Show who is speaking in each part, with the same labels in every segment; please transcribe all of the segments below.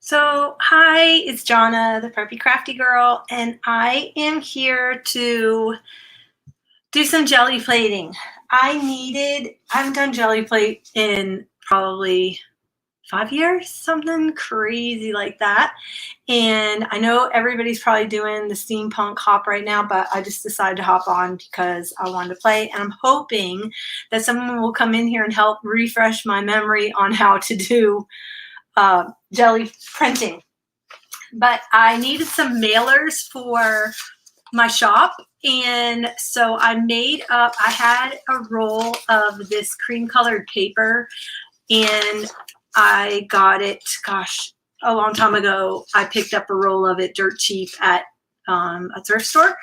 Speaker 1: So, hi, it's Jonna, the Preppy Crafty Girl, and I am here to do some jelly plating. I haven't done jelly plate in probably 5 years, something crazy like that. And I know everybody's probably doing the steampunk hop right now, but I just decided to hop on because I wanted to play. And I'm hoping that someone will come in here and help refresh my memory on how to do jelly printing. But I needed some mailers for my shop. And so I had a roll of this cream colored paper, and I got it, gosh, a long time ago. I picked up a roll of it dirt cheap at a thrift store.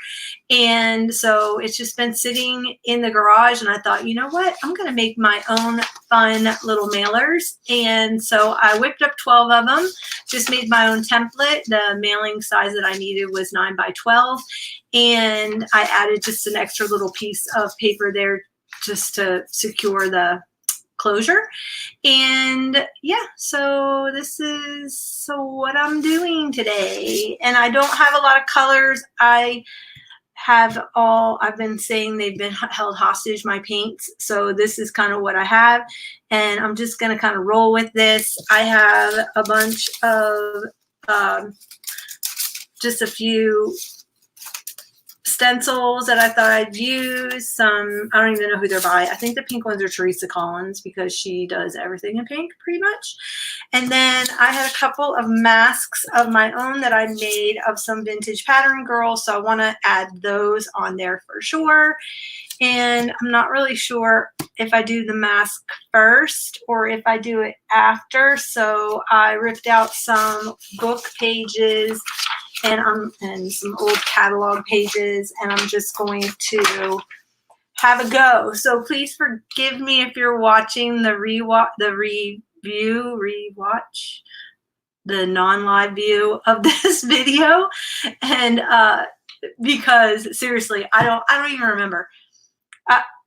Speaker 1: And so it's just been sitting in the garage, and I thought, you know what, I'm going to make my own fun little mailers. And so I whipped up 12 of them, just made my own template. The mailing size that I needed was 9 by 12. And I added just an extra little piece of paper there just to secure the closure. And yeah, so this is what I'm doing today. And I don't have a lot of colors. I've been saying they've been held hostage, my paints. So this is kind of what I have. And I'm just going to kind of roll with this. I have a bunch of just a few stencils that I thought I'd use. Some, I don't even know who they're by. I think the pink ones are Teresa Collins because she does everything in pink pretty much. And then I had a couple of masks of my own that I made of some vintage pattern girls. So I want to add those on there for sure. And I'm not really sure if I do the mask first or if I do it after. So I ripped out some book pages and some old catalog pages, and I'm just going to have a go. So please forgive me if you're watching the the non-live view of this video, and because seriously, I don't even remember.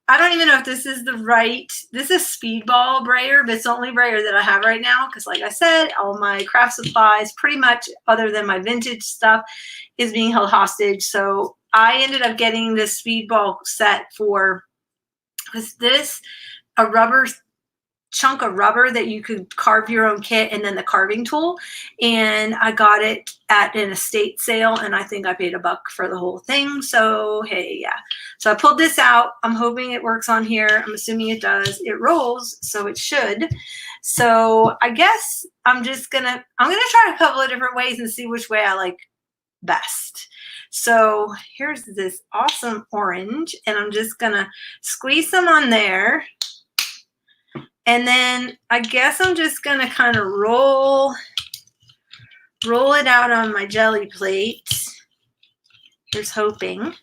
Speaker 1: I don't even know if this is this is Speedball brayer, but it's the only brayer that I have right now because, like I said, all my craft supplies, pretty much other than my vintage stuff, is being held hostage. So I ended up getting this Speedball set a rubber chunk of rubber that you could carve your own kit, and then the carving tool. And I got it at an estate sale, and I think I paid $1 for the whole thing. So hey, yeah. So I pulled this out. I'm hoping it works on here. I'm assuming it does. It rolls, so it should. So I guess I'm gonna try a couple of different ways and see which way I like best. So here's this awesome orange, and I'm just gonna squeeze some on there. And then I guess I'm just going to kind of roll it out on my jelly plate. Here's hoping.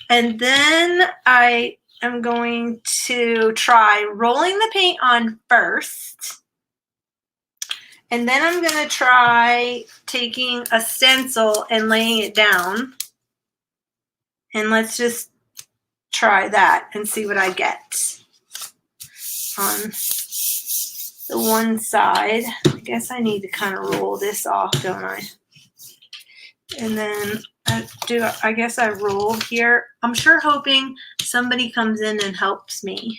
Speaker 1: And then I am going to try rolling the paint on first. And then I'm going to try taking a stencil and laying it down. And let's just try that and see what I get. On the one side, I guess I need to kind of roll this off, don't I? And then I guess I roll here. I'm sure hoping somebody comes in and helps me.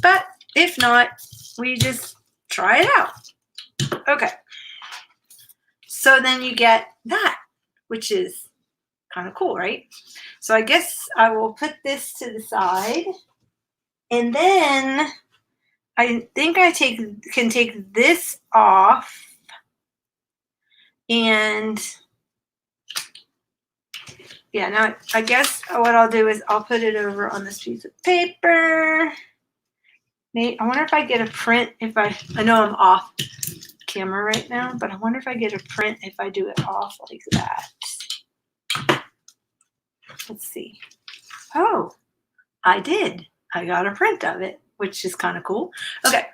Speaker 1: But if not, we just try it out. Okay. So then you get that, which is kind of cool, right? So I guess I will put this to the side. And then I think I can take this off, and yeah, now I guess what I'll do is I'll put it over on this piece of paper. I wonder if I get a print I know I'm off camera right now, but I wonder if I get a print if I do it off like that. Let's see. Oh, I did. I got a print of it, which is kind of cool. Okay.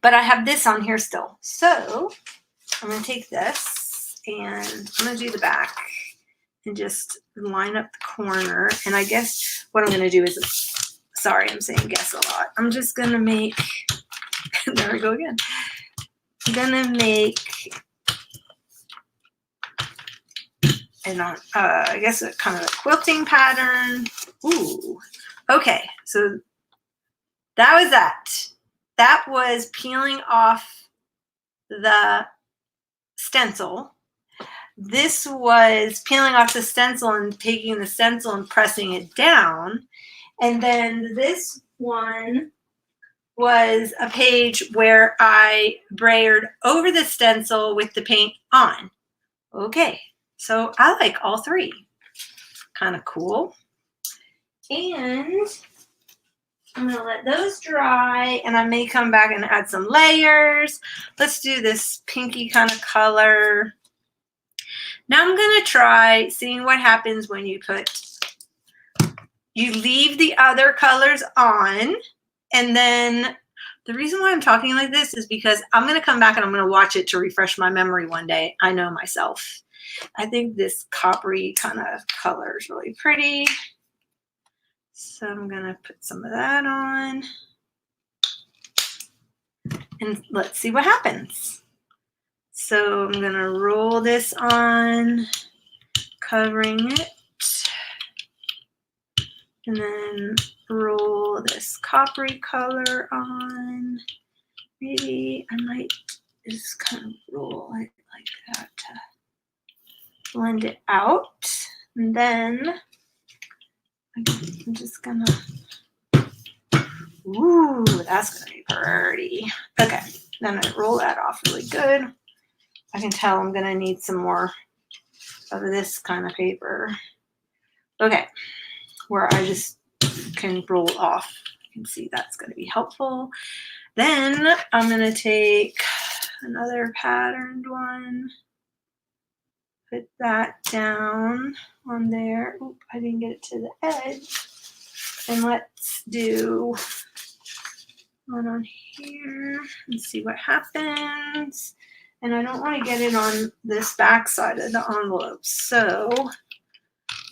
Speaker 1: But I have this on here still. So I'm going to take this and I'm going to do the back and just line up the corner. And I guess what I'm going to do is, sorry, I'm saying guess a lot. I'm just going to make, there we go again. I'm gonna make I guess a kind of a quilting pattern. Ooh, okay, so that was that. That was peeling off the stencil. This was peeling off the stencil and taking the stencil and pressing it down. And then this one was a page where I brayered over the stencil with the paint on. Okay, so I like all three. Kind of cool. And I'm gonna let those dry, and I may come back and add some layers. Let's do this pinky kind of color. Now I'm gonna try seeing what happens when you leave the other colors on, and then the reason why I'm talking like this is because I'm gonna come back and I'm gonna watch it to refresh my memory one day. I know myself. I think this coppery kind of color is really pretty. So I'm gonna put some of that on. And let's see what happens. So I'm gonna roll this on, covering it. And then roll this coppery color on. Maybe I might just kind of roll it like that to blend it out. And then I'm just gonna, ooh, that's gonna be pretty. Okay, then I roll that off really good. I can tell I'm gonna need some more of this kind of paper. Okay, where I just can roll off. You can see that's gonna be helpful. Then I'm gonna take another patterned one, put that down on there. Oop, I didn't get it to the edge. And let's do one on here and see what happens. And I don't want to get it on this back side of the envelope. So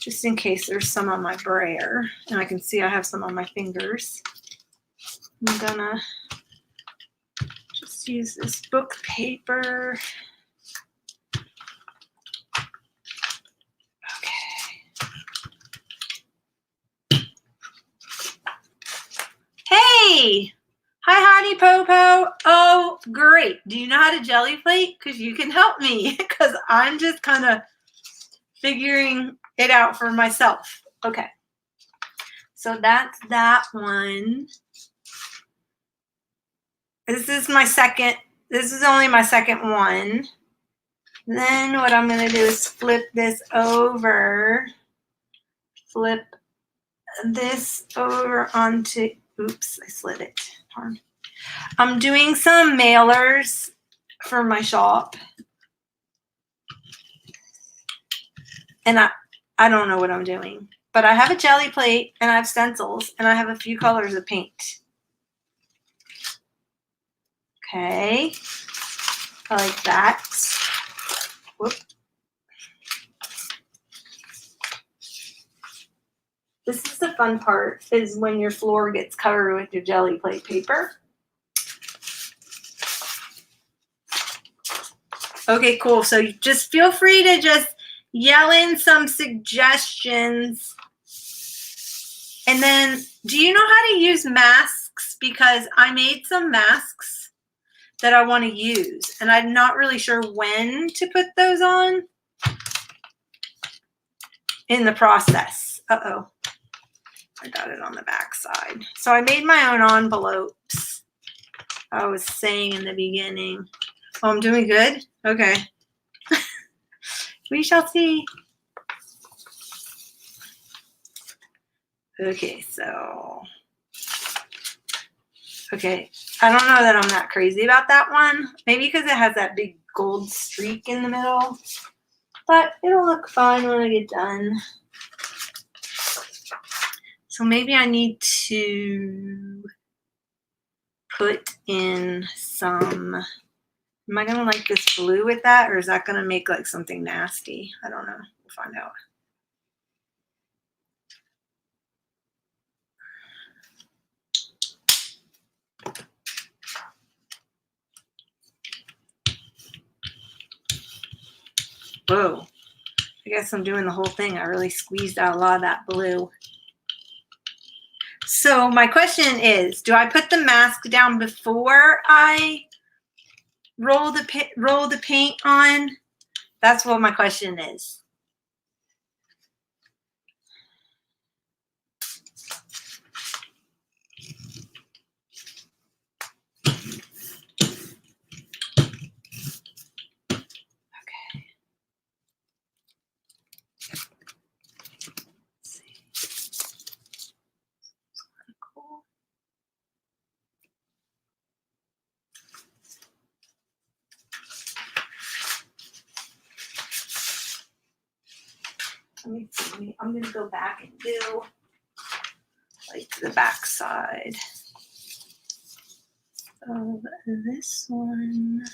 Speaker 1: just in case there's some on my brayer, and I can see I have some on my fingers, I'm gonna just use this book paper. Hey! Hi, Hottie Popo. Oh, great. Do you know how to jelly plate? Because you can help me, because I'm just kind of figuring it out for myself. Okay. So that's that one. This is only my second one. Then what I'm going to do is flip this over. Flip this over onto, oops, I slid it. Darn. I'm doing some mailers for my shop. And I don't know what I'm doing. But I have a jelly plate, and I have stencils, and I have a few colors of paint. Okay. I like that. Whoop. This is the fun part, is when your floor gets covered with your jelly plate paper. Okay, cool. So you just feel free to just yell in some suggestions. And then, do you know how to use masks? Because I made some masks that I want to use, and I'm not really sure when to put those on in the process. Uh-oh. I got it on the back side. So I made my own envelopes. I was saying in the beginning. Oh, I'm doing good? Okay. We shall see. Okay, so. Okay, I don't know that I'm that crazy about that one. Maybe because it has that big gold streak in the middle. But it'll look fun when I get done. So maybe I need to put in some, am I gonna like this blue with that, or is that gonna make like something nasty? I don't know, we'll find out. Whoa. I guess I'm doing the whole thing. I really squeezed out a lot of that blue. So my question is, do I put the mask down before I roll the paint on? That's what my question is. Let me see. I'm going to go back and do like the back side of this one.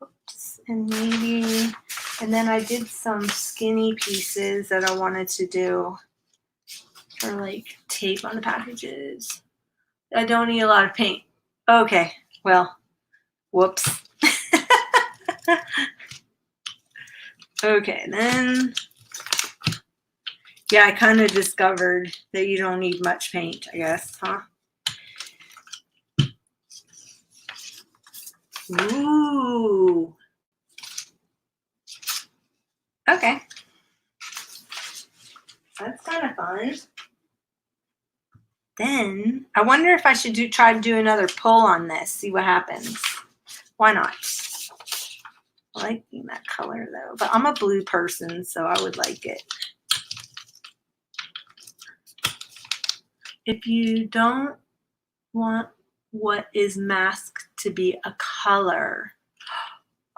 Speaker 1: Oops. And maybe, and then I did some skinny pieces that I wanted to do for like tape on the packages. I don't need a lot of paint. Okay, well, whoops. Okay, then, yeah, I kind of discovered that you don't need much paint, I guess, huh? Ooh. Okay. That's kind of fun. Then, I wonder if I should try to do another pull on this, see what happens. Why not? I like that color, though. But I'm a blue person, so I would like it. If you don't want what is masked to be a color.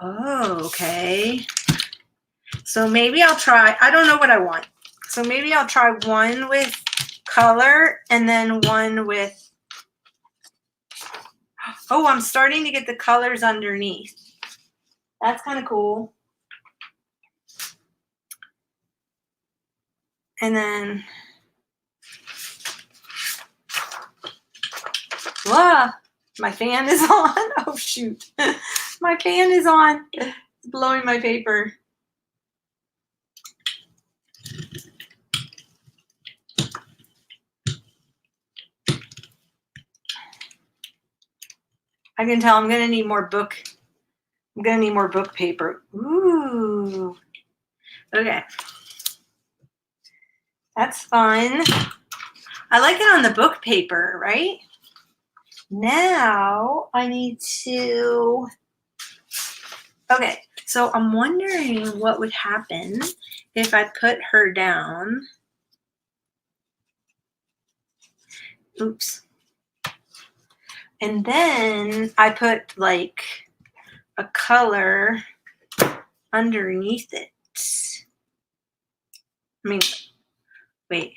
Speaker 1: Oh, okay. So maybe I'll try, I don't know what I want. So maybe I'll try one with color and then one with, oh, I'm starting to get the colors underneath. That's kind of cool. And then, whoa, my fan is on. Oh, shoot. My fan is on. It's blowing my paper. I can tell I'm going to need more book. I'm going to need more book paper. Ooh. Okay. That's fun. I like it on the book paper, right? Now I need to, okay, so I'm wondering what would happen if I put her down. Oops. And then I put like a color underneath it. I mean, wait.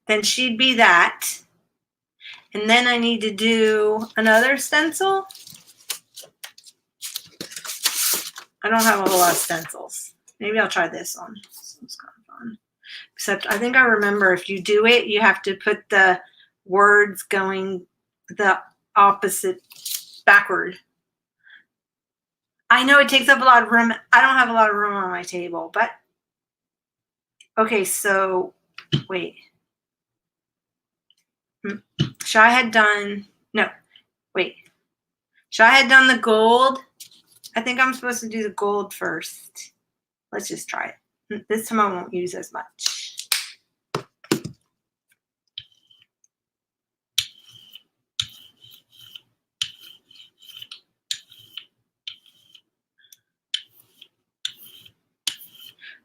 Speaker 1: Then she'd be that. And then I need to do another stencil. I don't have a whole lot of stencils. Maybe I'll try this on. This one's kind of fun. Except I think I remember if you do it, you have to put the words going the opposite backward. I know it takes up a lot of room. I don't have a lot of room on my table, but okay, so wait. Shai had done, no, wait. Shai had done the gold. I think I'm supposed to do the gold first. Let's just try it. This time I won't use as much.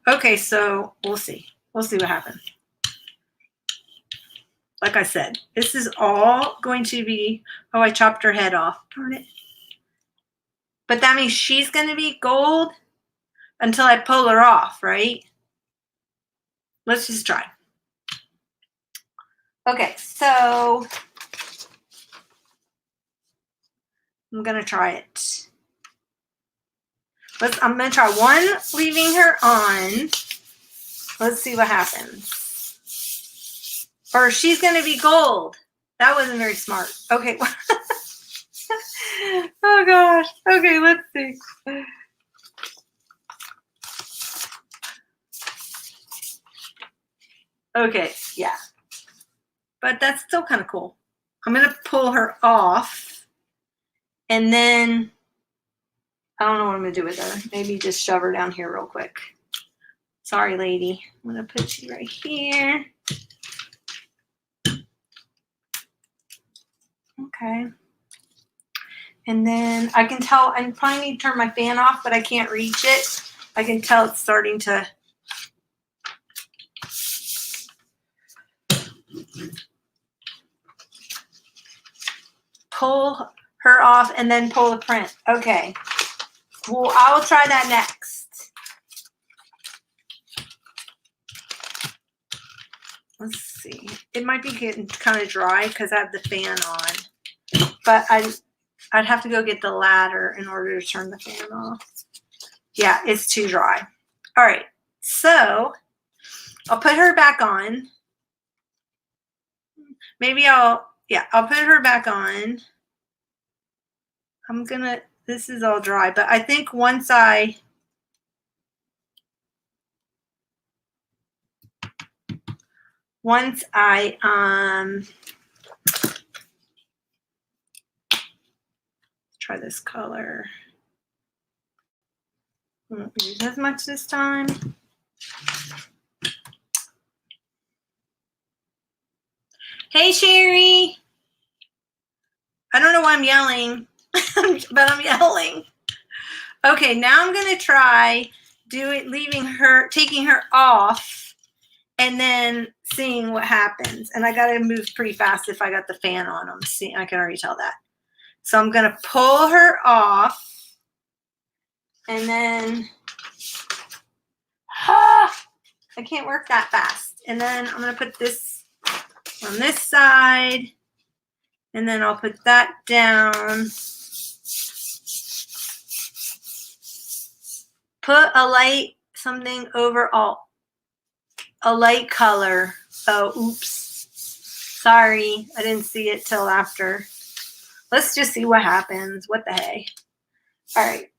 Speaker 1: Okay, so we'll see. We'll see what happens. Like I said, this is all going to be, oh, I chopped her head off. Darn it. But that means she's going to be gold until I pull her off, right? Let's just try. Okay, so I'm going to try it. I'm going to try one, leaving her on. Let's see what happens. Or she's going to be gold. That wasn't very smart. Okay. Oh, gosh. Okay, let's see. Okay, yeah. But that's still kind of cool. I'm going to pull her off. And then, I don't know what I'm going to do with her. Maybe just shove her down here real quick. Sorry, lady. I'm going to put you right here. Okay. And then I can tell, I probably need to turn my fan off, but I can't reach it. I can tell it's starting to pull her off and then pull the print. Okay. Well, I will try that next. Let's see. It might be getting kind of dry because I have the fan on. But I'd have to go get the ladder in order to turn the fan off. Yeah, it's too dry. All right. So I'll put her back on. Maybe I'll put her back on. This is all dry, but I think once I try this color. I won't use as much this time. Hey, Sherry. I don't know why I'm yelling, but I'm yelling. Okay, now I'm going to try taking her off and then seeing what happens. And I got to move pretty fast if I got the fan on. I can already tell that. So I'm going to pull her off and then, I can't work that fast. And then I'm going to put this on this side and then I'll put that down. Put something over a light color. Oh, oops. Sorry, I didn't see it till after. Let's just see what happens. What the hey? All right.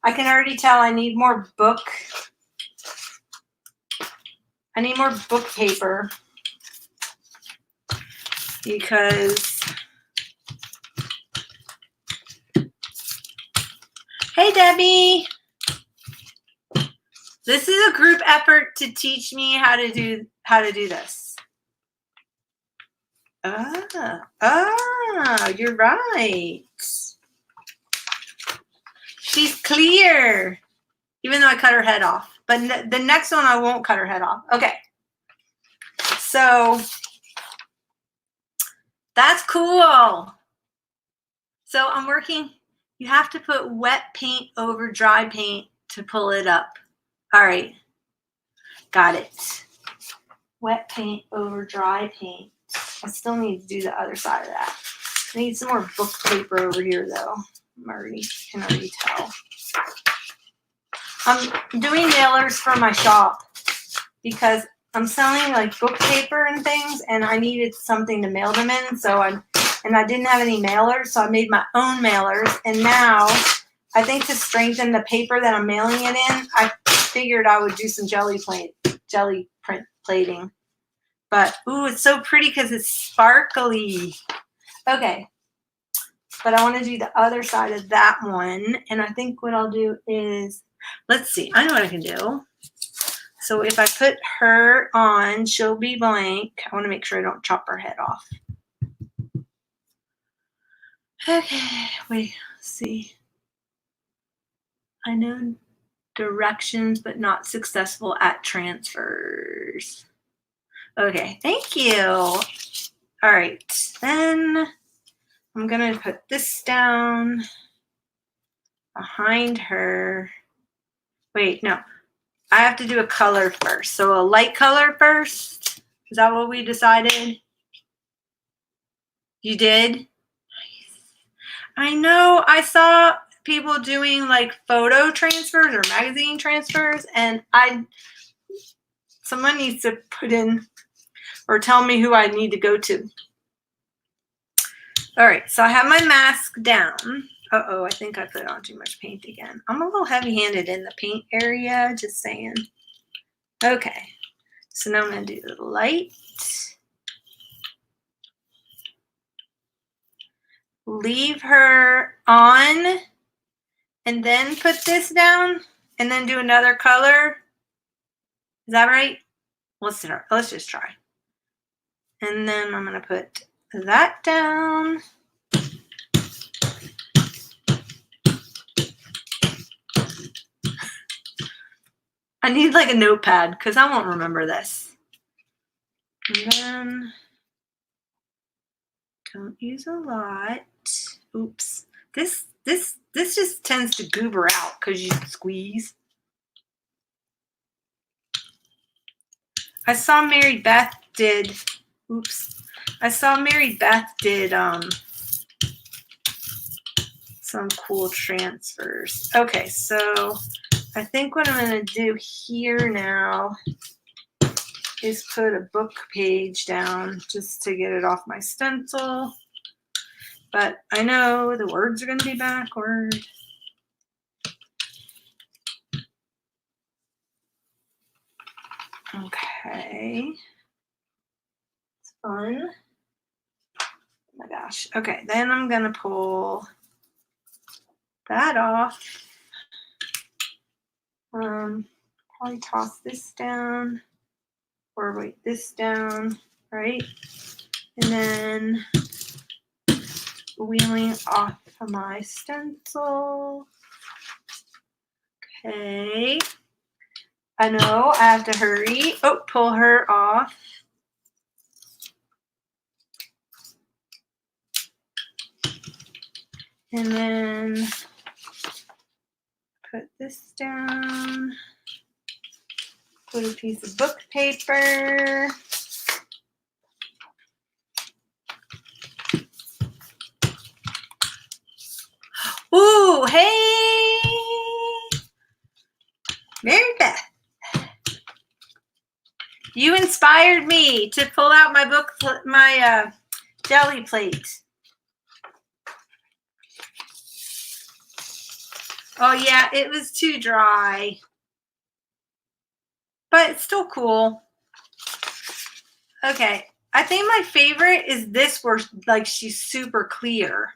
Speaker 1: I can already tell I need more book. I need more book paper because, hey, Debbie. This is a group effort to teach me how to do this. You're right. She's clear, even though I cut her head off. But the next one, I won't cut her head off. Okay. So that's cool. So I'm working. You have to put wet paint over dry paint to pull it up. All right. Got it. Wet paint over dry paint. I still need to do the other side of that. I need some more book paper over here, though. I can already tell. I'm doing mailers for my shop because I'm selling like book paper and things, and I needed something to mail them in. And I didn't have any mailers, so I made my own mailers. And now, I think to strengthen the paper that I'm mailing it in, I figured I would do some jelly print plating. But, ooh, it's so pretty because it's sparkly. Okay. But I want to do the other side of that one. And I think what I'll do is, let's see. I know what I can do. So if I put her on, she'll be blank. I want to make sure I don't chop her head off. Okay. Wait. Let's see. I know directions, but not successful at transfers. Okay, thank you. All right, then I'm going to put this down behind her. Wait, no. I have to do a color first. So a light color first. Is that what we decided? You did? Nice. I know. I saw people doing like photo transfers or magazine transfers, and someone needs to put in or tell me who I need to go to. All right, so I have my mask down. Uh-oh, I think I put on too much paint again. I'm a little heavy-handed in the paint area, just saying. Okay, So now I'm going to do the light. Leave her on and then put this down and then do another color. Is that right? Let's just try. And then I'm going to put that down. I need like a notepad because I won't remember this. And then don't use a lot. Oops. This just tends to goober out because you squeeze. I saw Mary Beth did some cool transfers. Okay, so I think what I'm going to do here now is put a book page down just to get it off my stencil. But I know the words are going to be backward. Okay. It's fun. Oh my gosh. Okay, then I'm going to pull that off. Probably toss this down. Or wait, this down, right? And then wheeling off of my stencil. Okay. I know I have to hurry. Oh, pull her off. And then put this down. Put a piece of book paper. Ooh, hey, Mary Beth. You inspired me to pull out my book, my Gelliplate. Oh yeah, it was too dry. But it's still cool. Okay, I think my favorite is this where like she's super clear.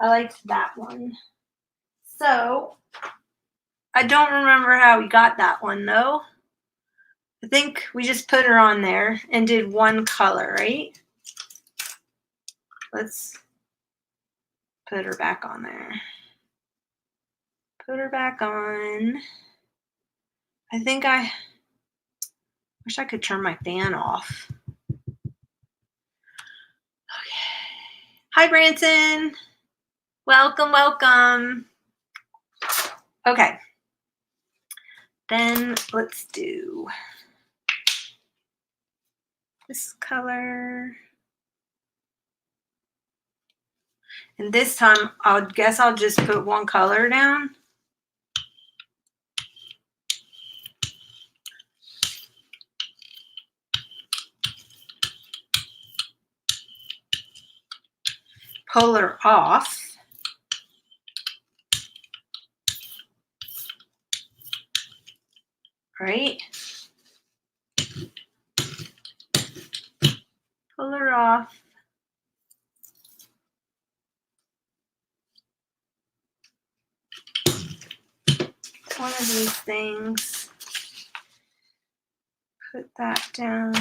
Speaker 1: I liked that one. So, I don't remember how we got that one though. I think we just put her on there and did one color, right? Let's put her back on there. Put her back on. I think I wish I could turn my fan off. Okay. Hi, Branson. Welcome, welcome. Okay. Then let's do this color. And this time, I guess I'll just put one color down. Pull her off. Right? Pull her off. One of these things. Put that down.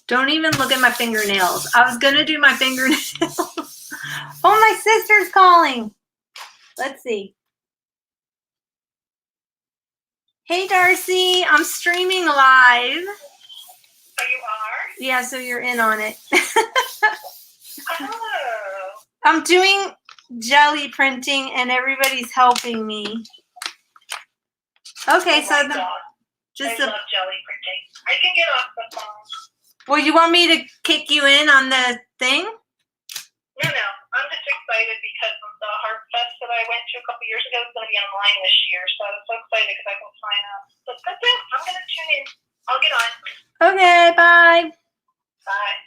Speaker 1: Don't even look at my fingernails. I was gonna do my fingernails. Oh, my sister's calling. Let's see. Hey, Darcy, I'm streaming live.
Speaker 2: So you are?
Speaker 1: Yeah, so you're in on it.
Speaker 2: Oh.
Speaker 1: I'm doing jelly printing and everybody's helping me. Okay,
Speaker 2: Oh
Speaker 1: so
Speaker 2: my God.
Speaker 1: just
Speaker 2: I love jelly printing. I can get off the phone.
Speaker 1: Well, you want me to kick you in on the thing?
Speaker 2: No. I'm just excited because of the Harp Fest that I went to a couple years ago is going to be online this year. So I'm so excited because I can sign up. So that's it. I'm going to tune in. I'll get on.
Speaker 1: Okay, bye.
Speaker 2: Bye.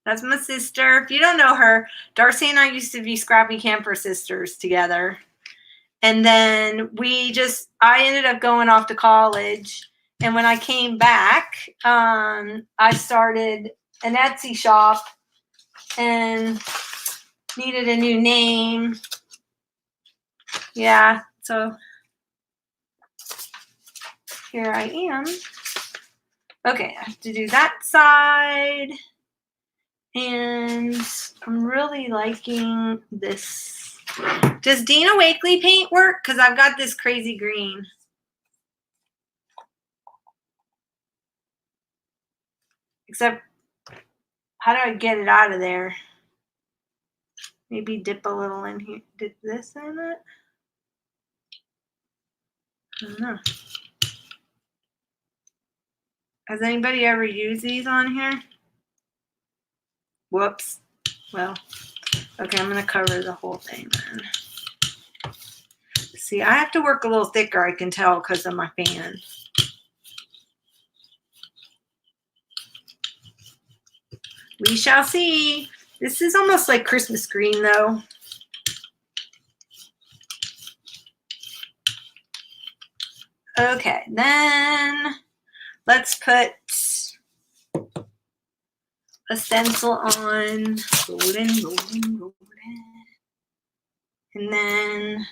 Speaker 1: That's my sister. If you don't know her, Darcy and I used to be Scrappy Camper sisters together. And then I ended up going off to college. And when I came back, I started an Etsy shop and needed a new name. Yeah, so here I am. Okay, I have to do that side. And I'm really liking this. Does Dina Wakley paint work? Because I've got this crazy green. Except, how do I get it out of there? Maybe dip a little in here. Dip this in it? I don't know. Has anybody ever used these on here? Whoops. Well, okay, I'm going to cover the whole thing then. See, I have to work a little thicker, I can tell, because of my fan. We shall see. This is almost like Christmas green, though. Okay, then let's put a stencil on. Golden, golden, golden. And then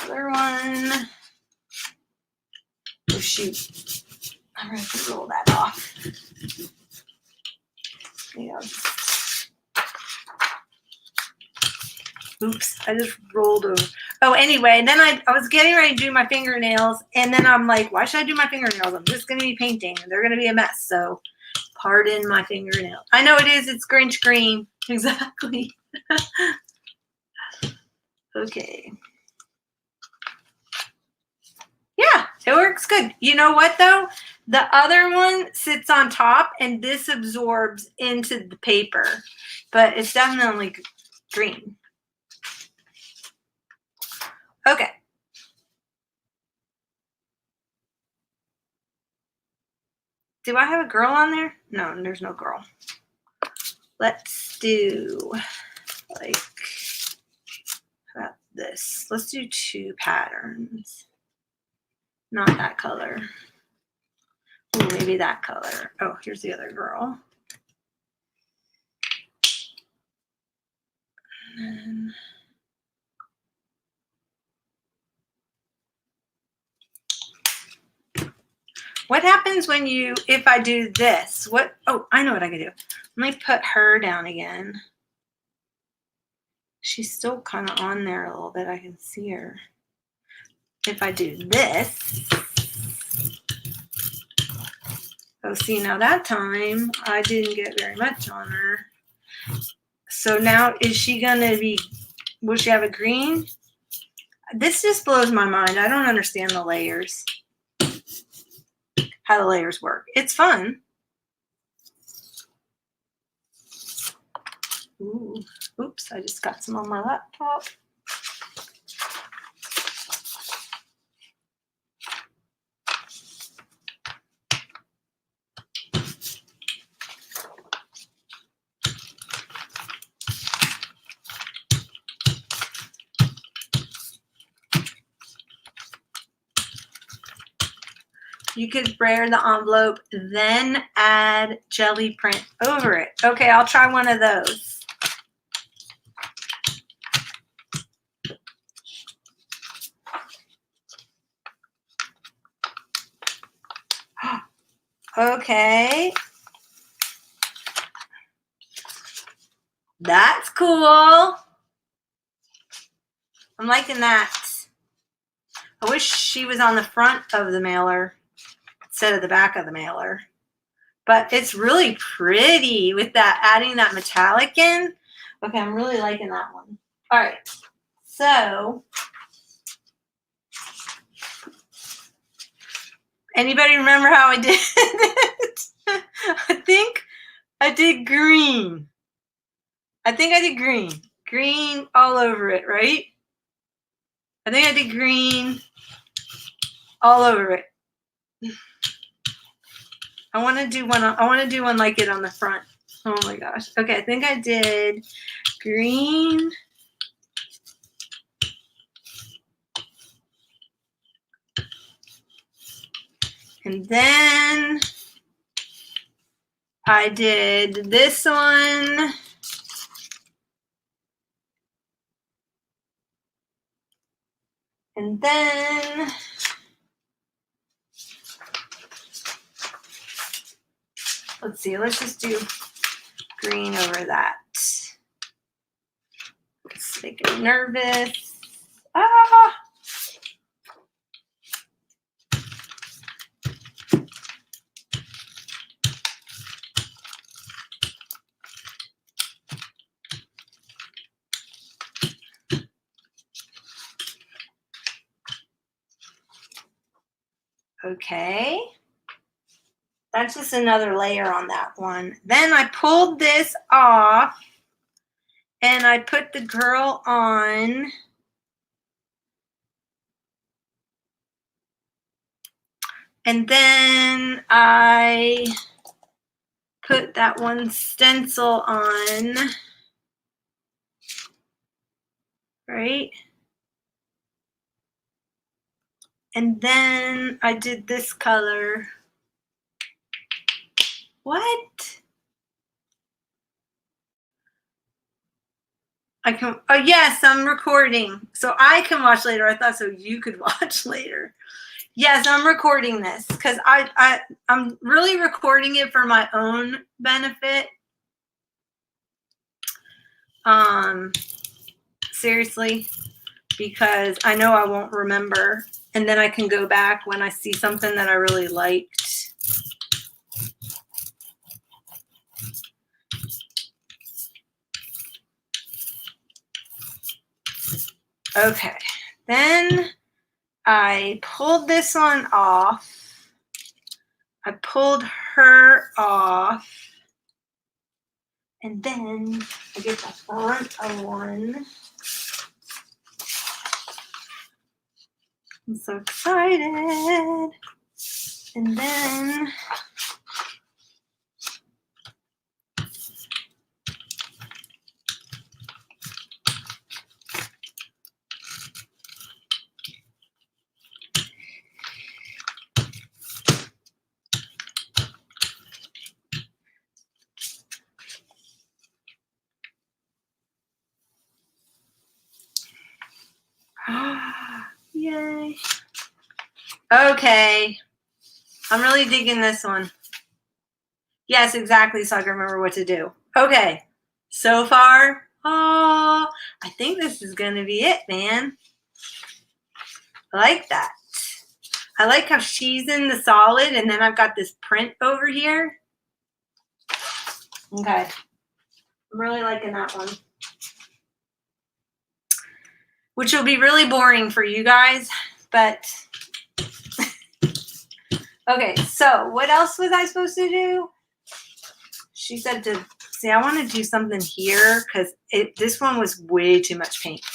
Speaker 1: another one. Oh, shoot. I'm going to roll that off. Yeah. Oops, I just rolled over. Oh, anyway, then I was getting ready to do my fingernails, and then I'm like, why should I do my fingernails? I'm just going to be painting, and they're going to be a mess, so pardon my fingernails. I know it is. It's Grinch green. Exactly. Okay. Yeah, it works good. You know what, though? The other one sits on top, and this absorbs into the paper, but it's definitely green. Okay. Do I have a girl on there? No, there's no girl. Let's do like, how about this? Let's do 2 patterns. Not that color. Ooh, maybe that color. Oh, here's the other girl. And what happens when if I do this? Oh, I know what I can do. Let me put her down again. She's still kind of on there a little bit. I can see her. If I do this, oh, see, now that time I didn't get very much on her. So now is she going to be, will she have a green? This just blows my mind. I don't understand the layers, how the layers work. It's fun. Ooh, oops, I just got some on my laptop. You could brayer the envelope, then add jelly print over it. Okay, I'll try one of those. Okay. That's cool. I'm liking that. I wish she was on the front of the mailer instead of the back of the mailer. But it's really pretty with that, adding that metallic in. Okay, I'm really liking that one. All right, so anybody remember how I did it? I think I did green. Green all over it, right? I think I did green all over it. I want to do one like it on the front. Oh my gosh. Okay, I think I did green And then I did this one. And then let's see, let's just do green over that. It's making me nervous. Ah! Okay. That's just another layer on that one. Then I pulled this off and I put the girl on. And then I put that one stencil on, right? And then I did this color. What? I can, oh yes, I'm recording. So I can watch later. I thought so you could watch later. Yes, I'm recording this because I'm really recording it for my own benefit. Seriously, because I know I won't remember. And then I can go back when I see something that I really liked. Okay, then I pulled this one off. I pulled her off. And then I get the front of one. I'm so excited. And then yay. Okay. I'm really digging this one. Yes, exactly. So I can remember what to do. Okay. So far, oh, I think this is going to be it, man. I like that. I like how she's in the solid and then I've got this print over here. Okay. I'm really liking that one. Which will be really boring for you guys, but okay, so what else was I supposed to do? She said to, see, I want to do something here because this one was way too much paint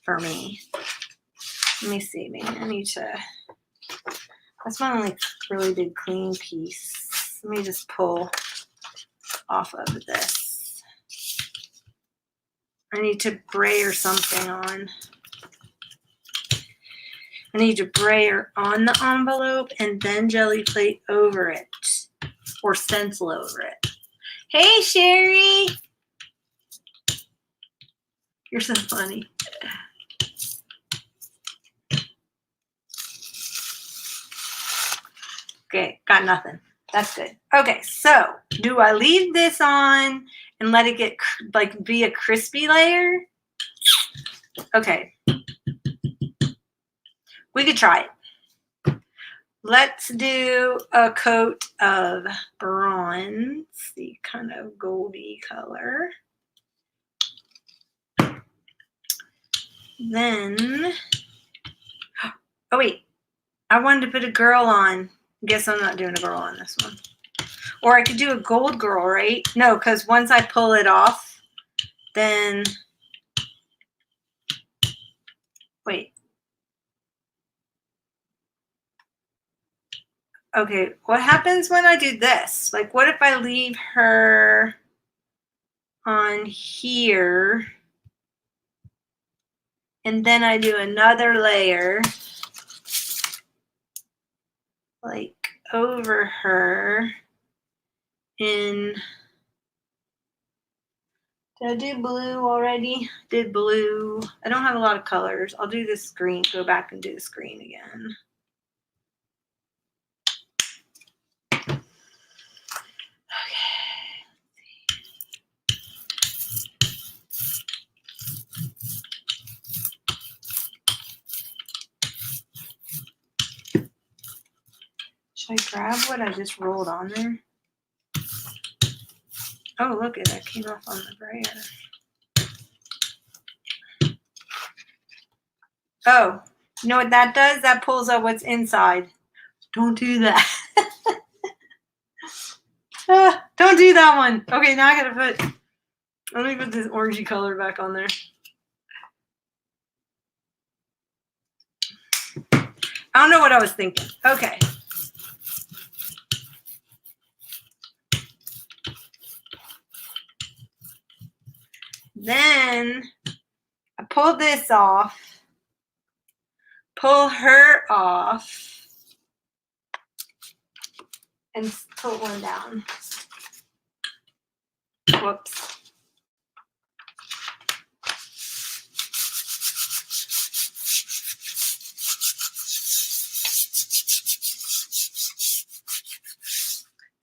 Speaker 1: for me. Let me see, maybe I need to, that's my only really big clean piece. Let me just pull off of this. I need to brayer something on. I need to brayer on the envelope and then jelly plate over it or stencil over it. Hey, Sherry. You're so funny. Okay, got nothing. That's good. Okay, so do I leave this on and let it get like be a crispy layer? Okay. We could try it. Let's do a coat of bronze, the kind of goldy color. Then, oh wait, I wanted to put a girl on. Guess I'm not doing a girl on this one. Or I could do a gold girl, right? No, because once I pull it off, then, wait. Okay, what happens when I do this? Like, what if I leave her on here and then I do another layer? like over her in, did I do blue already? Did blue. I don't have a lot of colors. I'll do this green, go back and do this green again. Should I grab what I just rolled on there? Oh, look at that came off on the brayer. Oh, you know what that does? That pulls up what's inside. Don't do that. Don't do that one. Okay, now I gotta let me put this orangey color back on there. I don't know what I was thinking. Okay. Then I pull this off, pull her off, and put one down. Whoops.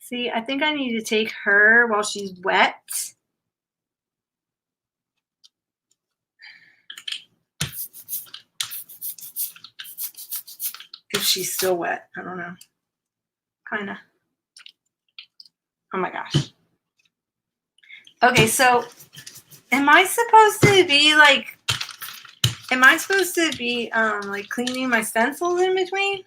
Speaker 1: See, I think I need to take her while she's wet. If she's still wet, I don't know. Kind of. Oh my gosh. Okay, so am I supposed to be like cleaning my stencils in between?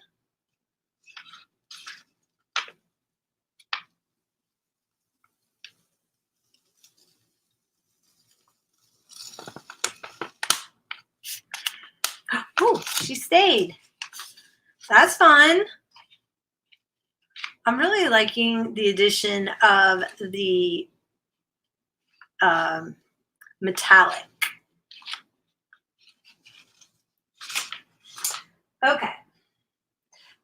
Speaker 1: Oh, she stayed. That's fun. I'm really liking the addition of the metallic. Okay.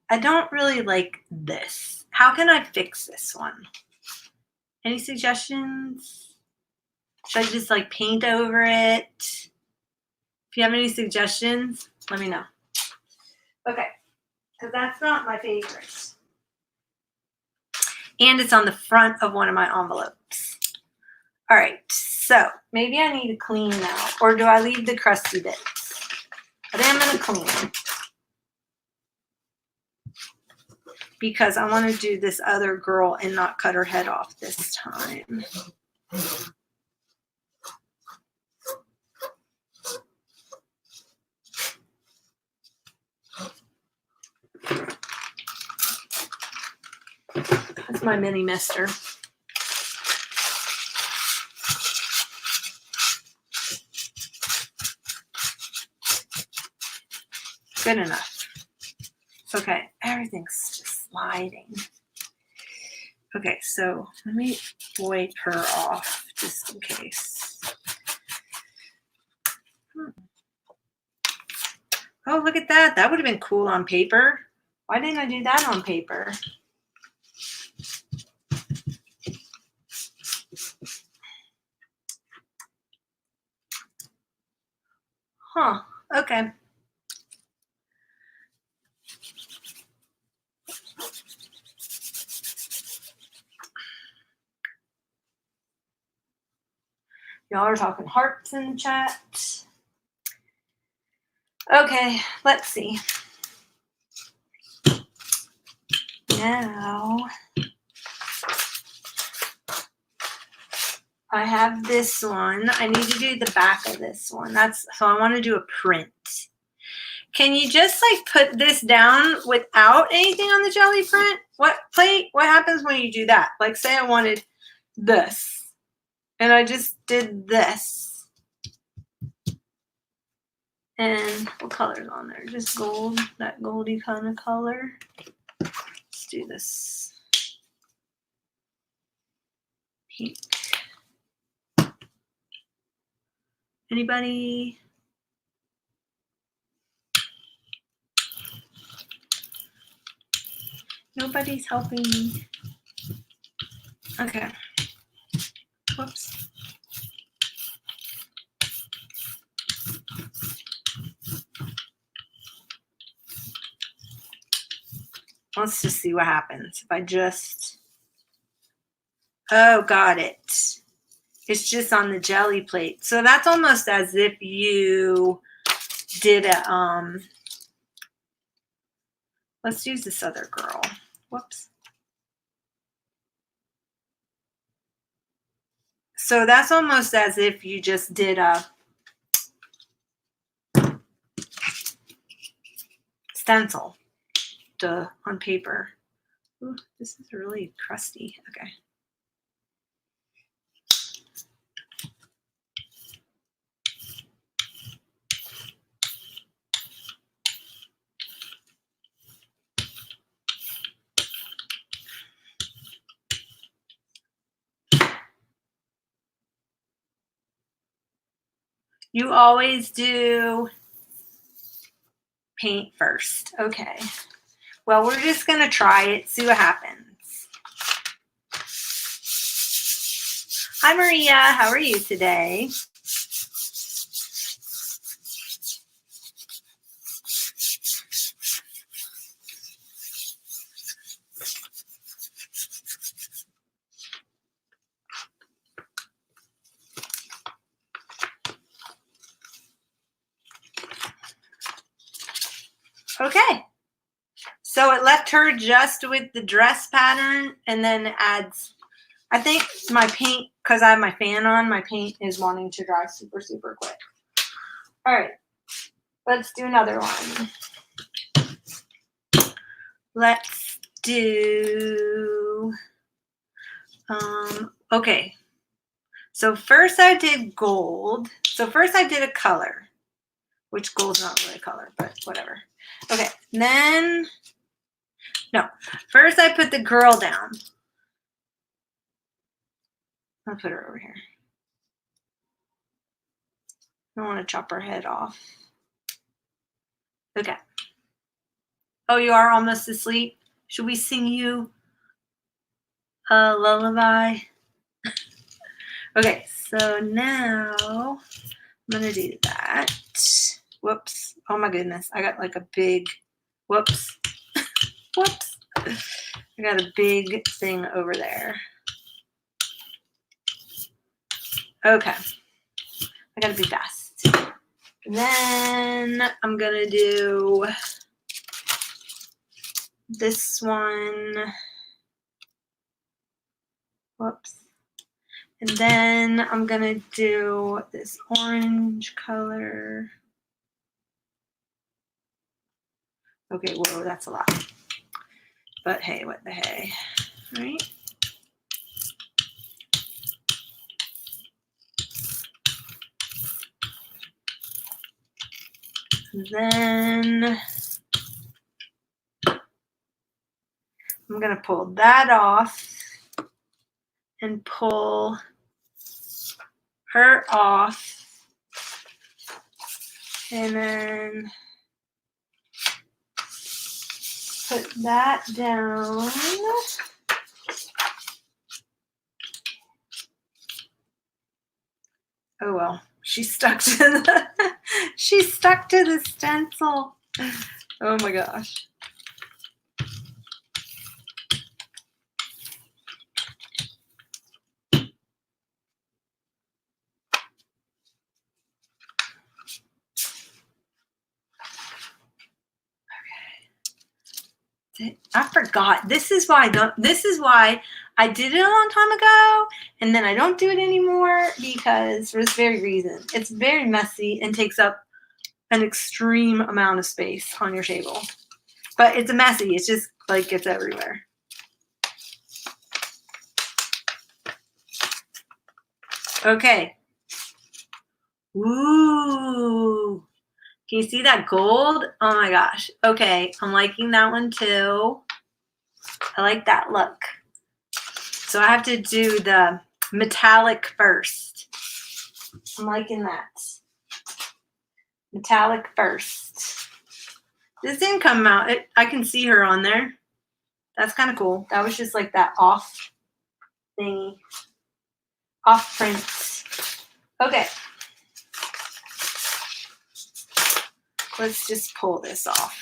Speaker 1: I don't really like this. How can I fix this one? Any suggestions? Should I just like paint over it? If you have any suggestions, let me know. Okay, because that's not my favorite. And it's on the front of one of my envelopes. All right, so maybe I need to clean now, or do I leave the crusty bits? I think I'm gonna clean because I want to do this other girl and not cut her head off this time. That's my mini mister. Good enough. It's okay. Everything's just sliding. Okay, so let me wipe her off just in case. Oh, look at that. That would have been cool on paper. Why didn't I do that on paper? Huh. Okay. Y'all are talking hearts in the chat. Okay, let's see. Now, I have this one. I need to do the back of this one. So I want to do a print. Can you just like put this down without anything on the jelly print? What happens when you do that? Like say I wanted this and I just did this. And what color's on there? Just gold, that goldy kind of color. Let's do this. Pink. Anybody? Nobody's helping me. Okay. Whoops. Let's just see what happens. If I just, oh, got it. It's just on the jelly plate. So that's almost as if you did a, let's use this other girl. Whoops. So that's almost as if you just did a stencil on paper. Ooh, this is really crusty. Okay. You always do paint first. Okay. Well, we're just going to try it, see what happens. Hi, Maria. How are you today? Okay. So it left her just with the dress pattern and then adds, I think my paint, because I have my fan on, my paint is wanting to dry super, super quick. All right. Let's do another one. Let's do, okay. So first I did gold. So first I did a color, which gold's not really a color, but whatever. Okay, then, no. First I put the girl down. I'll put her over here. I don't want to chop her head off. Okay. Oh, you are almost asleep? Should we sing you a lullaby? Okay, so now I'm going to do that. Whoops. Oh my goodness. I got like a big, whoops. Whoops. I got a big thing over there. Okay. I gotta be fast. Then I'm gonna do this one. Whoops. And then I'm gonna do this orange color. Okay, whoa, that's a lot. But hey, what the hey, right? And then I'm gonna pull that off and pull her off. And then put that down. Oh well, she's stuck to the stencil. Oh my gosh. I forgot. This is why I did it a long time ago, and then I don't do it anymore because for this very reason. It's very messy and takes up an extreme amount of space on your table. But it's messy. It's just like gets everywhere. Okay. Ooh. Can you see that gold? Oh my gosh. Okay, I'm liking that one too. I like that look. So I have to do the metallic first. I'm liking that. Metallic first. This didn't come out. I can see her on there. That's kind of cool. That was just like that off thingy. Off prints. Okay. Let's just pull this off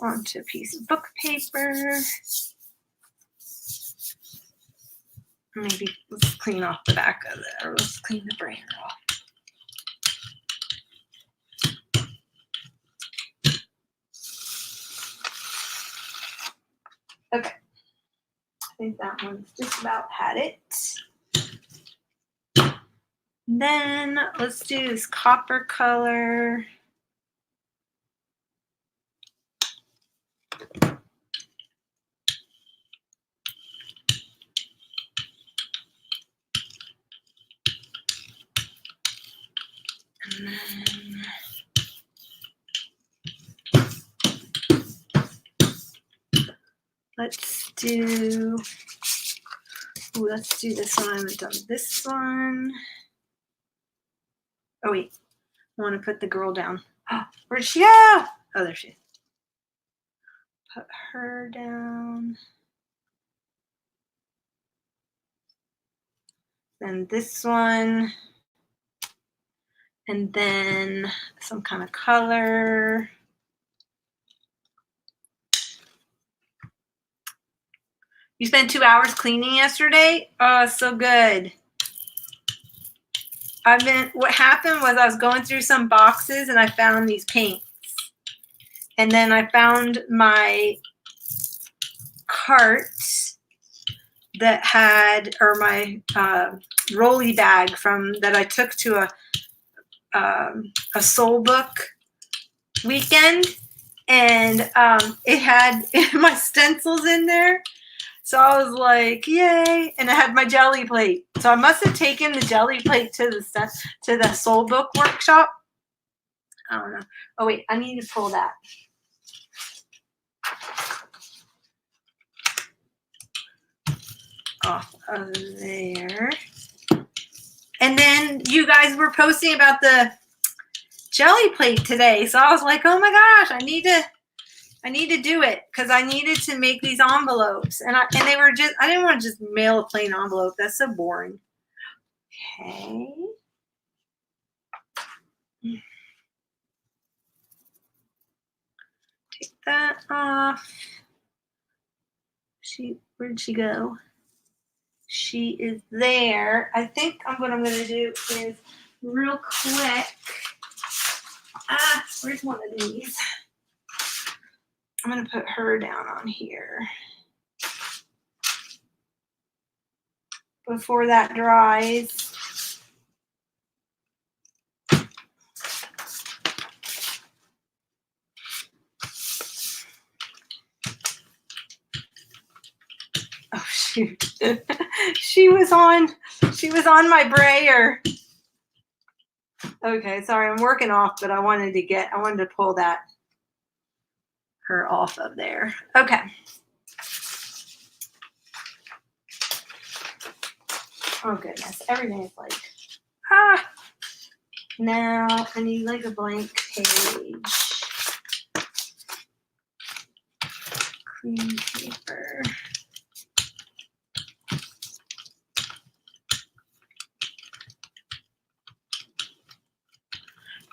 Speaker 1: onto a piece of book paper. Maybe let's clean off the back of it, or let's clean the brayer off. Okay. I think that one's just about had it. Then let's do this copper color. And then let's do this one. I haven't done this one. Oh wait, I want to put the girl down. Oh, where'd she go? Oh, there she is. Put her down. Then this one. And then some kind of color. You spent 2 hours cleaning yesterday? Oh, so good. What happened was I was going through some boxes and I found these paints. And then I found my cart that had, or my rolly bag that I took to a soul book weekend. And it had my stencils in there. So I was like, yay. And I had my Gelliplate. So I must have taken the Gelliplate to the soul book workshop. I don't know. Oh, wait, I need to pull that. Off of there. And then you guys were posting about the Gelliplate today. So I was like, oh my gosh, I need to do it because I needed to make these envelopes. And they were just, I didn't want to just mail a plain envelope. That's so boring. Okay. Take that off. Where'd she go? She is there. I think what I'm going to do is real quick. Where's one of these? I'm going to put her down on here. Before that dries. Oh shoot. she was on my brayer. Okay, sorry, I'm working off, but I wanted to pull her off of there. Okay. Oh goodness, everything is like, now I need like a blank page. Clean paper.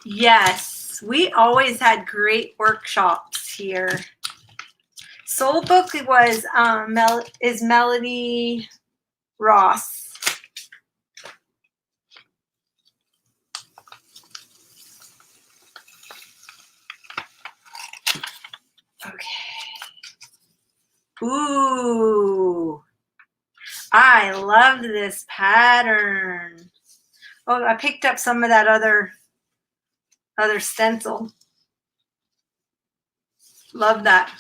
Speaker 1: Yes, we always had great workshops here. Soul Book was Melody Ross. Okay. Ooh, I loved this pattern. Oh, I picked up some of that other stencil. Love that.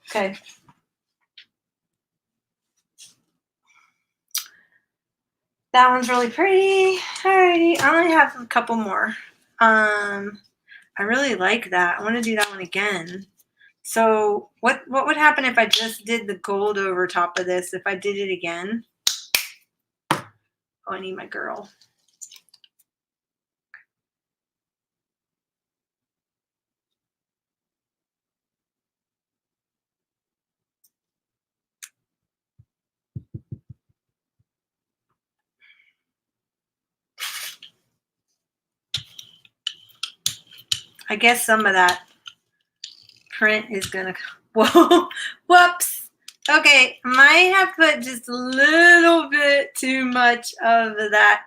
Speaker 1: Okay. That one's really pretty. Alrighty, I only have a couple more. I really like that. I want to do that one again. So what would happen if I just did the gold over top of this? If I did it again? Oh, I need my girl. I guess some of that print is gonna, whoa, whoops. Okay, might have put just a little bit too much of that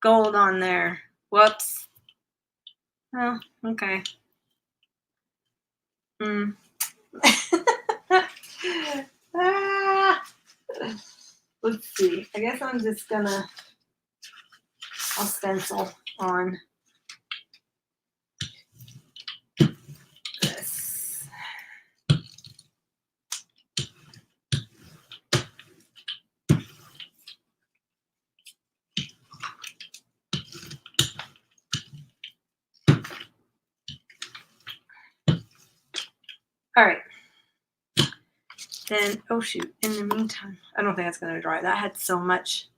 Speaker 1: gold on there. Whoops. Oh, okay. Ah, let's see. I guess I'm just gonna, I'll stencil on this. All right. Then, oh shoot, in the meantime, I don't think that's going to dry. That had so much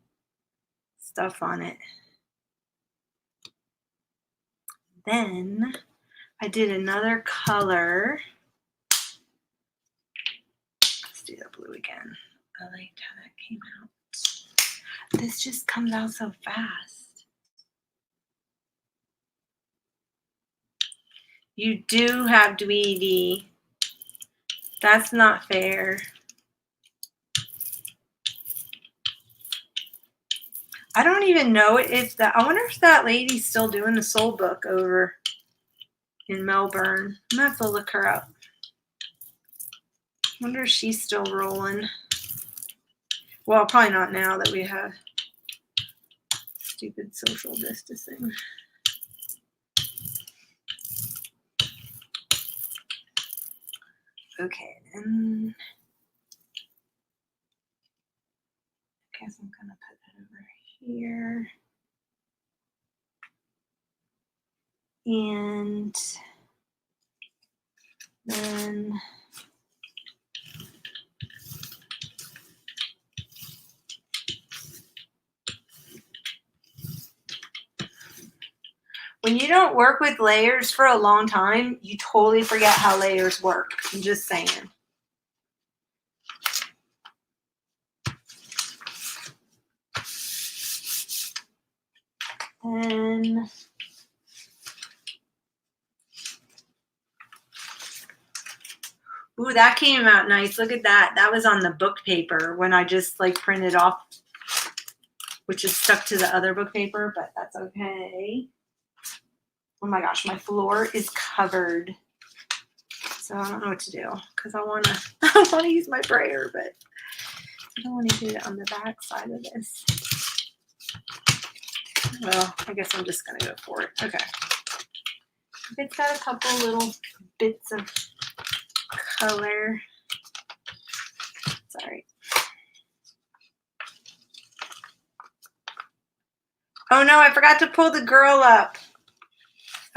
Speaker 1: stuff on it. Then I did another color. Let's do the blue again. I liked how that came out. This just comes out so fast. You do have Dweety. That's not fair. I don't even know if that, I wonder if that lady's still doing the soul book over in Melbourne. I'm gonna have to look her up. I wonder if she's still rolling. Well, probably not now that we have stupid social distancing. Okay, then I guess I'm gonna put that over here. And then when you don't work with layers for a long time, you totally forget how layers work. I'm just saying. And ooh, that came out nice. Look at that. That was on the book paper when I just like printed off, which is stuck to the other book paper, but that's okay. Oh my gosh, my floor is covered. So I don't know what to do because I want to use my brayer, but I don't want to do it on the back side of this. Well, I guess I'm just going to go for it. Okay. It's got a couple little bits of color. Sorry. Oh no, I forgot to pull the girl up.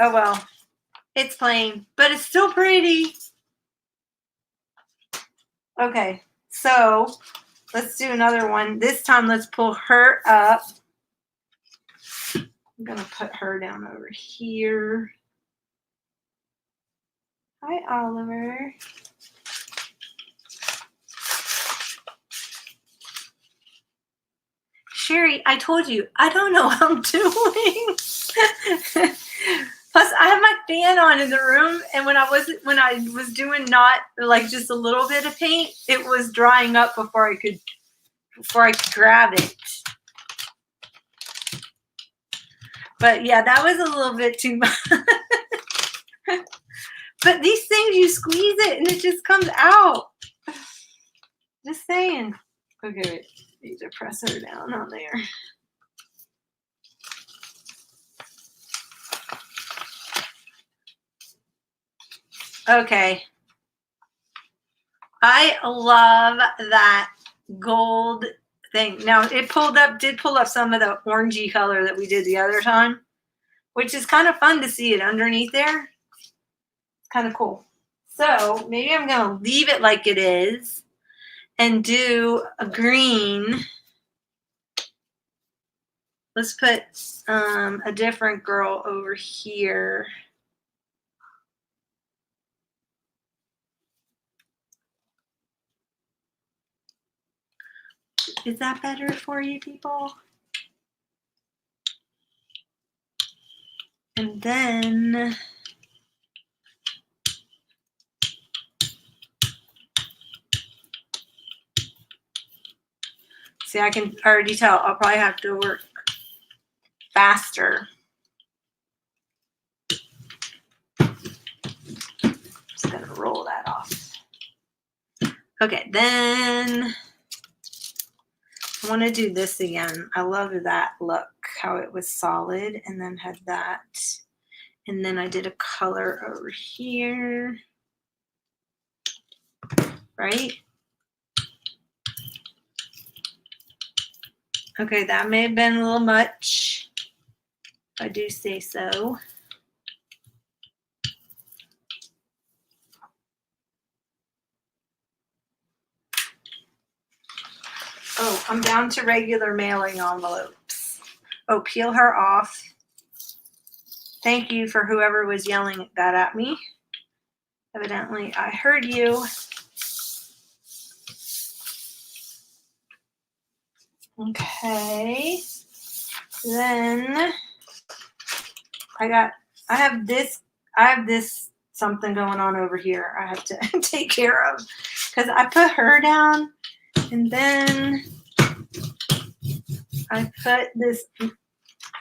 Speaker 1: Oh well. It's plain, but it's still pretty. Okay, so let's do another one. This time let's pull her up. I'm gonna put her down over here. Hi, Oliver. Sherry, I told you, I don't know what I'm doing. Plus, I have my fan on in the room, and when I was doing not like just a little bit of paint, it was drying up before I could grab it. But yeah, that was a little bit too much. But these things, you squeeze it and it just comes out. Just saying. Okay, wait. I need to press her down on there. Okay. I love that gold thing. Now it did pull up some of the orangey color that we did the other time, which is kind of fun to see it underneath there. It's kind of cool. So maybe I'm going to leave it like it is and do a green. Let's put a different girl over here. Is that better for you people? And then See, I can already tell I'll probably have to work faster. Just gonna roll that off. Okay, then I want to do this again. I love that look, how it was solid and then had that. And then I did a color over here, right? Okay, that may have been a little much, if I do say so. Oh, I'm down to regular mailing envelopes. Oh, peel her off. Thank you for whoever was yelling that at me. Evidently, I heard you. Okay. Then I have this something going on over here I have to take care of, because I put her down and then I put this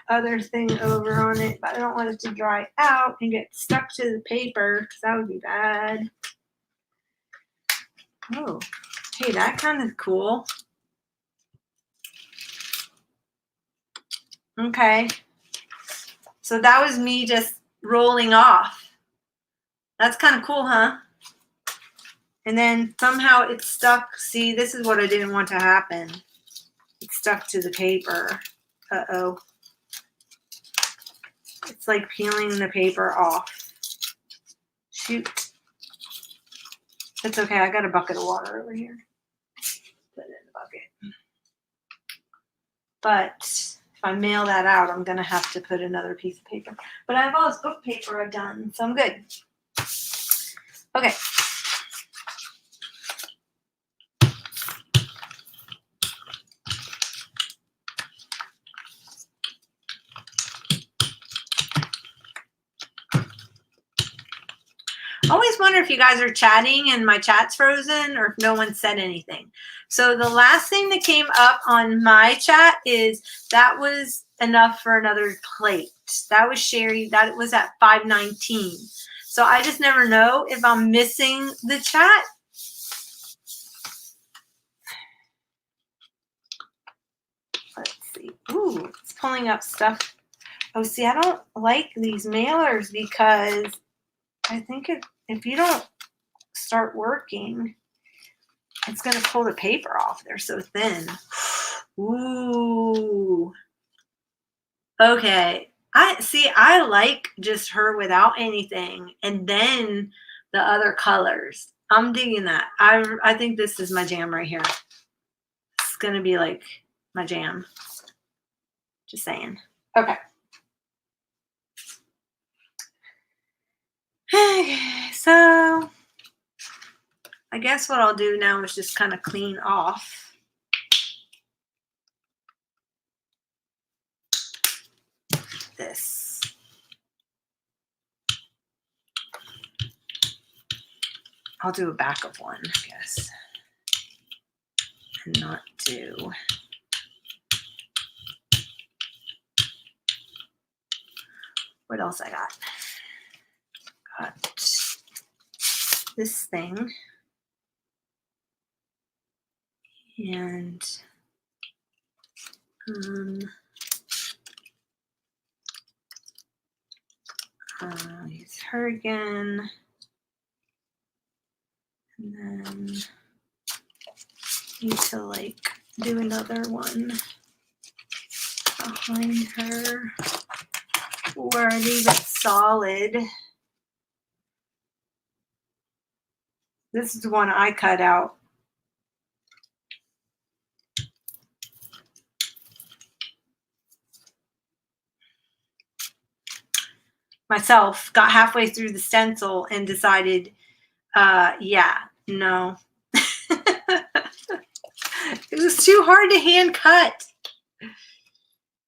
Speaker 1: other thing over on it, but I don't want it to dry out and get stuck to the paper, because that would be bad. Oh, hey, that kind of cool. Okay. So that was me just rolling off. That's kind of cool, huh? And then somehow it stuck. See, this is what I didn't want to happen. It stuck to the paper. Uh-oh. It's like peeling the paper off. Shoot. It's okay. I got a bucket of water over here. Put it in the bucket. But if I mail that out, I'm going to have to put another piece of paper. But I have all this book paper I've done, so I'm good. Okay. I always wonder if you guys are chatting and my chat's frozen, or if no one said anything. So the last thing that came up on my chat is that was enough for another plate. That was Sherry. That was at 5:19. So I just never know if I'm missing the chat. Let's see. Ooh, it's pulling up stuff. Oh, see, I don't like these mailers because I think if you don't start working, it's going to pull the paper off. They're so thin. Ooh. Okay. I like just her without anything, and then the other colors. I'm digging that. I think this is my jam right here. It's going to be like my jam. Just saying. Okay. Okay, so I guess what I'll do now is just kind of clean off. This. I'll do a back of one, I guess. And not do. What else I got? Got this thing. And use her again. And then need to like do another one behind her, or leave it solid. This is the one I cut out. Myself, got halfway through the stencil and decided, yeah, no. It was too hard to hand cut.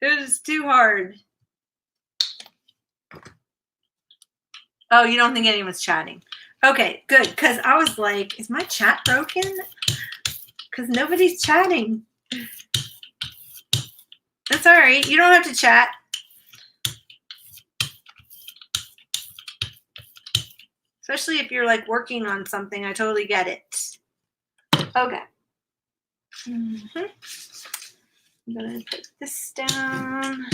Speaker 1: It was too hard. Oh, you don't think anyone's chatting? Okay, good. Because I was like, is my chat broken? Because nobody's chatting. That's all right. You don't have to chat. Especially if you're like working on something. I totally get it. Okay. I'm going to put this down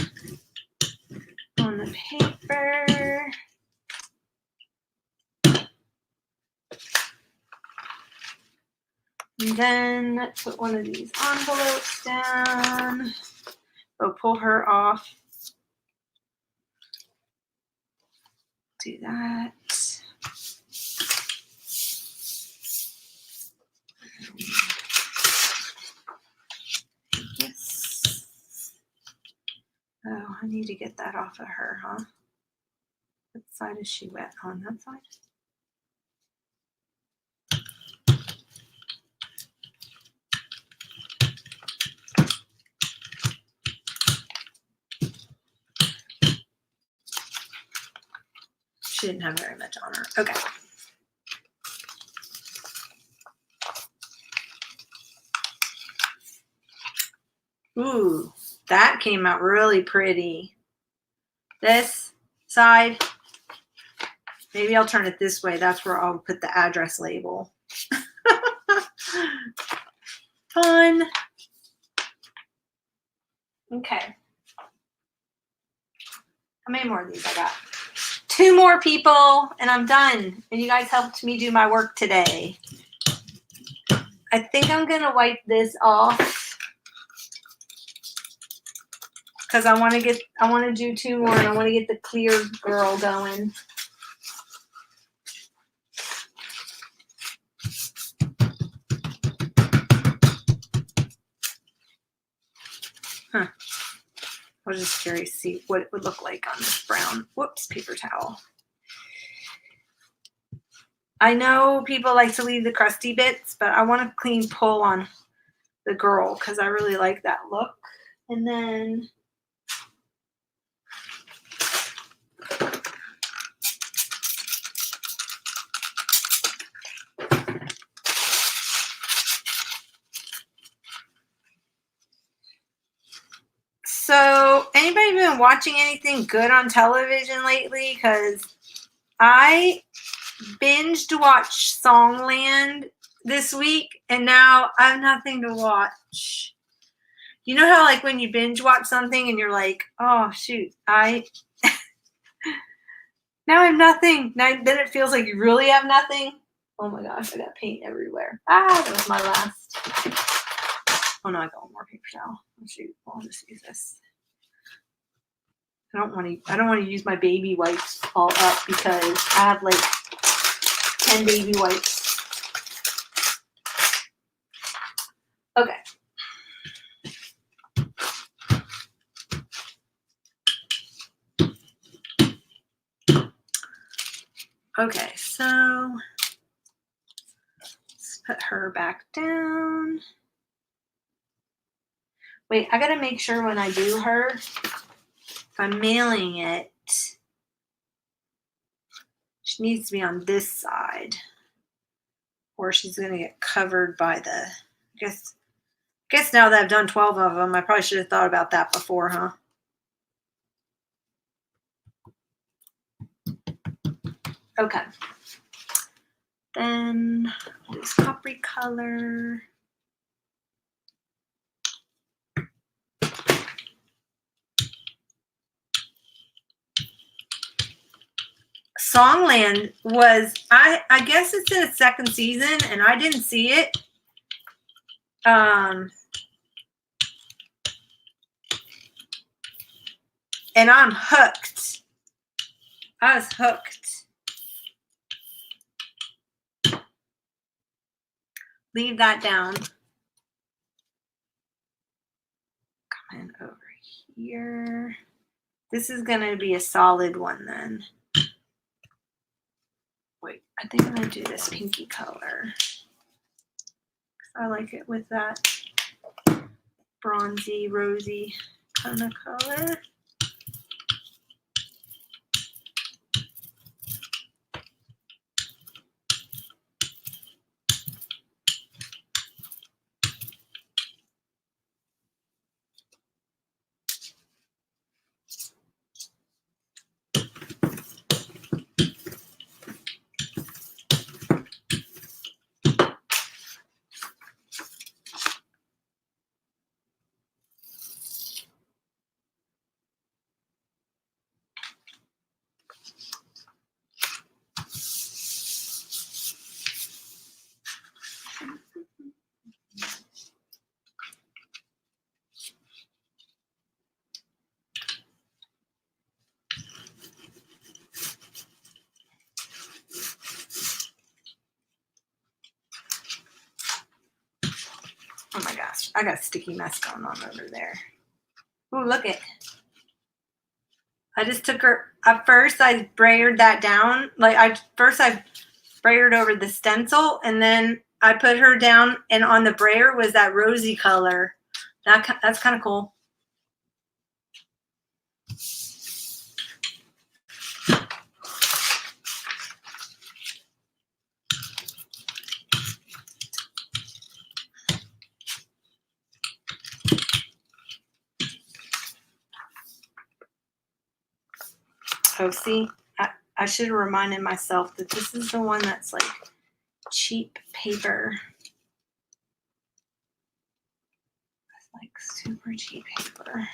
Speaker 1: on the paper. And then let's put one of these envelopes down. Oh, pull her off. Do that. Yes. Oh, I need to get that off of her, huh? What side is she wet on? That side? She didn't have very much on her. Okay. Ooh, that came out really pretty. This side, maybe I'll turn it this way. That's where I'll put the address label. Fun. Okay. How many more of these I got? 2 more people and I'm done. And you guys helped me do my work today. I think I'm going to wipe this off because I want to do 2 more and I want to get the clear girl going. Huh. I was just curious to see what it would look like on this brown, paper towel. I know people like to leave the crusty bits, but I want to clean pull on the girl because I really like that look. And then so anybody been watching anything good on television lately? Because I binged watch Songland this week and now I have nothing to watch. You know how like when you binge watch something and you're like, oh shoot, now I have nothing. Then it feels like you really have nothing. Oh my gosh, I got paint everywhere. That was my last. Oh no, I got one more paper towel. Oh shoot, I'll just use this. I don't want to use my baby wipes all up because I have like 10 baby wipes. Okay. Okay, so let's put her back down. Wait, I gotta make sure when I do her, if I'm mailing it, she needs to be on this side, or she's gonna get covered by the. I guess now that I've done 12 of them, I probably should have thought about that before, huh? Okay. Then this coppery color. Songland was, I guess it's in its 2nd season and I didn't see it. And I'm hooked. I was hooked. Leave that down. Come in over here. This is going to be a solid one then. Wait, I think I'm going to do this pinky color. I like it with that bronzy, rosy kind of color. Oh my gosh, I got a sticky mess going on over there. Oh, look it. I just took her, at first I brayered that down. Like I brayered over the stencil, and then I put her down, and on the brayer was that rosy color. That's kind of cool. Oh, see, I should have reminded myself that this is the one that's like cheap paper. It's like super cheap paper.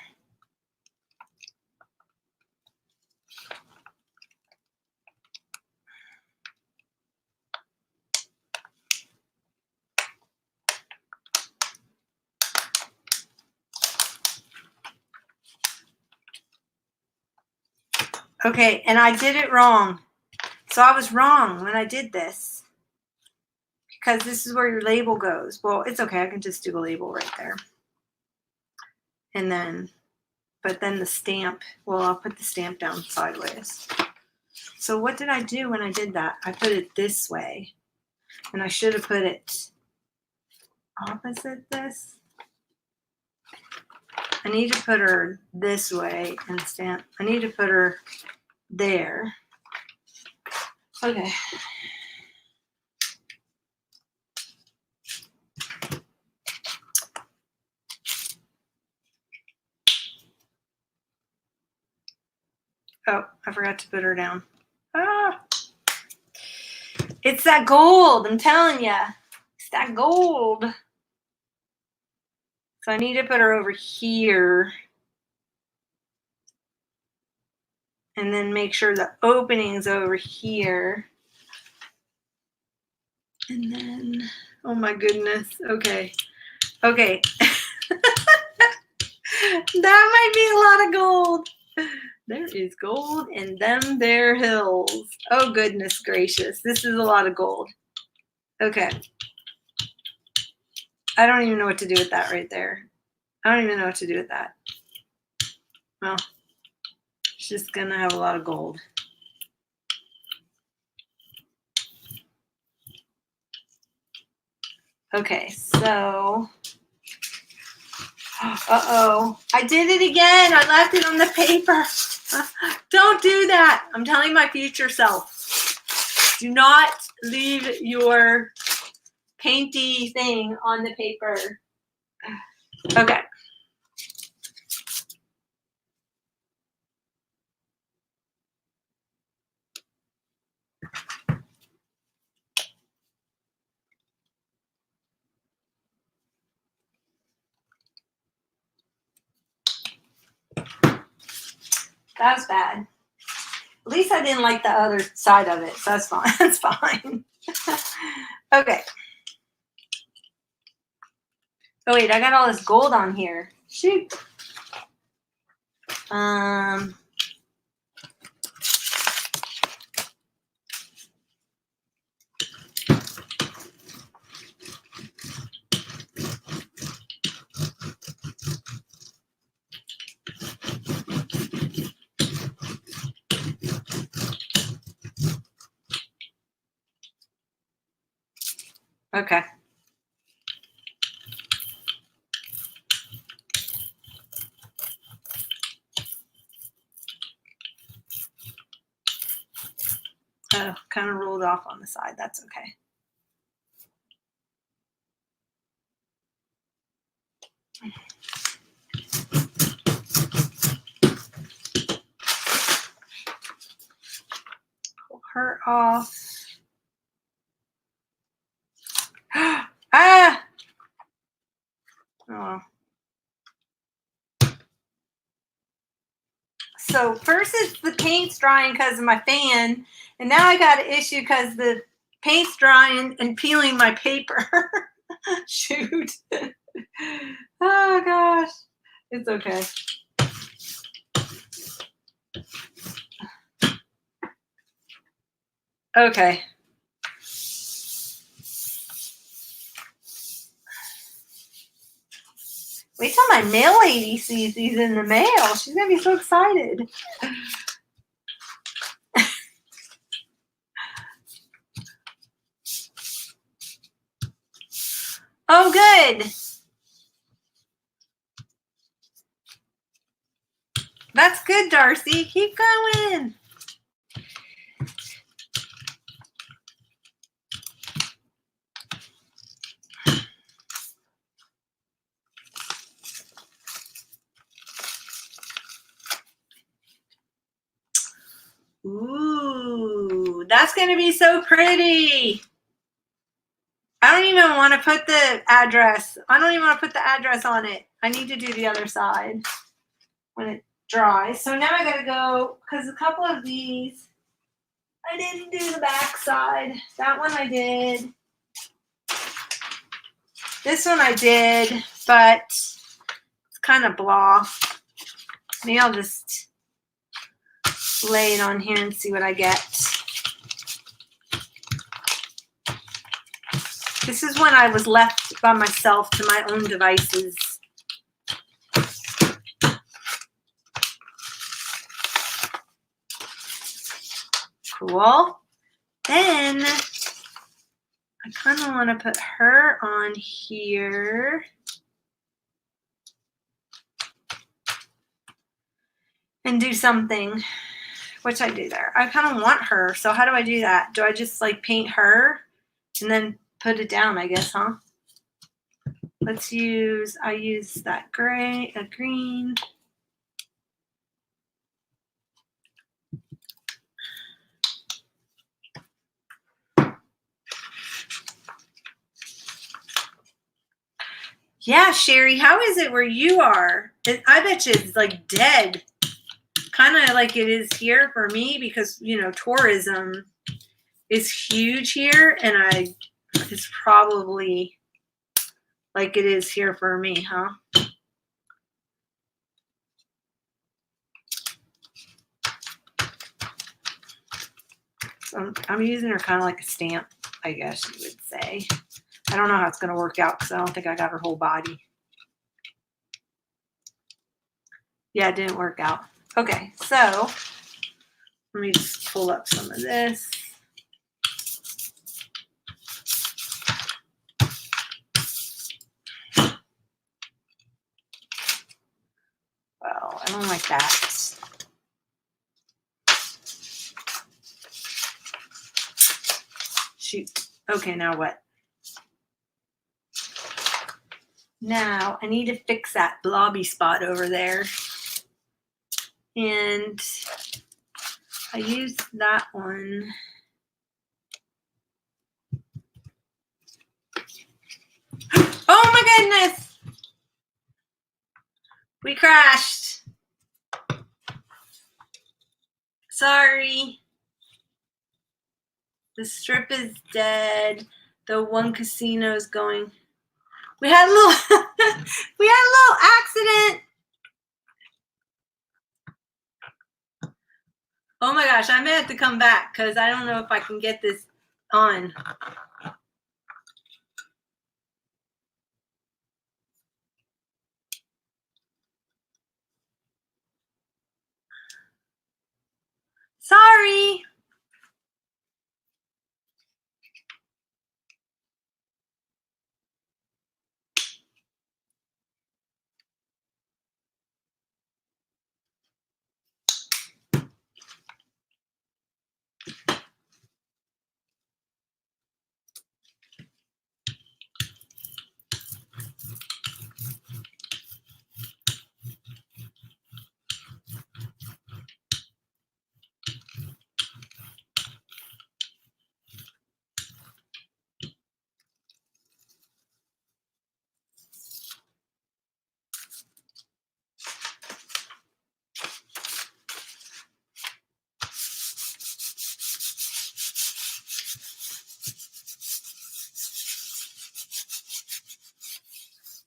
Speaker 1: Okay, and I did it wrong. So I was wrong when I did this, because this is where your label goes. Well, it's okay. I can just do a label right there. And then, but then the stamp, well, I'll put the stamp down sideways. So what did I do when I did that? I put it this way, and I should have put it opposite this. I need to put her this way and stamp. I need to put her there. Okay. Oh, I forgot to put her down. Ah, it's that gold. I'm telling you, it's that gold. So I need to put her over here, and then make sure the opening's over here. And then, oh my goodness. Okay. Okay. That might be a lot of gold. There is gold in them there hills. Oh, goodness gracious. This is a lot of gold. Okay. I don't even know what to do with that right there. I don't even know what to do with that. Well, it's just going to have a lot of gold. Okay, so, uh-oh, I did it again. I left it on the paper. Don't do that. I'm telling my future self. Do not leave your painty thing on the paper. Okay. That was bad. At least I didn't like the other side of it, so that's fine. That's fine. Okay. Oh wait, I got all this gold on here. Shoot. Okay. Oh, kind of rolled off on the side. That's okay. Pull her off. Ah! Oh. So first it's the paint's drying because of my fan, and now I got an issue because the paint's drying and peeling my paper. Shoot. Oh gosh. It's okay. Okay. Wait till my mail lady sees these in the mail. She's going to be so excited. Oh, good. That's good, Darcy. Keep going. Ooh, that's going to be so pretty. I don't even want to put the address. I don't even want to put the address on it. I need to do the other side when it dries. So now I got to go, because a couple of these, I didn't do the back side. That one I did. This one I did, but it's kind of blah. Maybe I'll just lay it on here and see what I get. This is when I was left by myself to my own devices. Cool. Then I kind of want to put her on here. And do something, which I do there. I kind of want her. So how do I do that? Do I just like paint her and then put it down, I guess, huh? Let's use, I use that gray, a green. Yeah, Sherry, how is it where you are? I bet you it's like dead. Kind of like it is here for me because, you know, tourism is huge here, and it's probably like it is here for me, huh? So I'm using her kind of like a stamp, I guess you would say. I don't know how it's going to work out because I don't think I got her whole body. Yeah, it didn't work out. Okay, so let me just pull up some of this. Well, I don't like that. Shoot. Okay, now what? Now I need to fix that blobby spot over there. And I used that one. Oh my goodness! We crashed. Sorry. The strip is dead. The one casino is going. We had a little we had a little accident. Oh my gosh, I may have to come back because I don't know if I can get this on. Sorry.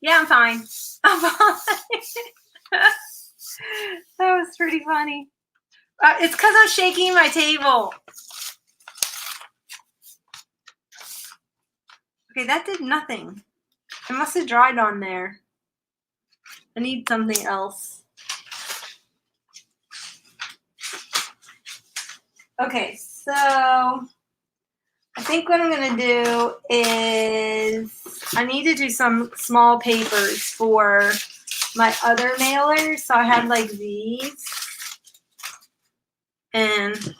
Speaker 1: Yeah, I'm fine. I'm fine. That was pretty funny. It's because I'm shaking my table. Okay, that did nothing. It must have dried on there. I need something else. Okay, so I think what I'm going to do is I need to do some small papers for my other mailers. So I have like these. And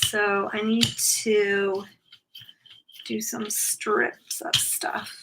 Speaker 1: so I need to do some strips of stuff.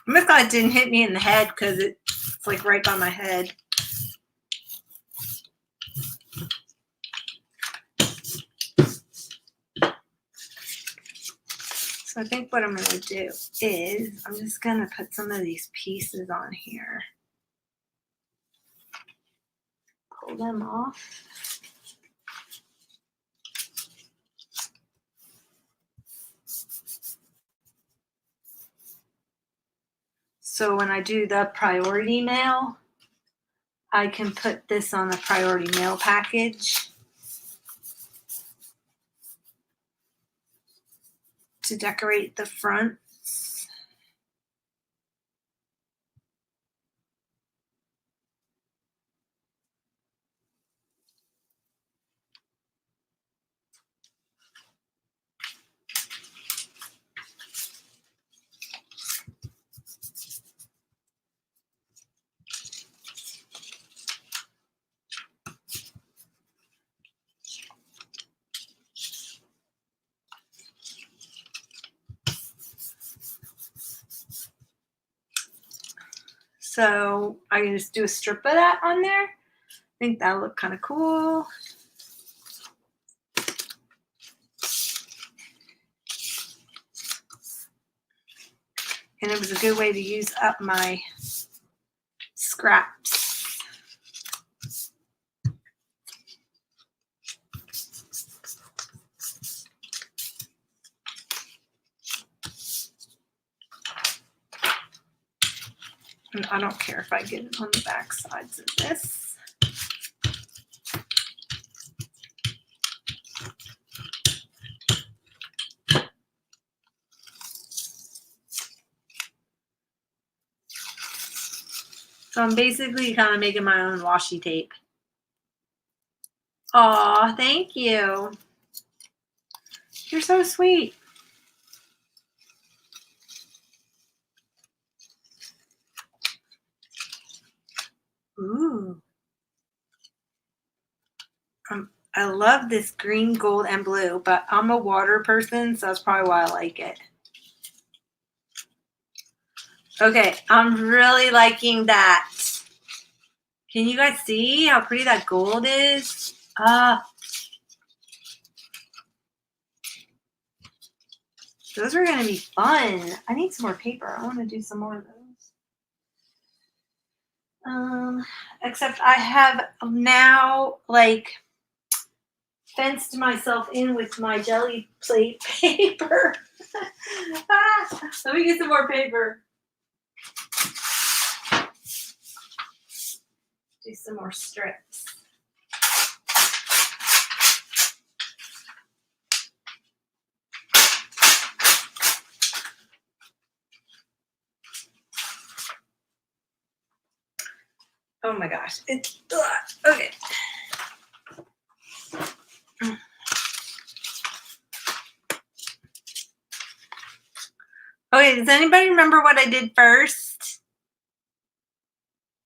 Speaker 1: I'm glad it didn't hit me in the head because it's like right by my head. So I think what I'm going to do is I'm just going to put some of these pieces on here. Pull them off. So when I do the priority mail, I can put this on the priority mail package to decorate the front. So I can just do a strip of that on there. I think that'll look kind of cool. And it was a good way to use up my scraps. And I don't care if I get it on the back sides of this. So I'm basically kind of making my own washi tape. Aw, thank you. You're so sweet. Ooh. I love this green, gold, and blue, but I'm a water person, so that's probably why I like it. Okay, I'm really liking that. Can you guys see how pretty that gold is? Those are going to be fun. I need some more paper. I want to do some more of those. Except I have now like fenced myself in with my Gelliplate paper. Let me get some more paper. Do some more strips. Oh my gosh. It's okay. Okay, does anybody remember what I did first?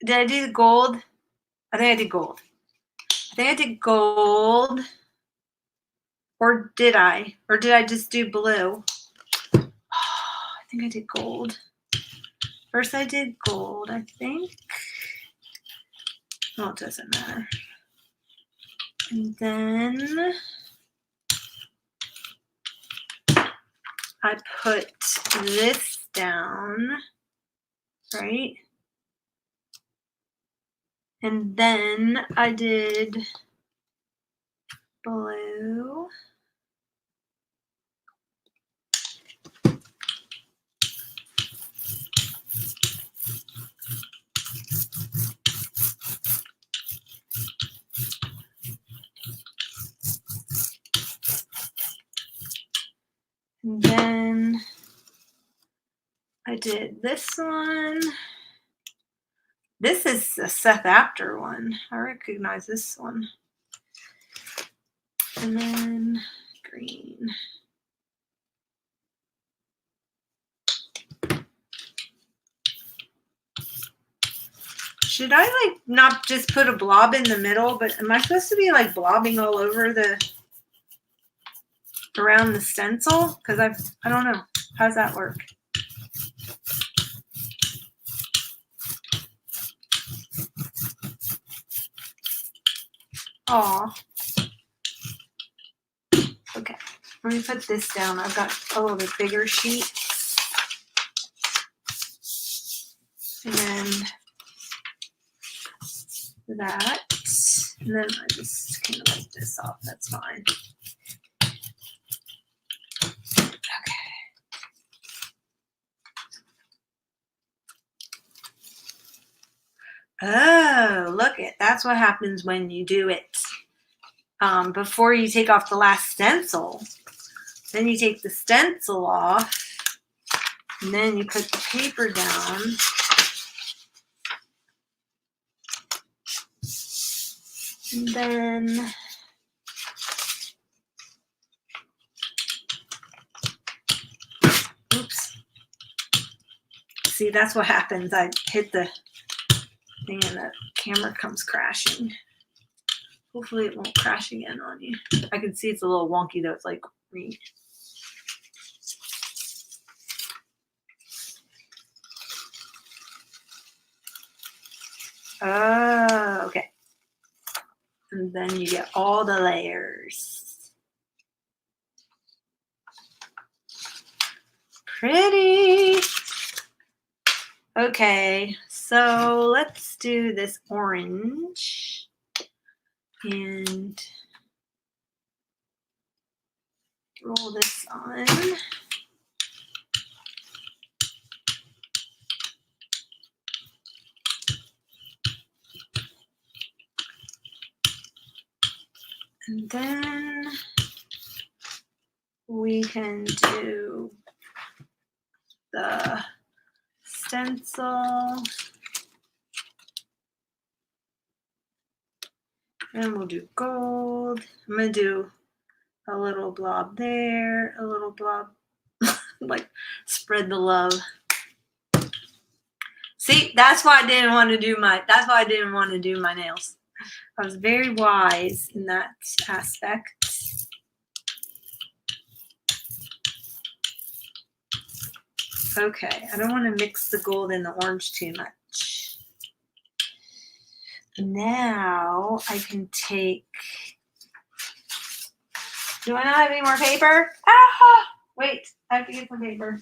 Speaker 1: Did I do the gold? I think I did gold. Or did I? Or did I just do blue? Oh, I think I did gold. First I did gold, I think. Well, it doesn't matter. And then I put this down, right? And then I did blue. And then I did this one. This is a Seth Apter one. I recognize this one. And then green. Should I like not just put a blob in the middle, but am I supposed to be like blobbing all over around the stencil? Because I don't know. How does that work? Aw. Okay. Let me put this down. I've got a little bit bigger sheet. And then that. And then I just kind of wipe this off. That's fine. Okay. Oh, look it. That's what happens when you do it before you take off the last stencil. Then you take the stencil off, and then you put the paper down. And then oops. See, that's what happens. I hit the thing and the camera comes crashing. Hopefully it won't crash again on you. I can see it's a little wonky though. It's like green. Oh, okay. And then you get all the layers. Pretty. Okay, so let's do this orange. And roll this on. And then we can do the stencil. And we'll do gold. I'm going to do a little blob there, a little blob, like spread the love. See, that's why I didn't want to do my nails. I was very wise in that aspect. Okay, I don't want to mix the gold and the orange too much. Now I can take, do I not have any more paper? Ah, wait, I have to get some paper.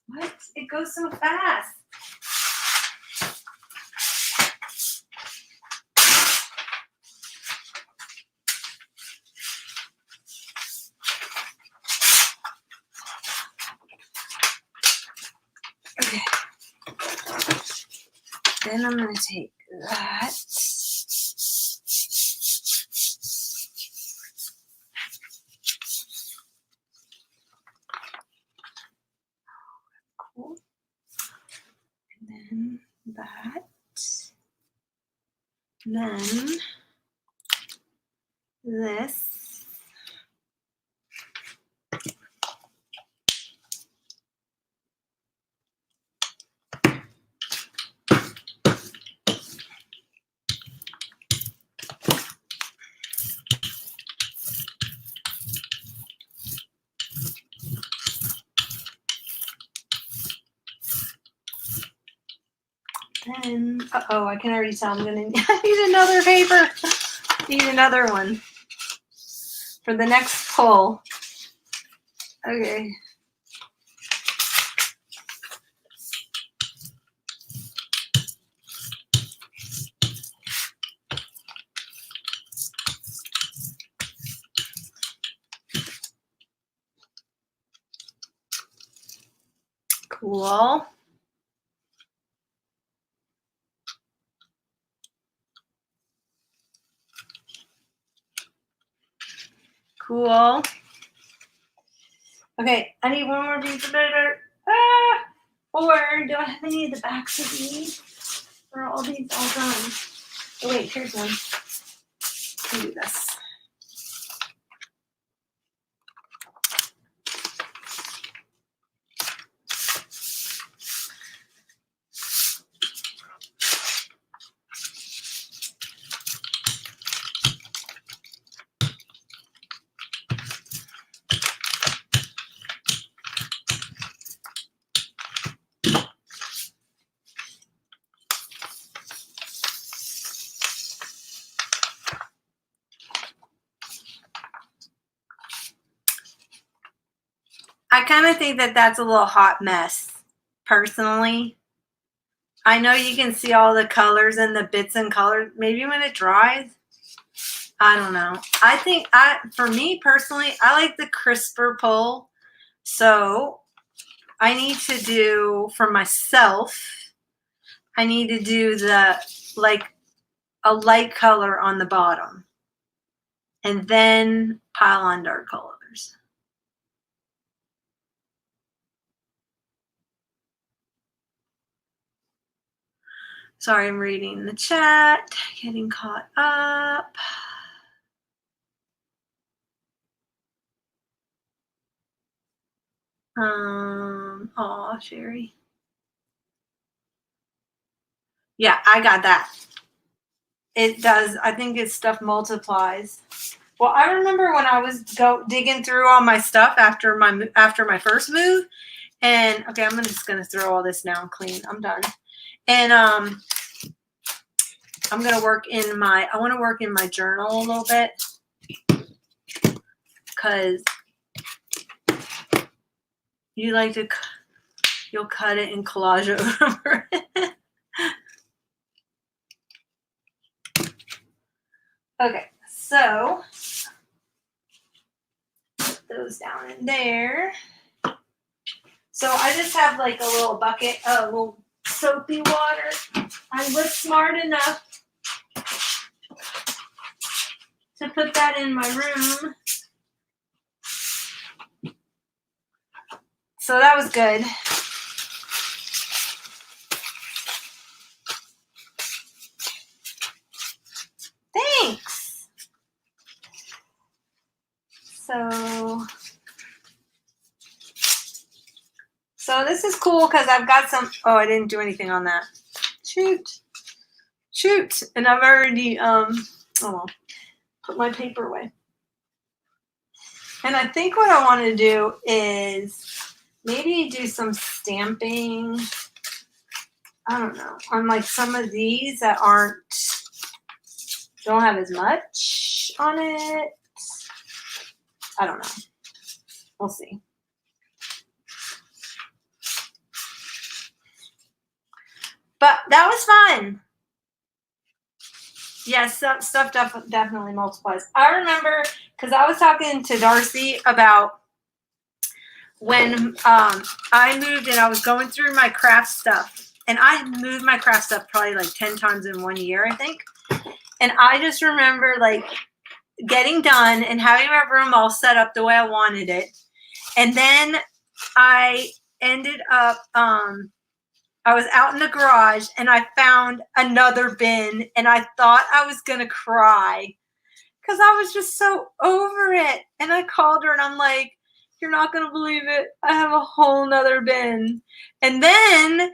Speaker 1: What? It goes so fast. Okay. Then I'm going to take that. Cool. And then that. then this. Then, uh-oh, I can already tell I'm gonna need another paper. Need another one for the next pull. Okay. Cool. Cool. Okay, I need one more piece of paper. Or do I have any of the backs of these? Or are all these all done? Oh wait, here's one. Let me do this. I kind of think that that's a little hot mess, personally. I know you can see all the colors and the bits and colors. Maybe when it dries, I don't know. I think for me personally, I like the crisper pull. So I need to do, for myself, I need to do like a light color on the bottom and then pile on dark colors. Sorry, I'm reading the chat, getting caught up. Oh, Sherry. Yeah, I got that. It does. I think its stuff multiplies. Well, I remember when I was digging through all my stuff after my first move, and okay, I'm just gonna throw all this now and clean. I'm done. And I'm gonna work in my. I want to work in my journal a little bit because you like to. You'll cut it and collage over it. Okay, so put those down in there. So I just have like a little bucket, a little soapy water. I was smart enough to put that in my room. So that was good. Thanks. So this is cool because I've got some, oh, I didn't do anything on that. Shoot. And I've already, oh well, put my paper away. And I think what I want to do is maybe do some stamping. I don't know, on like some of these that don't have as much on it. I don't know. We'll see. But that was fun. Yes, stuff definitely multiplies. I remember because I was talking to Darcy about when I moved and I was going through my craft stuff. And I moved my craft stuff probably like 10 times in 1 year, I think. And I just remember like getting done and having my room all set up the way I wanted it. And then I ended up, I I was out in the garage and I found another bin and I thought I was going to cry because I was just so over it. And I called her and I'm like, you're not going to believe it. I have a whole nother bin. And then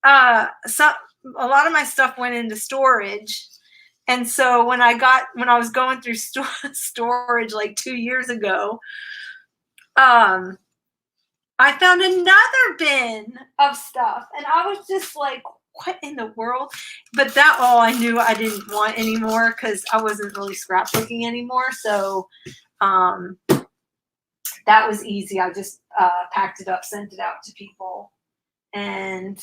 Speaker 1: a lot of my stuff went into storage. And so when I was going through storage like 2 years ago, I found another bin of stuff and I was just like, what in the world? But that all I knew I didn't want anymore because I wasn't really scrapbooking anymore. So that was easy. I just packed it up, sent it out to people, and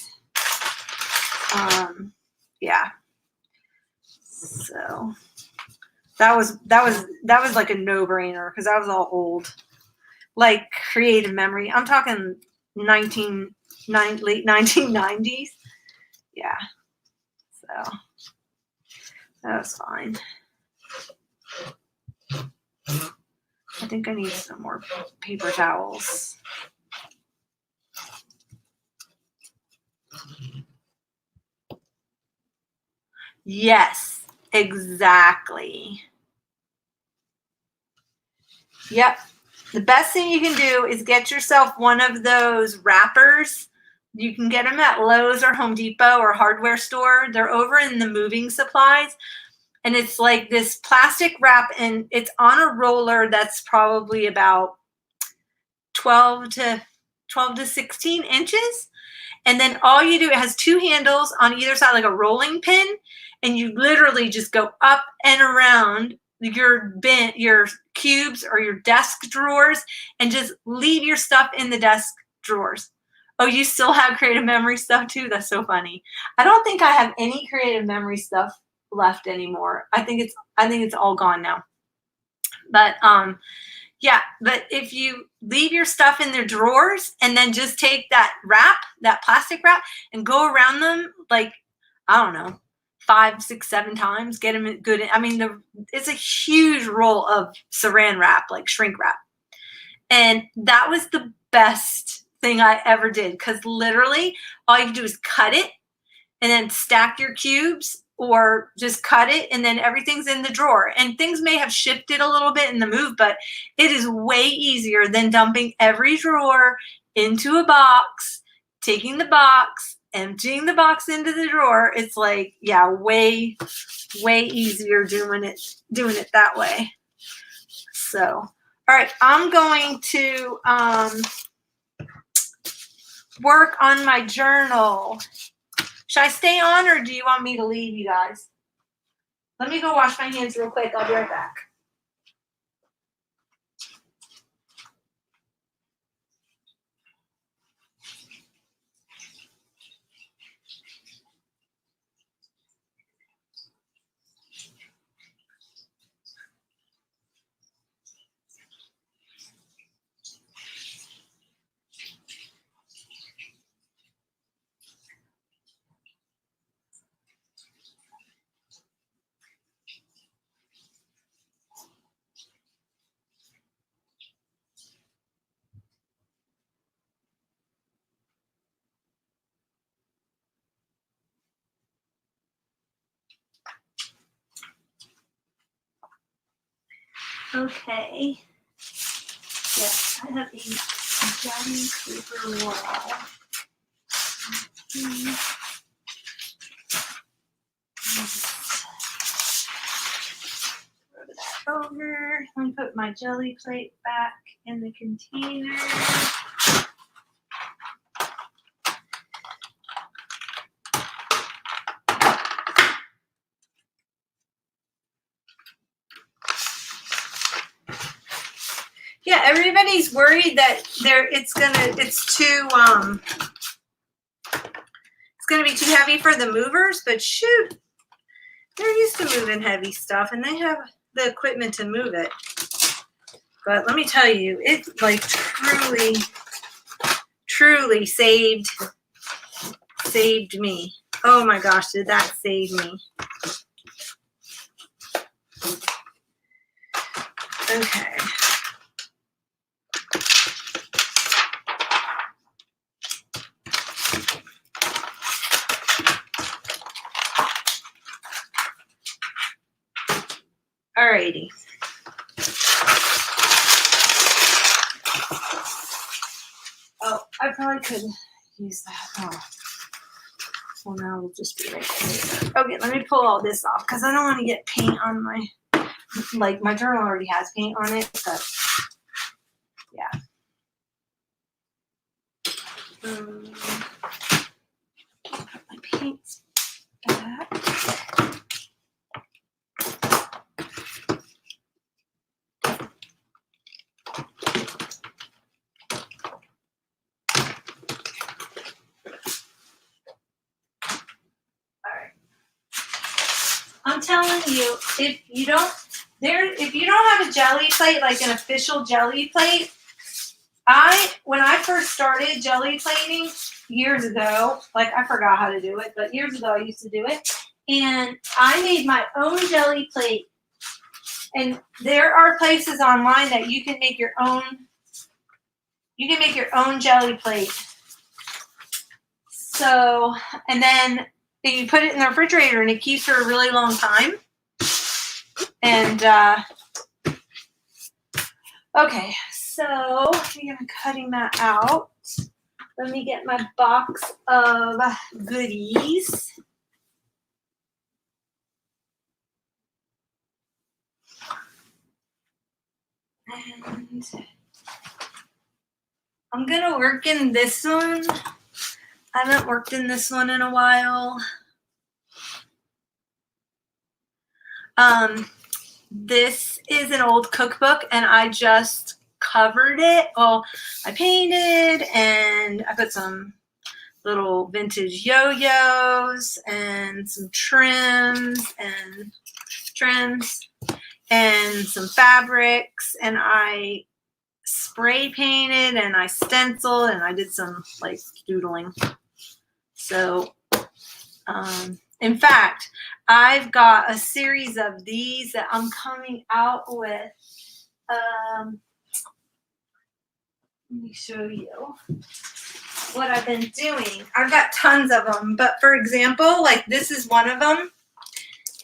Speaker 1: yeah. So that was like a no-brainer because I was all old. Like creative memory. I'm talking late 1990s. Yeah. So that was fine. I think I need some more paper towels. Yes, exactly. Yep. The best thing you can do is get yourself one of those wrappers. You can get them at Lowe's or Home Depot or hardware store. They're over in the moving supplies. And it's like this plastic wrap and it's on a roller that's probably about 12 to 16 inches. And then all you do, it has two handles on either side, like a rolling pin. And you literally just go up and around your bin, your cubes or your desk drawers and just leave your stuff in the desk drawers. Oh, you still have creative memory stuff too? That's so funny. I don't think I have any creative memory stuff left anymore. I think it's all gone now. But yeah, but if you leave your stuff in their drawers and then just take that wrap, that plastic wrap, and go around them like, I don't know, 5, 6, 7 times, get them good. I mean, it's a huge roll of saran wrap, like shrink wrap. And that was the best thing I ever did because literally all you do is cut it and then stack your cubes or just cut it and then everything's in the drawer. And things may have shifted a little bit in the move, but it is way easier than dumping every drawer into a box, taking the box, emptying the box into the drawer. It's like, yeah, way easier doing it that way. So, all right, I'm going to work on my journal. Should I stay on or do you want me to leave, you guys? Let me go wash my hands real quick. I'll be right back. Okay. Yes, I have a jelly paper wall. Throw that over. Let me put my jelly plate back in the container. Yeah, everybody's worried that it's gonna be too heavy for the movers, but shoot, they're used to moving heavy stuff and they have the equipment to move it. But let me tell you, it like truly saved me. Oh my gosh, did that save me? Okay. Alrighty. Oh, I probably could use that. Oh. Well, now we'll just be right there. Okay, let me pull all this off because I don't want to get paint on my, like, my journal already has paint on it, but yeah. Put my paints back. I'm telling you, if you don't have a jelly plate, like an official jelly plate, when I first started jelly plating years ago, like I forgot how to do it, but years ago I used to do it, and I made my own jelly plate. And there are places online that you can make your own. You can make your own jelly plate. So, and then you put it in the refrigerator and it keeps for a really long time. And, okay, so I'm going to cutting that out. Let me get my box of goodies. And I'm going to work in this one. I haven't worked in this one in a while. This is an old cookbook and I just covered it. Well, I painted and I put some little vintage yo-yos and some trims and some fabrics, and I spray painted and I stenciled and I did some like doodling. So, in fact, I've got a series of these that I'm coming out with. Let me show you what I've been doing. I've got tons of them, but for example, like this is one of them.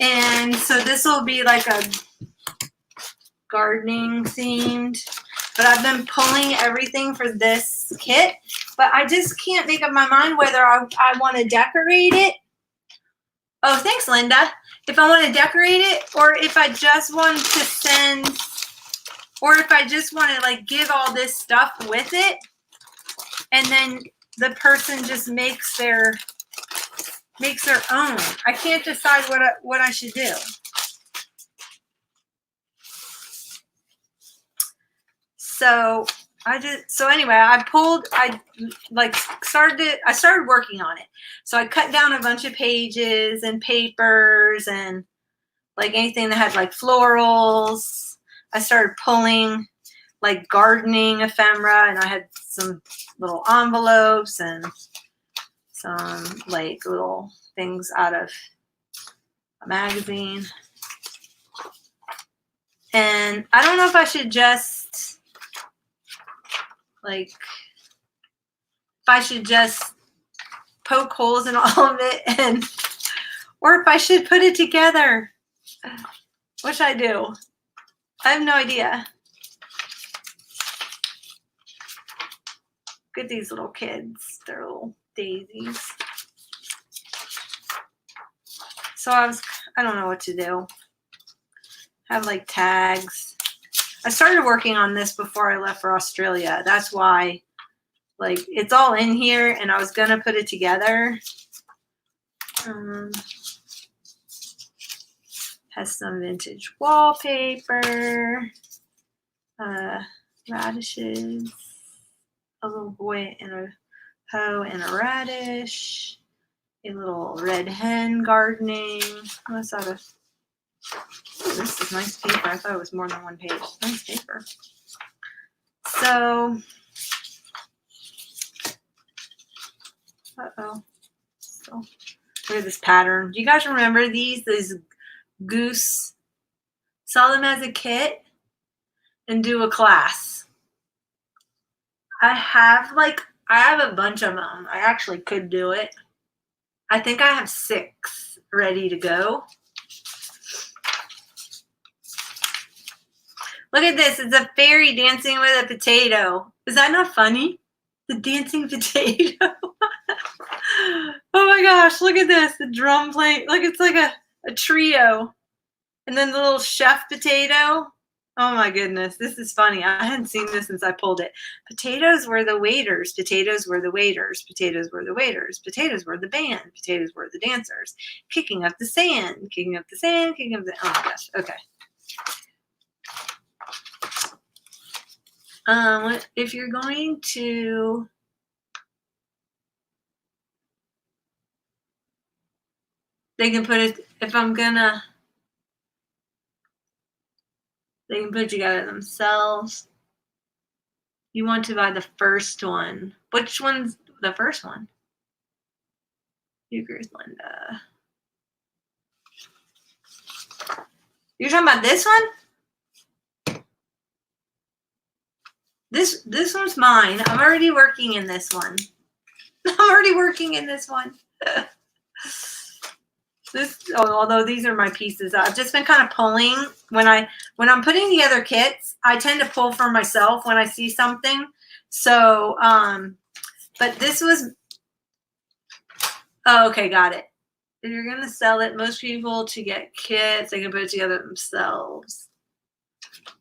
Speaker 1: And so this will be like a gardening themed, but I've been pulling everything for this kit, but I just can't make up my mind whether I want to decorate it. Oh, thanks, Linda. If I want to decorate it, or if I just want to send, or if I just want to like give all this stuff with it, and then the person just makes their own. I can't decide what I should do. So anyway, I started working on it. So I cut down a bunch of pages and papers and like anything that had like florals. I started pulling like gardening ephemera, and I had some little envelopes and some like little things out of a magazine. And I don't know if I should just poke holes in all of it, or if I should put it together. What should I do? I have no idea. Look at these little kids. They're little daisies. So I don't know what to do. I have like tags. I started working on this before I left for Australia. That's why, like, it's all in here, and I was gonna put it together. Has some vintage wallpaper, radishes, a little boy in a hoe and a radish, a little red hen gardening. What's out of? This is nice paper. I thought it was more than one page. Nice paper. So, so, look at this pattern. Do you guys remember these? These goose. Sell them as a kit and do a class. I have a bunch of them. I actually could do it. I think I have 6 ready to go. Look at this. It's a fairy dancing with a potato. Is that not funny? The dancing potato. Oh my gosh, look at this. The drum playing. Look, it's like a trio. And then the little chef potato. Oh my goodness, this is funny. I hadn't seen this since I pulled it. Potatoes were the waiters. Potatoes were the waiters. Potatoes were the waiters. Potatoes were the band. Potatoes were the dancers. Kicking up the sand. Kicking up the sand. Kicking up the. Oh my gosh. Okay. If you're going to. They can put it. If I'm gonna. They can put it together themselves. You want to buy the first one. Which one's the first one? Euchre's Linda. You're talking about this one? This one's mine. I'm already working in this one. I'm already working in this one. Although these are my pieces, I've just been kind of pulling when I'm putting together kits. I tend to pull for myself when I see something. So, but this was. Oh, okay, got it. If you're gonna sell it, most people to get kits, they can put it together themselves.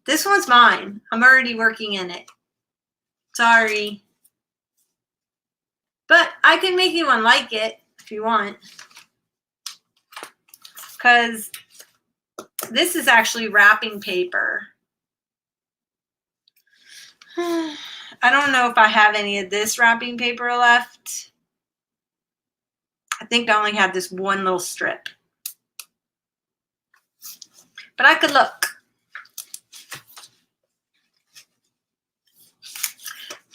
Speaker 1: This one's mine. I'm already working in it. Sorry. But I can make you one like it if you want. Because this is actually wrapping paper. I don't know if I have any of this wrapping paper left. I think I only have this one little strip. But I could look.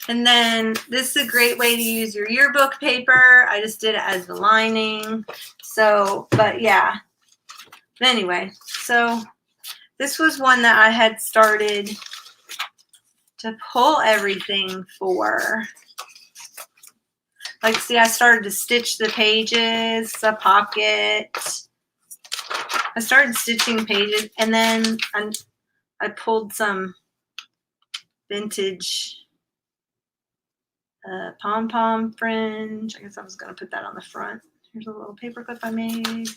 Speaker 1: And then this is a great way to use your yearbook paper. I just did it as the lining. So, but yeah. Anyway, so this was one that I had started to pull everything for. Like, see, I started to stitch the pages, the pocket. I started stitching pages, and then I pulled some vintage pom-pom fringe. I guess I was going to put that on the front. Here's a little paper clip I made.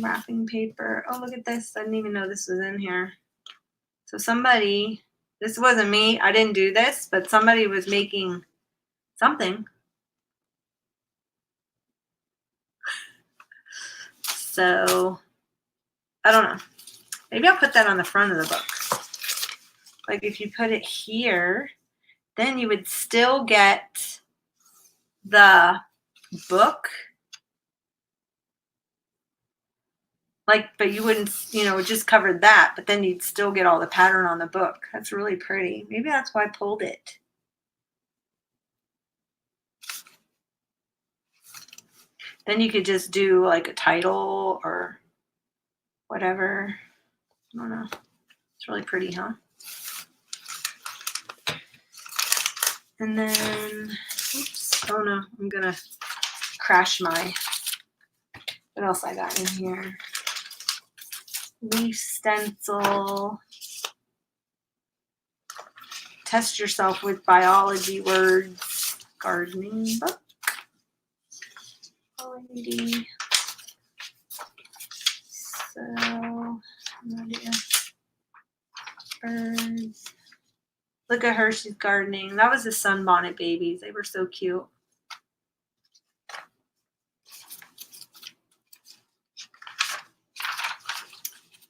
Speaker 1: Wrapping paper. Oh, look at this. I didn't even know this was in here. So somebody, this wasn't me. I didn't do this, but somebody was making something. So, I don't know. Maybe I'll put that on the front of the book. Like if you put it here, then you would still get the book. Like, but you wouldn't, it just covered that, but then you'd still get all the pattern on the book. That's really pretty. Maybe that's why I pulled it. Then you could just do like a title or whatever. I don't know. It's really pretty, huh? And then, oops, oh no, I'm gonna crash my, what else I got in here? Leaf stencil. Test yourself with biology words. Gardening book. Alrighty. So, birds. Look at her, she's gardening. That was the sunbonnet babies. They were so cute.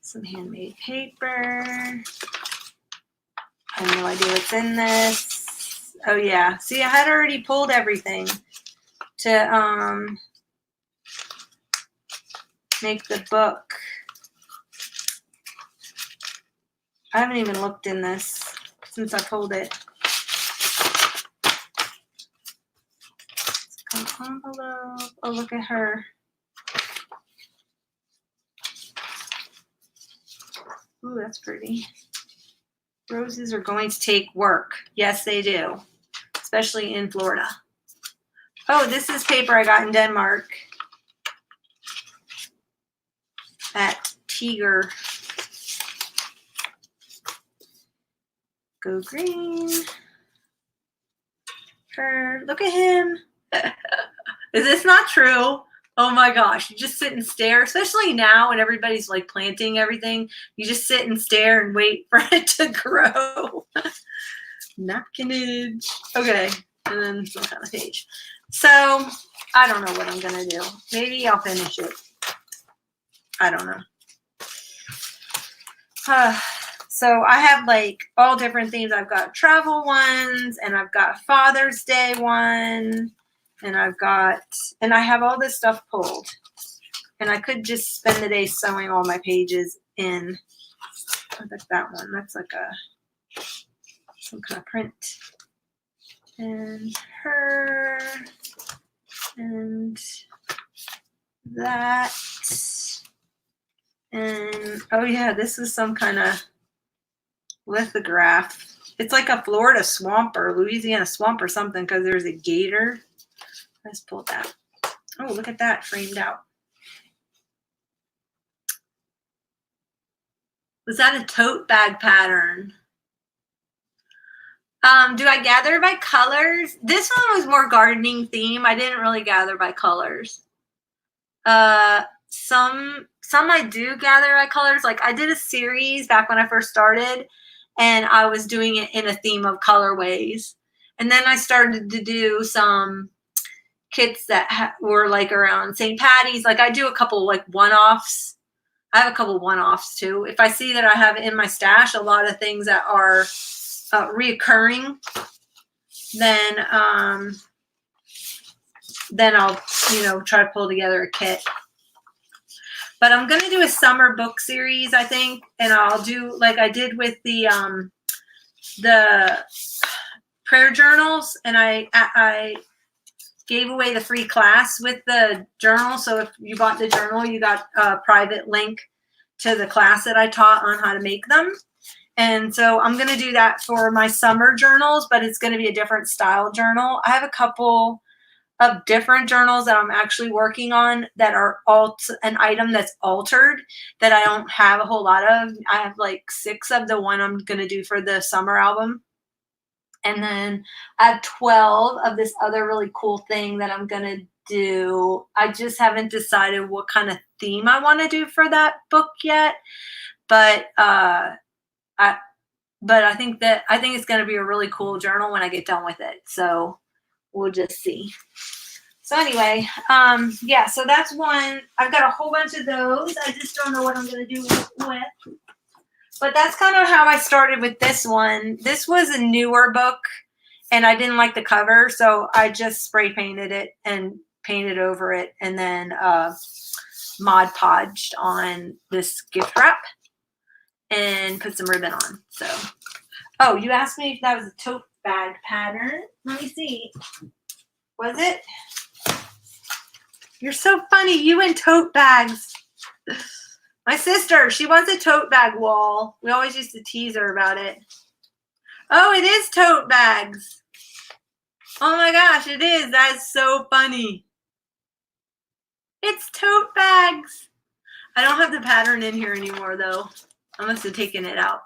Speaker 1: Some handmade paper. I have no idea what's in this. Oh yeah, see, I had already pulled everything to make the book. I haven't even looked in this since I pulled it. Envelope. Oh, look at her. Ooh, that's pretty. Roses are going to take work. Yes, they do, especially in Florida. Oh, this is paper I got in Denmark at Tiger. Go green. Her, look at him. Is this not true? Oh my gosh, you just sit and stare, especially now when everybody's like planting everything. You just sit and stare and wait for it to grow. Napkinage. Okay, and then some kind of page. So I don't know what I'm gonna do. Maybe I'll finish it. I don't know. So I have like all different themes. I've got travel ones, and I've got Father's Day one, and I have all this stuff pulled. And I could just spend the day sewing all my pages in. Look at that one. That's like some kind of print. And her, and that. And oh yeah, this is some kind of lithograph. It's like a Florida swamp or Louisiana swamp or something because there's a gator. Let's pull that. Oh, look at that framed out. Was that a tote bag pattern? Do I gather by colors? This one was more gardening theme. I didn't really gather by colors. Some I do gather by colors. Like I did a series back when I first started, and I was doing it in a theme of colorways. And then I started to do some kits that were like around St. Patty's. Like I do a couple like one-offs. I have a couple one-offs too. If I see that I have in my stash a lot of things that are reoccurring, then I'll try to pull together a kit. But I'm gonna do a summer book series, I think, and I'll do like I did with the prayer journals, and I gave away the free class with the journal. So if you bought the journal, you got a private link to the class that I taught on how to make them. And so I'm going to do that for my summer journals, but it's going to be a different style journal. I have a couple of different journals that I'm actually working on that are an item that's altered that I don't have a whole lot of. I have like 6 of the one I'm going to do for the summer album. And then I have 12 of this other really cool thing that I'm going to do. I just haven't decided what kind of theme I want to do for that book yet. But I think it's going to be a really cool journal when I get done with it. So we'll just see. So anyway, yeah, so that's one. I've got a whole bunch of those. I just don't know what I'm going to do with. But that's kind of how I started with this one. This was a newer book, and I didn't like the cover, so I just spray painted it and painted over it, and then Mod Podged on this gift wrap and put some ribbon on. So, oh, you asked me if that was a tote bag pattern. Let me see. Was it? You're so funny. You and tote bags. My sister, she wants a tote bag wall. We always used to tease her about it. Oh, it is tote bags. Oh my gosh, it is. That is so funny. It's tote bags. I don't have the pattern in here anymore, though. I must have taken it out.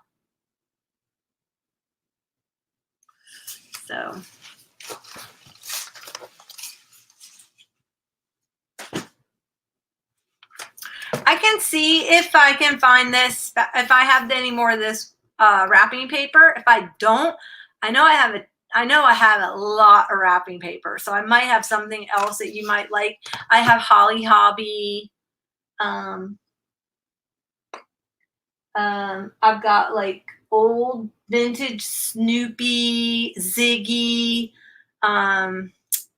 Speaker 1: So. I can see if I can find this, if I have any more of this wrapping paper. If I don't, I know I have a lot of wrapping paper, so I might have something else that you might like. I have Holly Hobby. I've got like old vintage Snoopy, Ziggy. I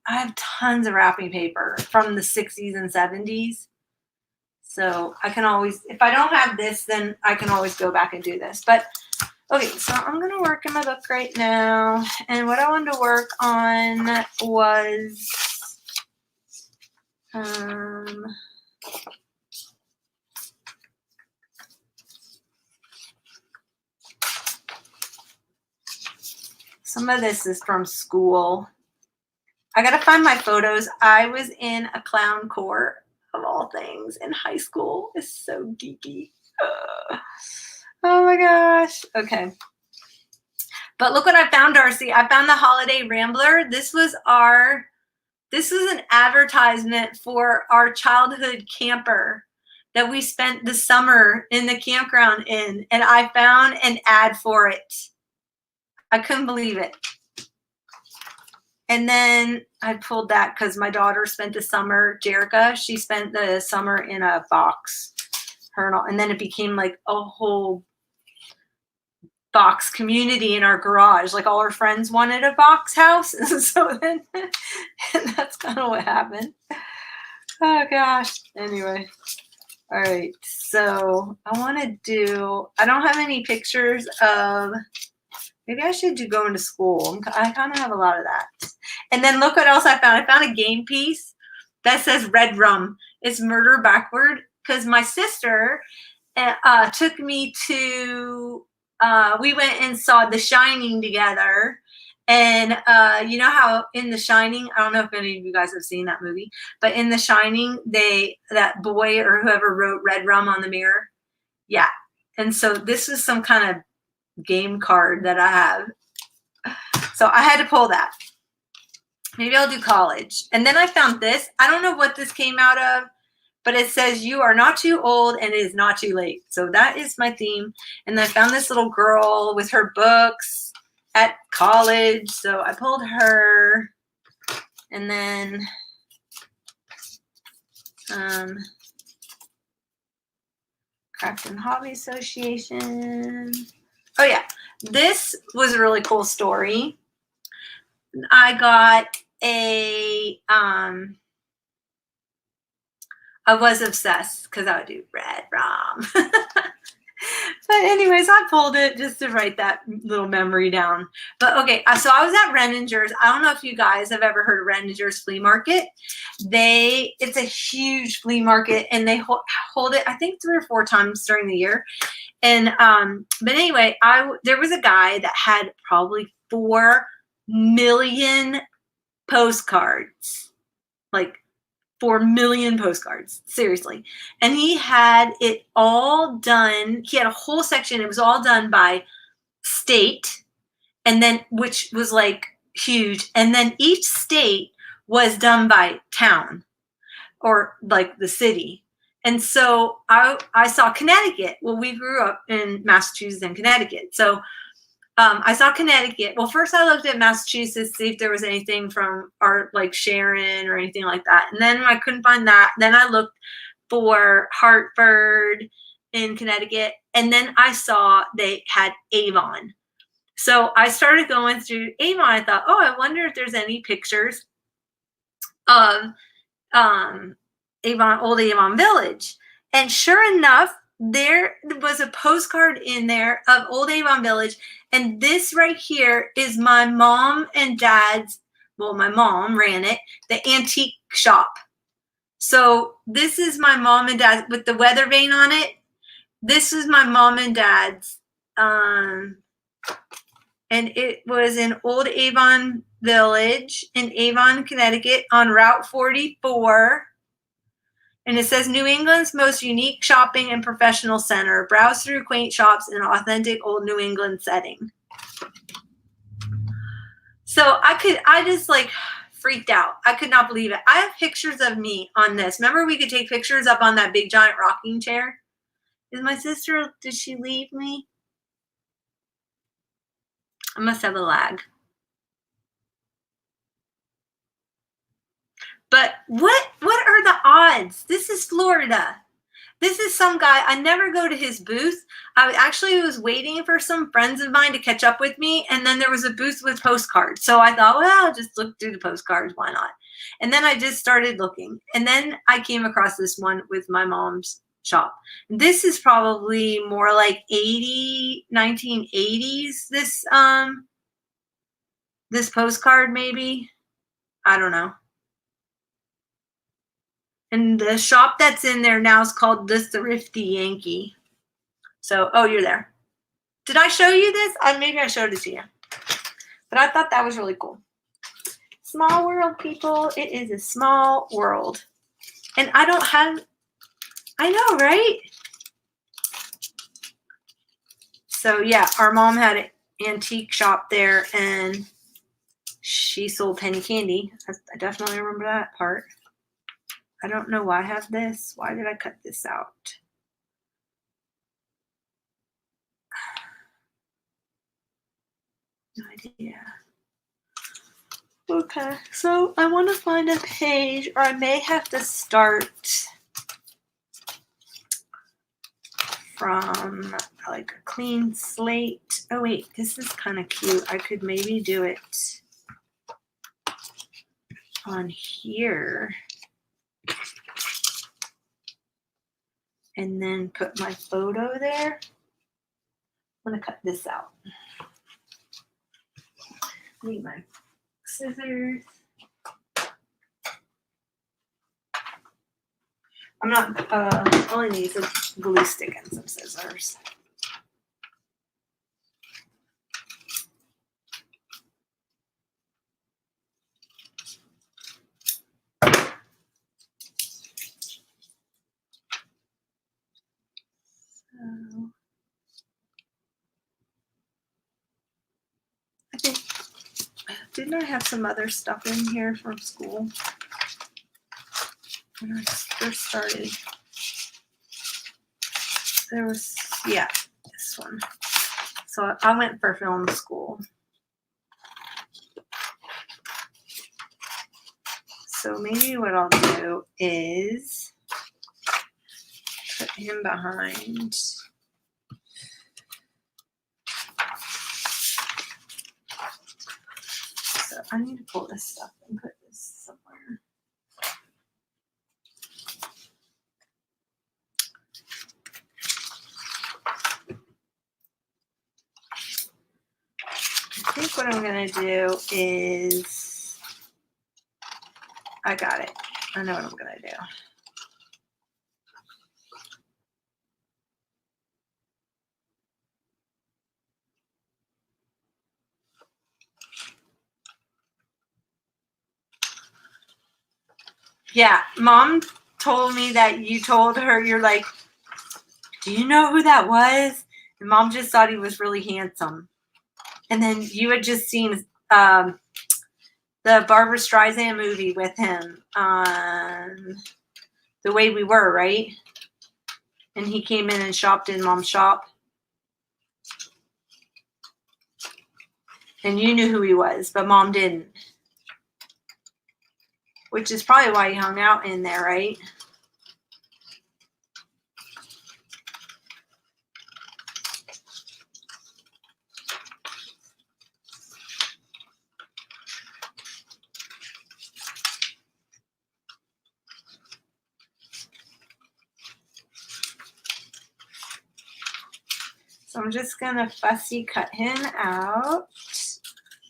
Speaker 1: have tons of wrapping paper from the 60s and 70s. So I can always, if I don't have this, then I can always go back and do this. But okay, so I'm going to work in my book right now. And what I wanted to work on was some of this is from school. I got to find my photos. I was in a clown corps, of all things, in high school. It's so geeky. Oh my gosh. Okay. But look what I found, Darcy. I found the Holiday Rambler. This was an advertisement for our childhood camper that we spent the summer in the campground in, and I found an ad for it. I couldn't believe it. And then I pulled that because my daughter spent the summer, Jerica, she spent the summer in a box. And then it became like a whole box community in our garage. Like all our friends wanted a box house. And so then and that's kind of what happened. Oh gosh. Anyway. All right. So I don't have any pictures of, maybe I should do going to school. I kind of have a lot of that. And then look what else I found. I found a game piece that says Red Rum. It's murder backward because my sister took me to, we went and saw The Shining together. And you know how in The Shining, I don't know if any of you guys have seen that movie, but in The Shining, that boy or whoever wrote Red Rum on the mirror. Yeah. And so this is some kind of game card that I have. So I had to pull that. Maybe I'll do college. And then I found this. I don't know what this came out of, but it says you are not too old and it is not too late. So that is my theme. And I found this little girl with her books at college. So I pulled her. And then Craft and Hobby Association. Oh yeah, this was a really cool story. I got I was obsessed because I would do Red Rum. But anyways, I pulled it just to write that little memory down. But okay, so I was at Renninger's. I don't know if you guys have ever heard of Renninger's Flea Market. It's a huge flea market, and they hold it, I think, 3 or 4 times during the year. And but anyway, there was a guy that had probably 4 million postcards, like 4 million postcards, seriously. And he had it all done. He had a whole section. It was all done by state, and then which was like huge. And then each state was done by town or like the city. And so I saw Connecticut. Well, we grew up in Massachusetts and Connecticut. So I saw Connecticut. Well, first I looked at Massachusetts to see if there was anything from our like Sharon or anything like that. And then I couldn't find that. Then I looked for Hartford in Connecticut. And then I saw they had Avon. So I started going through Avon. I thought, oh, I wonder if there's any pictures of Old Avon Village. And sure enough, there was a postcard in there of Old Avon Village. And this right here is my mom and dad's, well, my mom ran it, the antique shop. So this is my mom and dad with the weather vane on it. This is my mom and dad's, and it was in Old Avon Village in Avon, Connecticut on Route 44. And it says New England's most unique shopping and professional center. Browse through quaint shops in an authentic old New England setting. So I just like freaked out. I could not believe it. I have pictures of me on this. Remember we could take pictures up on that big giant rocking chair? Is my sister, did she leave me? I must have a lag. But what are the odds? This is Florida. This is some guy. I never go to his booth. I actually was waiting for some friends of mine to catch up with me. And then there was a booth with postcards. So I thought, well, I'll just look through the postcards. Why not? And then I just started looking. And then I came across this one with my mom's shop. This is probably more like 1980s. This postcard maybe. I don't know. And the shop that's in there now is called The Thrifty Yankee. So, oh, you're there. Did I show you this? Maybe I showed it to you. But I thought that was really cool. Small world, people. It is a small world. And I know, right? So, yeah, our mom had antique shop there, and she sold penny candy. I definitely remember that part. I don't know why I have this. Why did I cut this out? No idea. Okay, so I want to find a page, or I may have to start from like a clean slate. Oh wait, this is kind of cute. I could maybe do it on here and then put my photo there. I'm gonna cut this out. Need my scissors. I'm not only need a glue stick and some scissors. So I think, didn't I have some other stuff in here from school when I first started? There was, yeah, this one. So I went for film school. So maybe what I'll do is put him behind. So I need to pull this stuff and put this somewhere. I think what I'm going to do is, I got it. I know what I'm going to do. Yeah, Mom told me that you told her, you're like, do you know who that was? And Mom just thought he was really handsome. And then you had just seen the Barbara Streisand movie with him on The Way We Were, right? And he came in and shopped in Mom's shop. And you knew who he was, but Mom didn't. Which is probably why he hung out in there, right? So I'm just going to fussy cut him out.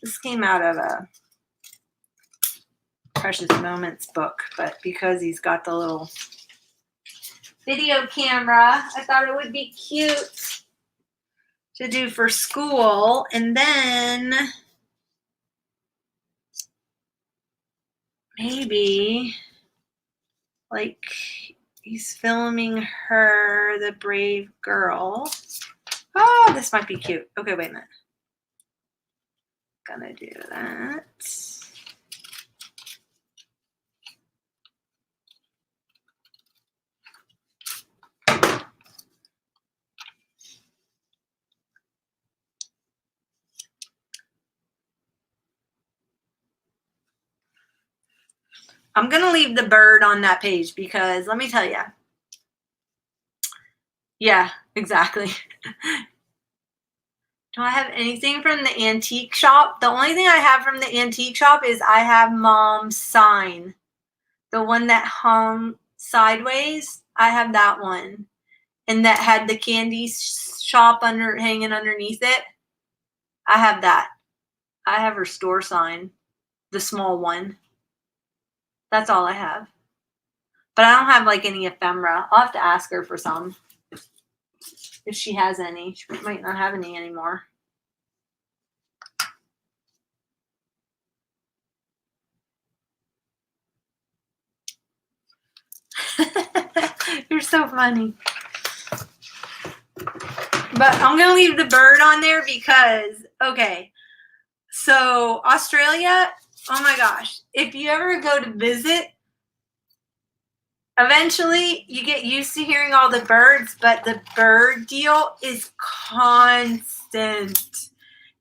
Speaker 1: This came out of a Precious Moments book, but because he's got the little video camera, I thought it would be cute to do for school. And then maybe like he's filming her, the brave girl. Oh, this might be cute. Okay, wait a minute. Gonna do that. I'm gonna leave the bird on that page because let me tell you. Yeah, exactly. Do I have anything from the antique shop? The only thing I have from the antique shop is I have Mom's sign. The one that hung sideways. I have that one. And that had the candy shop hanging underneath it. I have that. I have her store sign. The small one. That's all I have. But I don't have like any ephemera. I'll have to ask her for some. If she has any. She might not have any anymore. You're so funny. But I'm going to leave the bird on there because okay. So Australia, oh my gosh. If you ever go to visit, eventually you get used to hearing all the birds, but the bird deal is constant.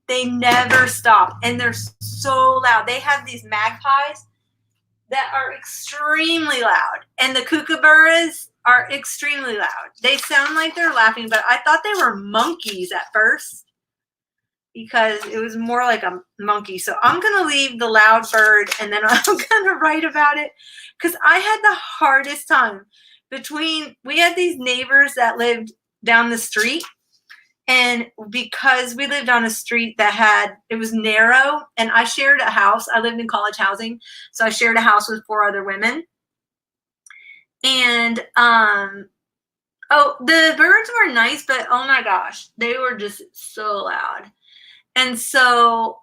Speaker 1: They never stop, and they're so loud. They have these magpies that are extremely loud, and the kookaburras are extremely loud. They sound like they're laughing, but I thought they were monkeys at first because it was more like a monkey. So I'm going to leave the loud bird, and then I'm going to write about it because I had the hardest time we had these neighbors that lived down the street. And because we lived on a street it was narrow, and I shared a house. I lived in college housing. So I shared a house with 4 other women. And, the birds were nice, but oh my gosh, they were just so loud. And so,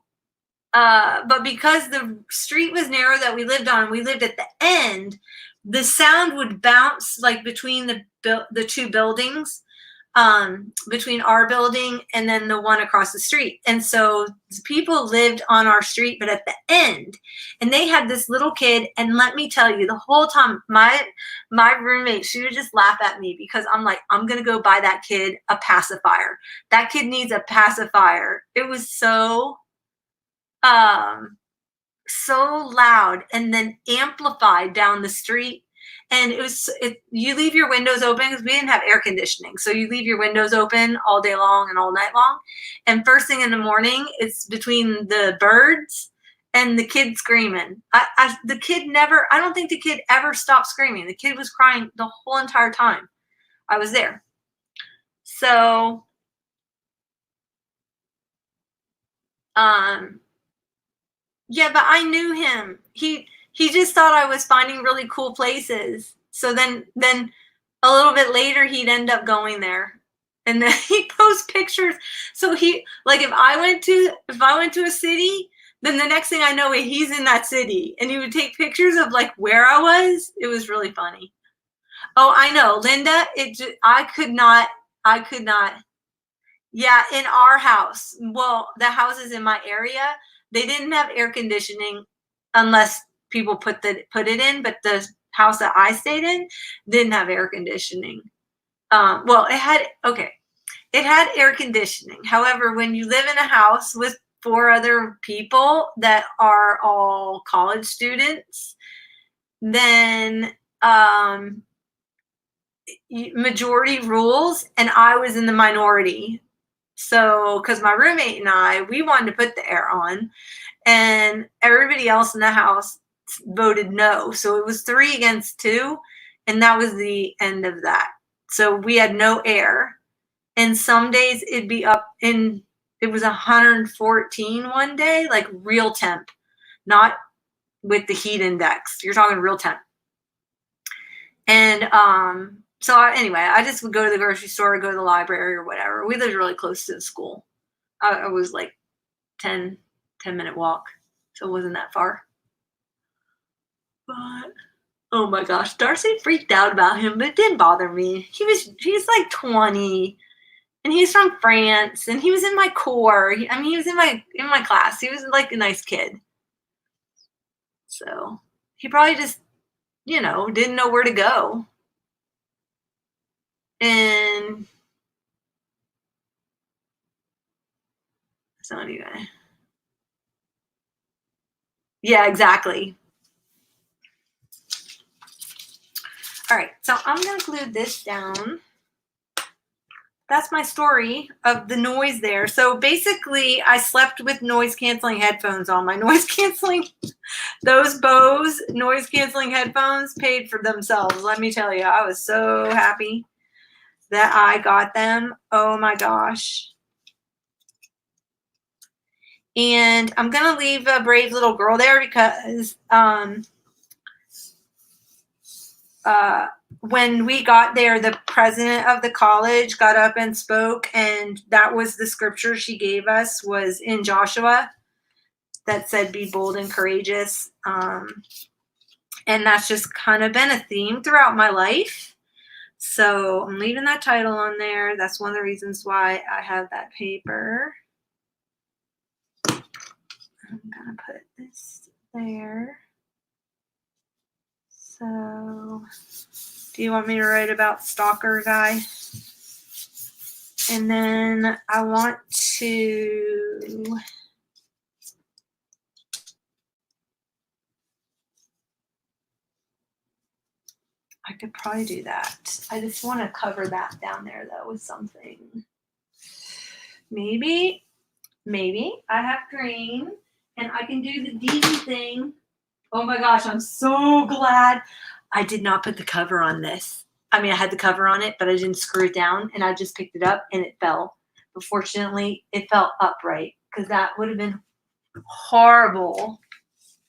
Speaker 1: but because the street was narrow that we lived on, we lived at the end, the sound would bounce like between the 2 buildings. Between our building and then the one across the street. And so people lived on our street, but at the end, and they had this little kid. And let me tell you, the whole time, my roommate, she would just laugh at me because I'm like, I'm going to go buy that kid a pacifier. That kid needs a pacifier. It was so loud and then amplified down the street. And you leave your windows open because we didn't have air conditioning. So you leave your windows open all day long and all night long. And first thing in the morning, it's between the birds and the kid screaming. I don't think the kid ever stopped screaming. The kid was crying the whole entire time I was there. So, yeah, but I knew him. He just thought I was finding really cool places. So then a little bit later, he'd end up going there, and then he posts pictures. So if I went to a city, then the next thing I know, he's in that city, and he would take pictures of like where I was. It was really funny. Oh, I know, Linda. I could not. Yeah, in our house. Well, the houses in my area, they didn't have air conditioning unless people put it in, but the house that I stayed in didn't have air conditioning. Well, it had air conditioning. However, when you live in a house with 4 other people that are all college students, then majority rules, and I was in the minority. So, because my roommate and I, we wanted to put the air on, and everybody else in the house voted no. So it was 3 against 2, and that was the end of that. So we had no air, and some days it was 114 one day, like real temp, not with the heat index. You're talking real temp. And so anyway, I just would go to the grocery store, go to the library or whatever. We lived really close to the school. I was like 10-minute walk, so it wasn't that far. But oh my gosh, Darcy freaked out about him, but it didn't bother me. He's like 20, and he's from France, and he was in my corps. He was in my class. He was like a nice kid. So he probably just, didn't know where to go. And so anyway. Yeah, exactly. All right, so I'm going to glue this down. That's my story of the noise there. So basically, I slept with noise-canceling headphones on. Those Bose noise-canceling headphones paid for themselves. Let me tell you, I was so happy that I got them. Oh my gosh. And I'm going to leave a brave little girl there because when we got there, the president of the college got up and spoke, and that was the scripture she gave us, was in Joshua, that said, be bold and courageous. And that's just kind of been a theme throughout my life. So I'm leaving that title on there. That's one of the reasons why I have that paper. I'm gonna put this there. So, do you want me to write about Stalker Guy? And then I want to. I could probably do that. I just want to cover that down there though with something. Maybe I have green and I can do the DD thing. Oh my gosh, I'm so glad I did not put the cover on this. I mean, I had the cover on it, but I didn't screw it down and I just picked it up and it fell. But fortunately, it fell upright because that would have been horrible.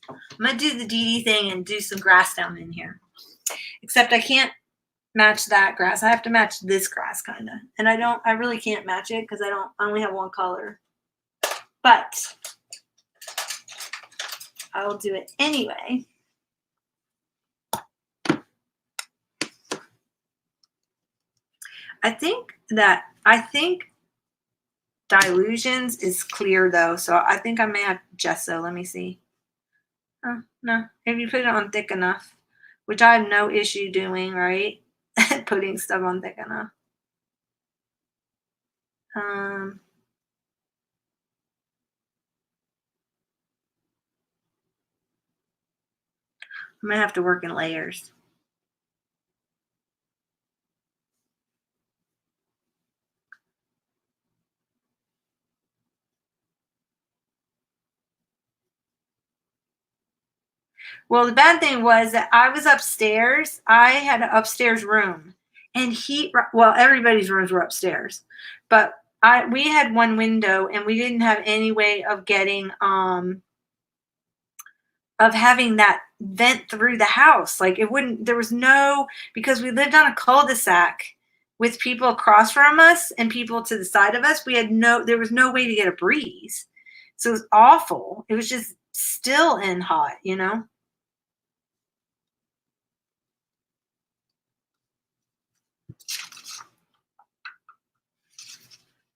Speaker 1: I'm going to do the DD thing and do some grass down in here. Except I can't match that grass. I have to match this grass kind of. And I really can't match it because I only have one color. But I will do it anyway. I think Dilutions is clear though. So I think I may have gesso. Let me see. Oh, no. If you put it on thick enough, which I have no issue doing, right? Putting stuff on thick enough. I might have to work in layers. Well, the bad thing was that I was upstairs. I had an upstairs room, and everybody's rooms were upstairs, but we had one window, and we didn't have any way of getting of having that vent through the house. Like it wouldn't. There was no, because we lived on a cul-de-sac with people across from us and people to the side of us. There was no way to get a breeze, so it was awful. It was just still and hot, you know.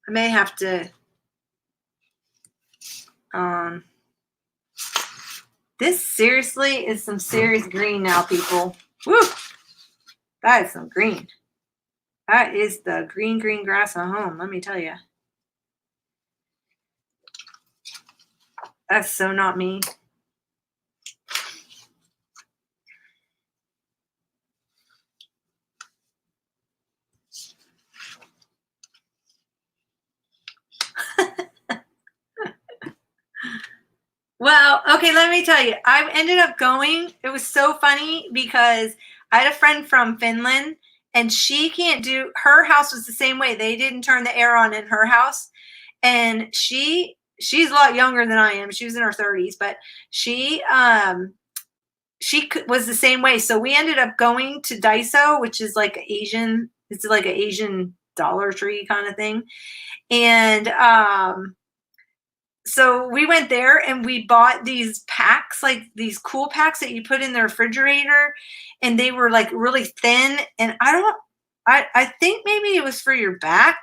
Speaker 1: I may have to, this seriously is some serious green now, people. Woo! That is some green. That is the green grass at home, let me tell you. That's so not me. Well, okay, let me tell you. I ended up going. It was so funny because I had a friend from Finland and she can't do, her house was the same way. They didn't turn the air on in her house. And she's a lot younger than I am. She was in her 30s, but she was the same way. So we ended up going to Daiso, which is like it's like an Asian Dollar Tree kind of thing. And so we went there and we bought these packs, like these cool packs that you put in the refrigerator, and they were like really thin. And I think maybe it was for your back,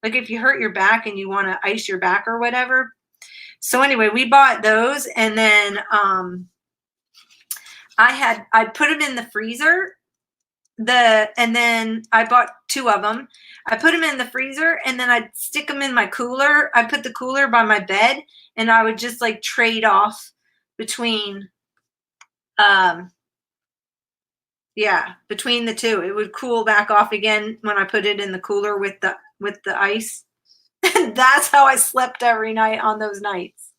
Speaker 1: like if you hurt your back and you want to ice your back or whatever. So anyway, we bought those, and then I put them in the freezer. And then I bought 2 of them. I put them in the freezer and then I'd stick them in my cooler. I put the cooler by my bed and I would just like trade off between, between the 2. It would cool back off again when I put it in the cooler with the ice. And that's how I slept every night on those nights.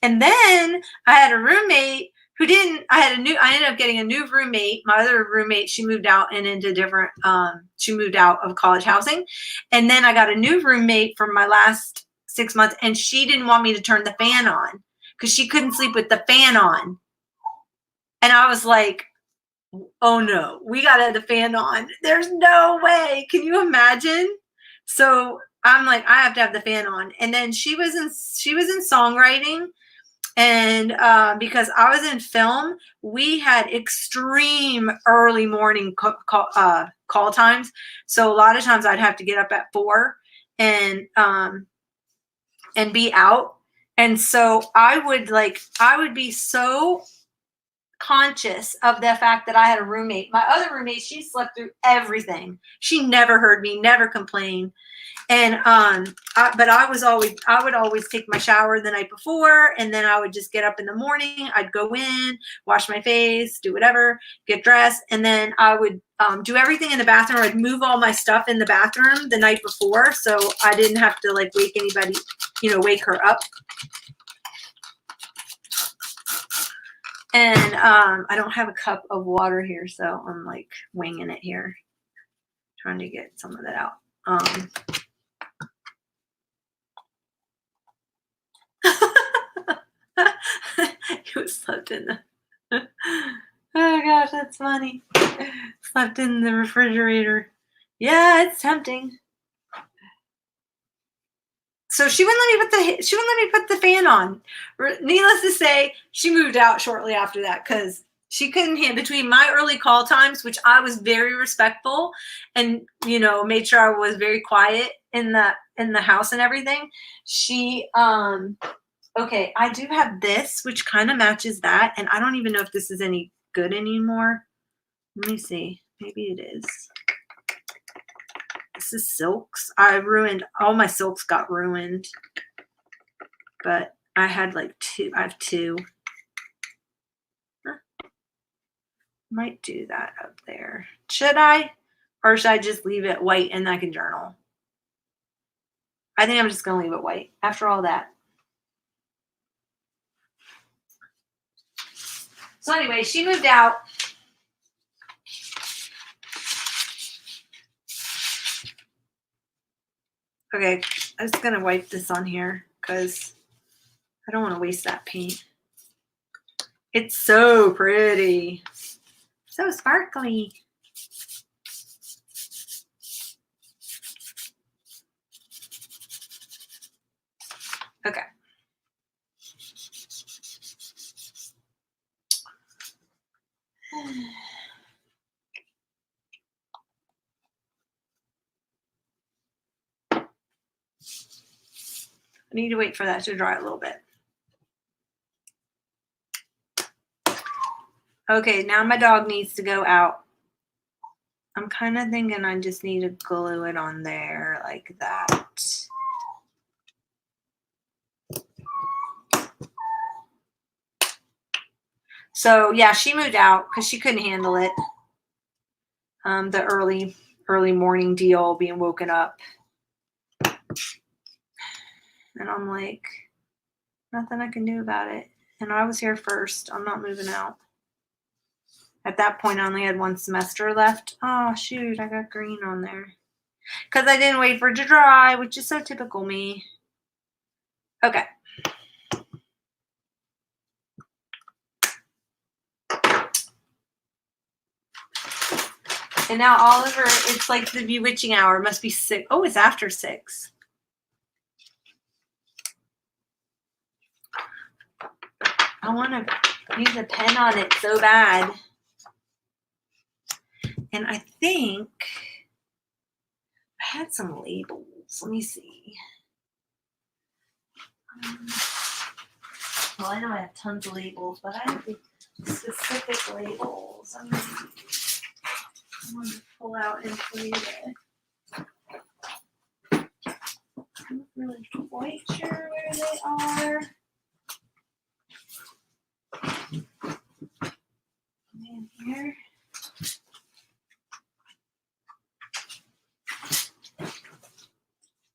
Speaker 1: And then I had a roommate who didn't, I ended up getting a new roommate. My other roommate, she moved out and into different, she moved out of college housing. And then I got a new roommate for my last 6 months, and she didn't want me to turn the fan on because she couldn't sleep with the fan on. And I was like, oh no, we got to have the fan on. There's no way. Can you imagine? So I'm like, I have to have the fan on. And then she was in songwriting. And because I was in film, we had extreme early morning call times. So a lot of times I'd have to get up at 4 and be out. And so I would be so conscious of the fact that I had a roommate. My other roommate, she slept through everything. She never heard me, never complained. And but I would always take my shower the night before, and then I would just get up in the morning. I'd go in, wash my face, do whatever, get dressed, and then I would do everything in the bathroom. I'd move all my stuff in the bathroom the night before, so I didn't have to like wake anybody, wake her up. And I don't have a cup of water here, so I'm like winging it here, trying to get some of that out. You slept in the. Oh gosh, that's funny. Slept in the refrigerator. Yeah, it's tempting. So she wouldn't let me put the fan on. Needless to say, she moved out shortly after that because she couldn't handle between my early call times, which I was very respectful and made sure I was very quiet in the house and everything. She okay, I do have this, which kind of matches that, and I don't even know if this is any good anymore. Let me see. Maybe it is. This is silks. I my silks got ruined, but I had like two. I have two. Huh. Might do that up there. Should I? Or should I just leave it white and I can journal? I think I'm just going to leave it white after all that. So anyway, she moved out. Okay, I'm just going to wipe this on here because I don't want to waste that paint. It's so pretty. So sparkly. Okay. I need to wait for that to dry a little bit. Okay, now my dog needs to go out. I'm kind of thinking I just need to glue it on there like that. So yeah, she moved out because she couldn't handle it. The early morning deal, being woken up. And I'm like, nothing I can do about it. And I was here first. I'm not moving out. At that point, I only had one semester left. Oh, shoot, I got green on there. Because I didn't wait for it to dry, which is so typical me. Okay. And now Oliver, it's like the bewitching hour. It must be 6. Oh, it's after 6. I want to use a pen on it so bad. And I think I had some labels. Let me see. Well, I know I have tons of labels, but I have the specific labels. I'm going to pull out and show you this. I'm not really quite sure where they are. In here.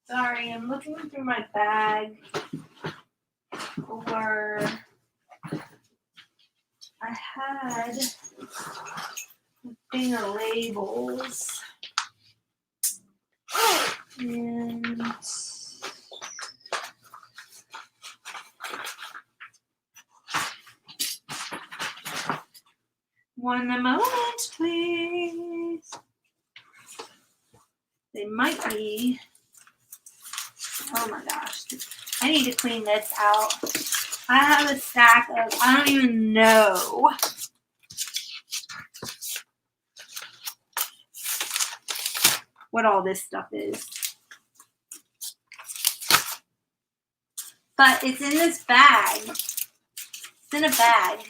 Speaker 1: Sorry, I'm looking through my bag for. I had a thing of labels. And one moment, please. They might be. Oh my gosh. I need to clean this out. I have a stack of, I don't even know. What all this stuff is. But it's in this bag. It's in a bag.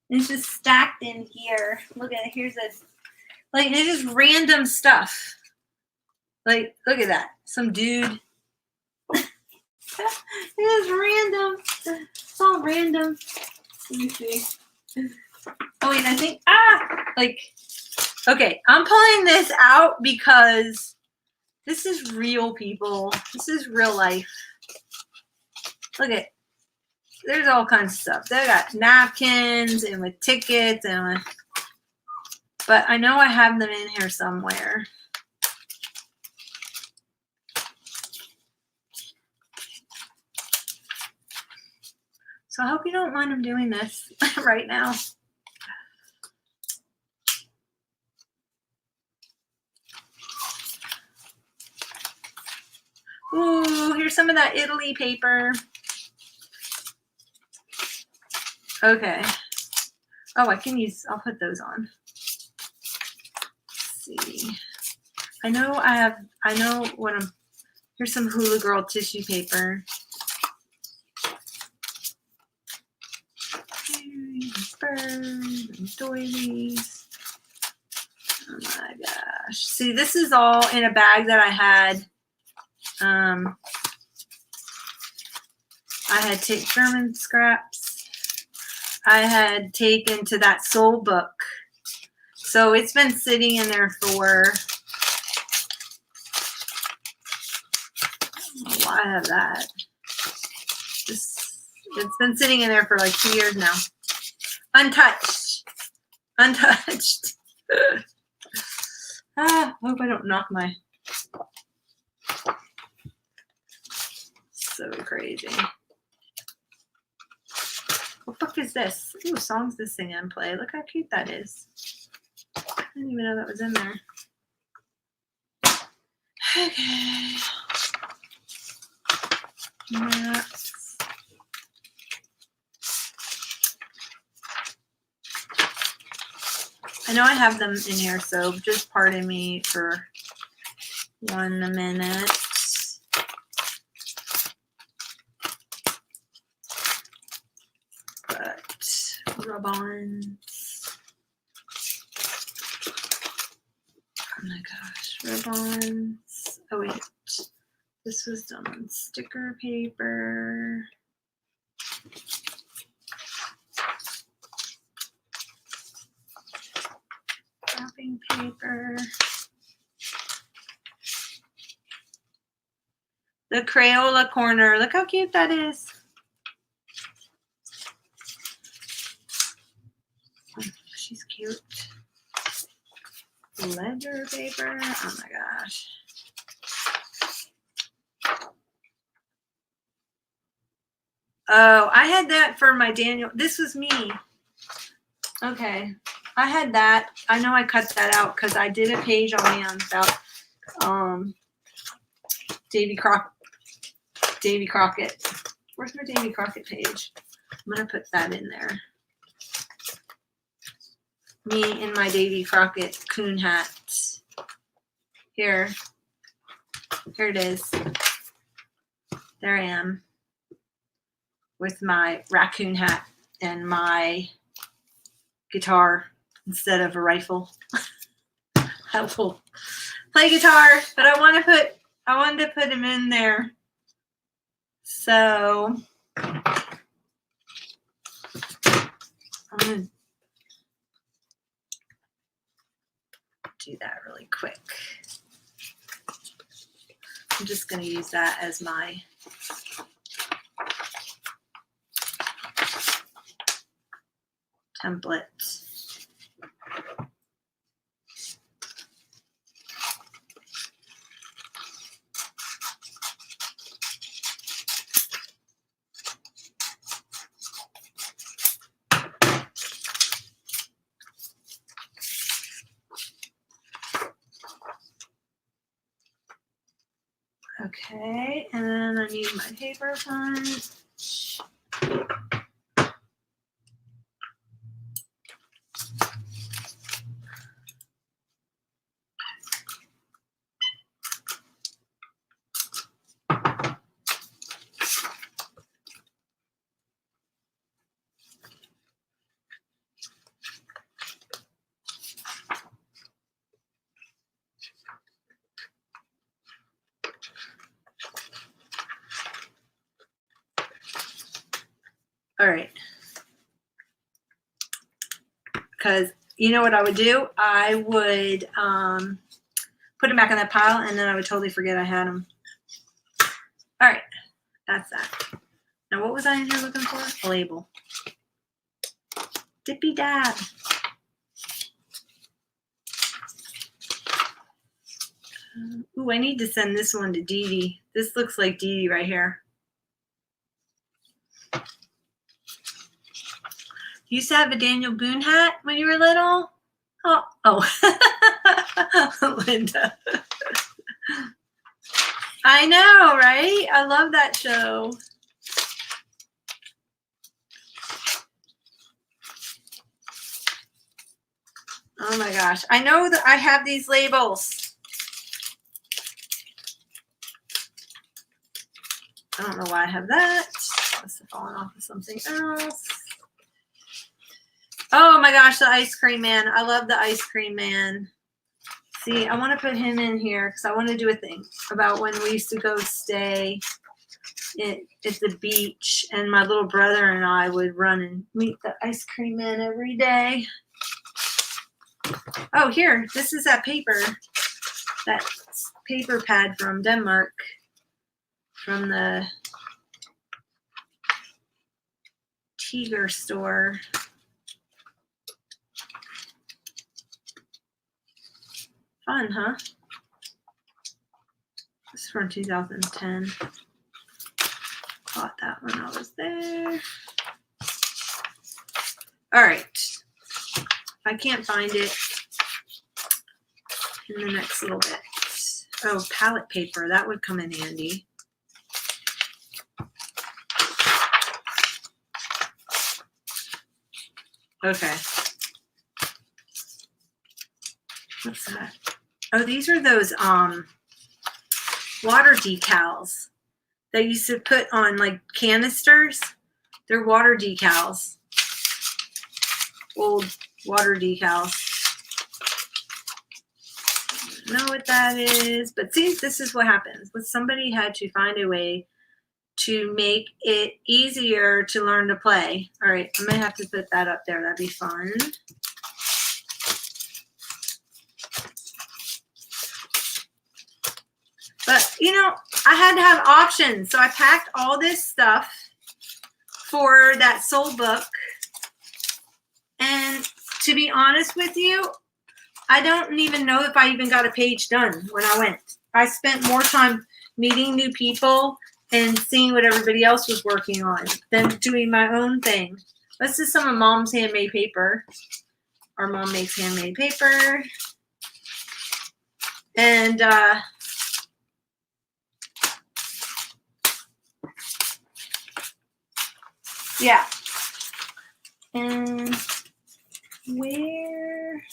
Speaker 1: It's just stacked in here. Look at it. Here's this. Like, it's just random stuff. Like, look at that. Some dude. It is random. It's all random. Let me see. Oh, wait, I think, like, okay, I'm pulling this out because this is real, people. This is real life. Look at, there's all kinds of stuff. They got napkins and with tickets and with, but I know I have them in here somewhere. So I hope you don't mind I'm doing this right now. Ooh, here's some of that Italy paper. Okay. Oh, I can use, I'll put those on. Let's see. I know what I'm, here's some Hula Girl tissue paper. Birds, doilies. Oh my gosh. See, this is all in a bag that I had. I had taken German scraps. I had taken to that soul book. So it's been sitting in there for, oh, I have that. It's been sitting in there for like 2 years now. Untouched. Untouched. I hope I don't knock my. So crazy. What book is this? Ooh, songs to sing and play. Look how cute that is. I didn't even know that was in there. Okay. Maps. I know I have them in here, so just pardon me for 1 minute. But rub-ons. Oh my gosh, rub-ons. Oh wait, this was done on sticker paper. Wrapping paper. The Crayola corner. Look how cute that is. Oh, she's cute. Ledger paper. Oh my gosh. Oh, I had that for my Daniel. This was me. Okay. I had that. I know I cut that out because I did a page on me about Davy Crockett. Where's my Davy Crockett page? I'm going to put that in there. Me in my Davy Crockett coon hat. Here it is. There I am with my raccoon hat and my guitar instead of a rifle. I will play guitar, but I wanted to put him in there. So I'm gonna do that really quick. I'm just gonna use that as my template. Okay, and then I need my paper punch. All right. Because you know what I would do? I would put them back in that pile, and then I would totally forget I had them. All right. That's that. Now, what was I in here looking for? A label. Dippy Dab. Ooh, I need to send this one to Dee Dee. This looks like Dee Dee right here. You used to have a Daniel Boone hat when you were little? Oh. Linda. I know, right? I love that show. Oh my gosh. I know that I have these labels. I don't know why I have that. Must have fallen off of something else. Oh my gosh, the ice cream man. I love the ice cream man. See, I want to put him in here because I want to do a thing about when we used to go stay at the beach, and my little brother and I would run and meet the ice cream man every day. Oh, here, this is that paper pad from Denmark, from the Tiger store. Fun, huh? This is from 2010. Bought that when I was there. All right. If I can't find it in the next little bit. Oh, palette paper. That would come in handy. Okay. What's that? Oh, these are those water decals that you used to put on like canisters. They're water decals. Old water decals. I don't know what that is, but see, this is what happens. But somebody had to find a way to make it easier to learn to play. All right, I might have to put that up there. That'd be fun. But, you know, I had to have options. So I packed all this stuff for that soul book. And to be honest with you, I don't even know if I even got a page done when I went. I spent more time meeting new people and seeing what everybody else was working on than doing my own thing. This is some of Mom's handmade paper. Our mom makes handmade paper. And yeah. And where?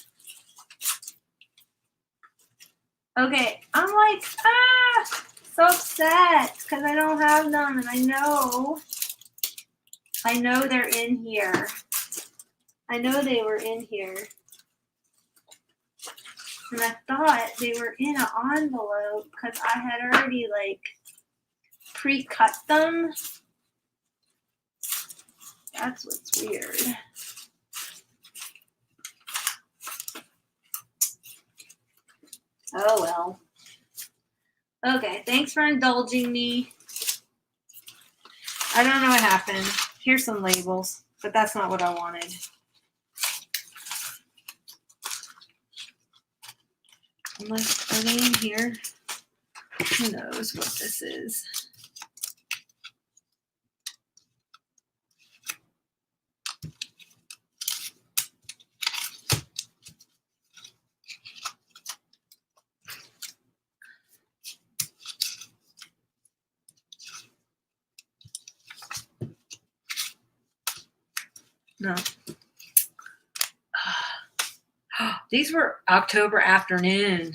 Speaker 1: Okay, I'm like, so upset because I don't have them, and I know they're in here. I know they were in here. And I thought they were in an envelope because I had already like pre-cut them. That's what's weird. Oh well. Okay, thanks for indulging me. I don't know what happened. Here's some labels, but that's not what I wanted. I'm like, are they in here? Who knows what this is? No. These were October afternoon.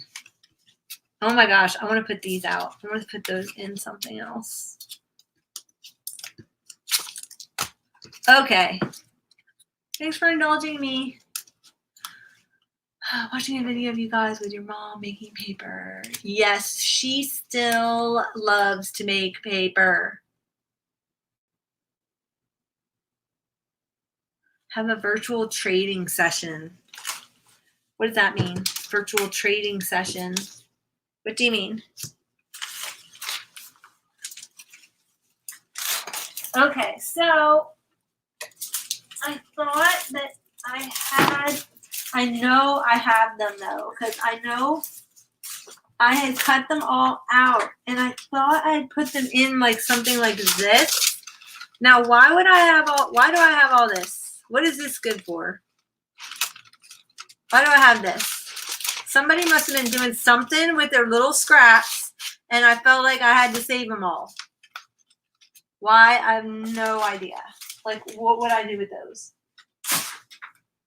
Speaker 1: Oh my gosh, I want to put these out. I want to put those in something else. Okay. Thanks for indulging me. Watching a video of you guys with your mom making paper. Yes, she still loves to make paper. Have a virtual trading session. What does that mean? Virtual trading session. What do you mean? Okay, so I thought that I know I have them though, because I know I had cut them all out and I thought I'd put them in like something like this. Now, why do I have all this? What is this good for? Why do I have this? Somebody must have been doing something with their little scraps and I felt like I had to save them all. Why? I have no idea. Like, what would I do with those?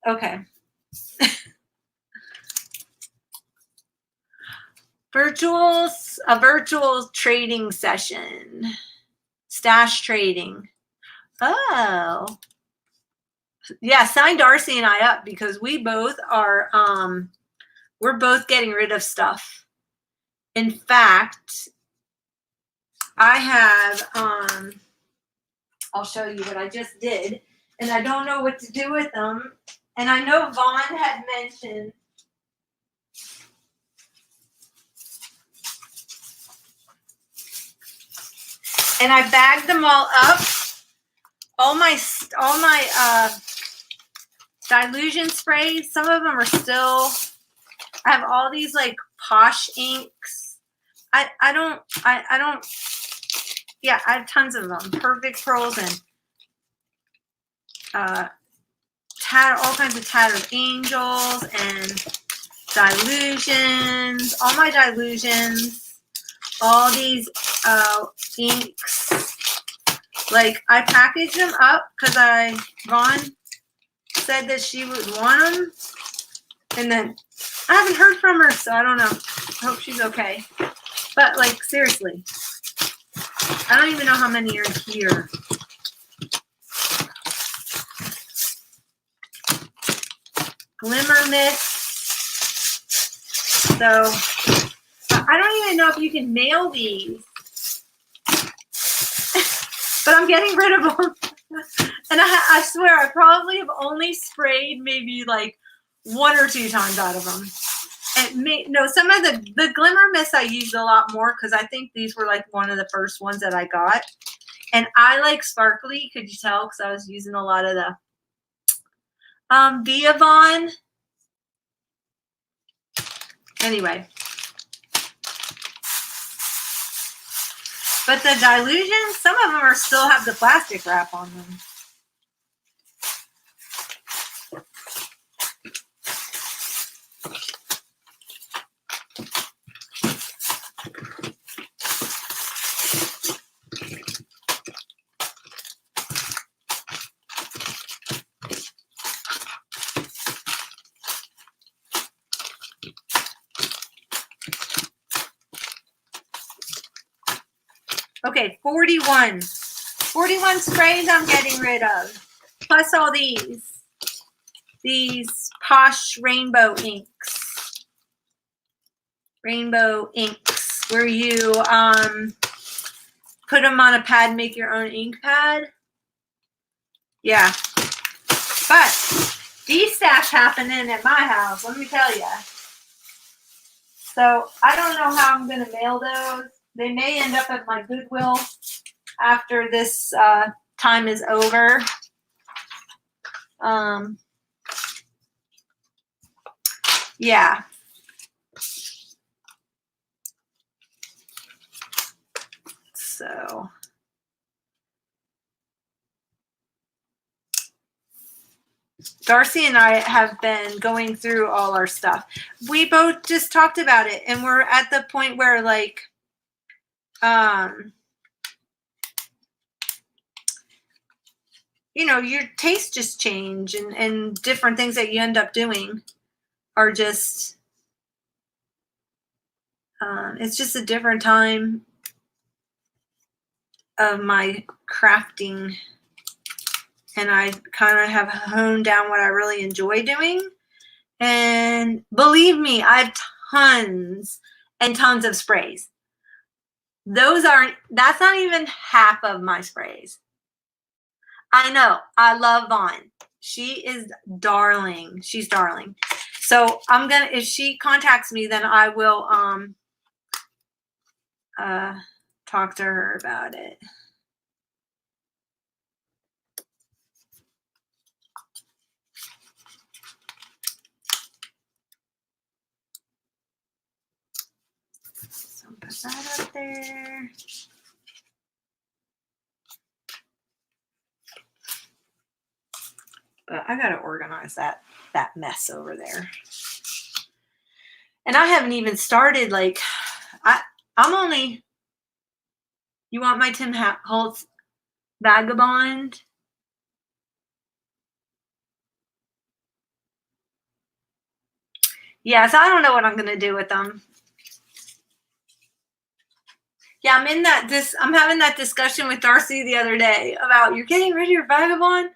Speaker 1: Okay. A virtual trading session. Stash trading. Oh. Yeah, sign Darcy and I up because we both are we're both getting rid of stuff. In fact, I have I'll show you what I just did, and I don't know what to do with them. And I know Vaughn had mentioned and I bagged them all up. All my dilution sprays. Some of them are still. I have all these like Posh inks. I don't. Yeah, I have tons of them. Perfect Pearls and all kinds of Tattered Angels and dilutions. All my dilutions. All these inks. Like, I packaged them up because Vaughn said that she would want them. And then I haven't heard from her, so I don't know. I hope she's okay. But, like, seriously. I don't even know how many are here. Glimmer Mist. So, I don't even know if you can mail these. But I'm getting rid of them. And I swear, I probably have only sprayed maybe like 1 or 2 times out of them. And no, some of the Glimmer Mist I used a lot more because I think these were like one of the first ones that I got. And I like sparkly, could you tell? Because I was using a lot of the Via Von. Anyway. But the dilutions, some of them still have the plastic wrap on them. Okay, 41. 41 sprays I'm getting rid of. Plus all these. These Posh rainbow inks. Rainbow inks. Where you put them on a pad, make your own ink pad. Yeah. But these stacks happening at my house, let me tell you. So I don't know how I'm going to mail those. They may end up at my Goodwill after this time is over. Yeah. So. Darcy and I have been going through all our stuff. We both just talked about it, and we're at the point where, like, you know, your tastes just change, and different things that you end up doing are just, it's just a different time of my crafting. And I kind of have honed down what I really enjoy doing. And believe me, I have tons and tons of sprays. That's not even half of my sprays. I know, I love Vaughn. She is darling. She's darling. So I'm gonna, if she contacts me, then I will talk to her about it. So put that up there. But I gotta organize that mess over there. And I haven't even started, like, I'm only, you want my Tim Holtz Vagabond? Yeah, so I don't know what I'm gonna do with them. Yeah, I'm having that discussion with Darcy the other day about, you're getting rid of your Vagabond.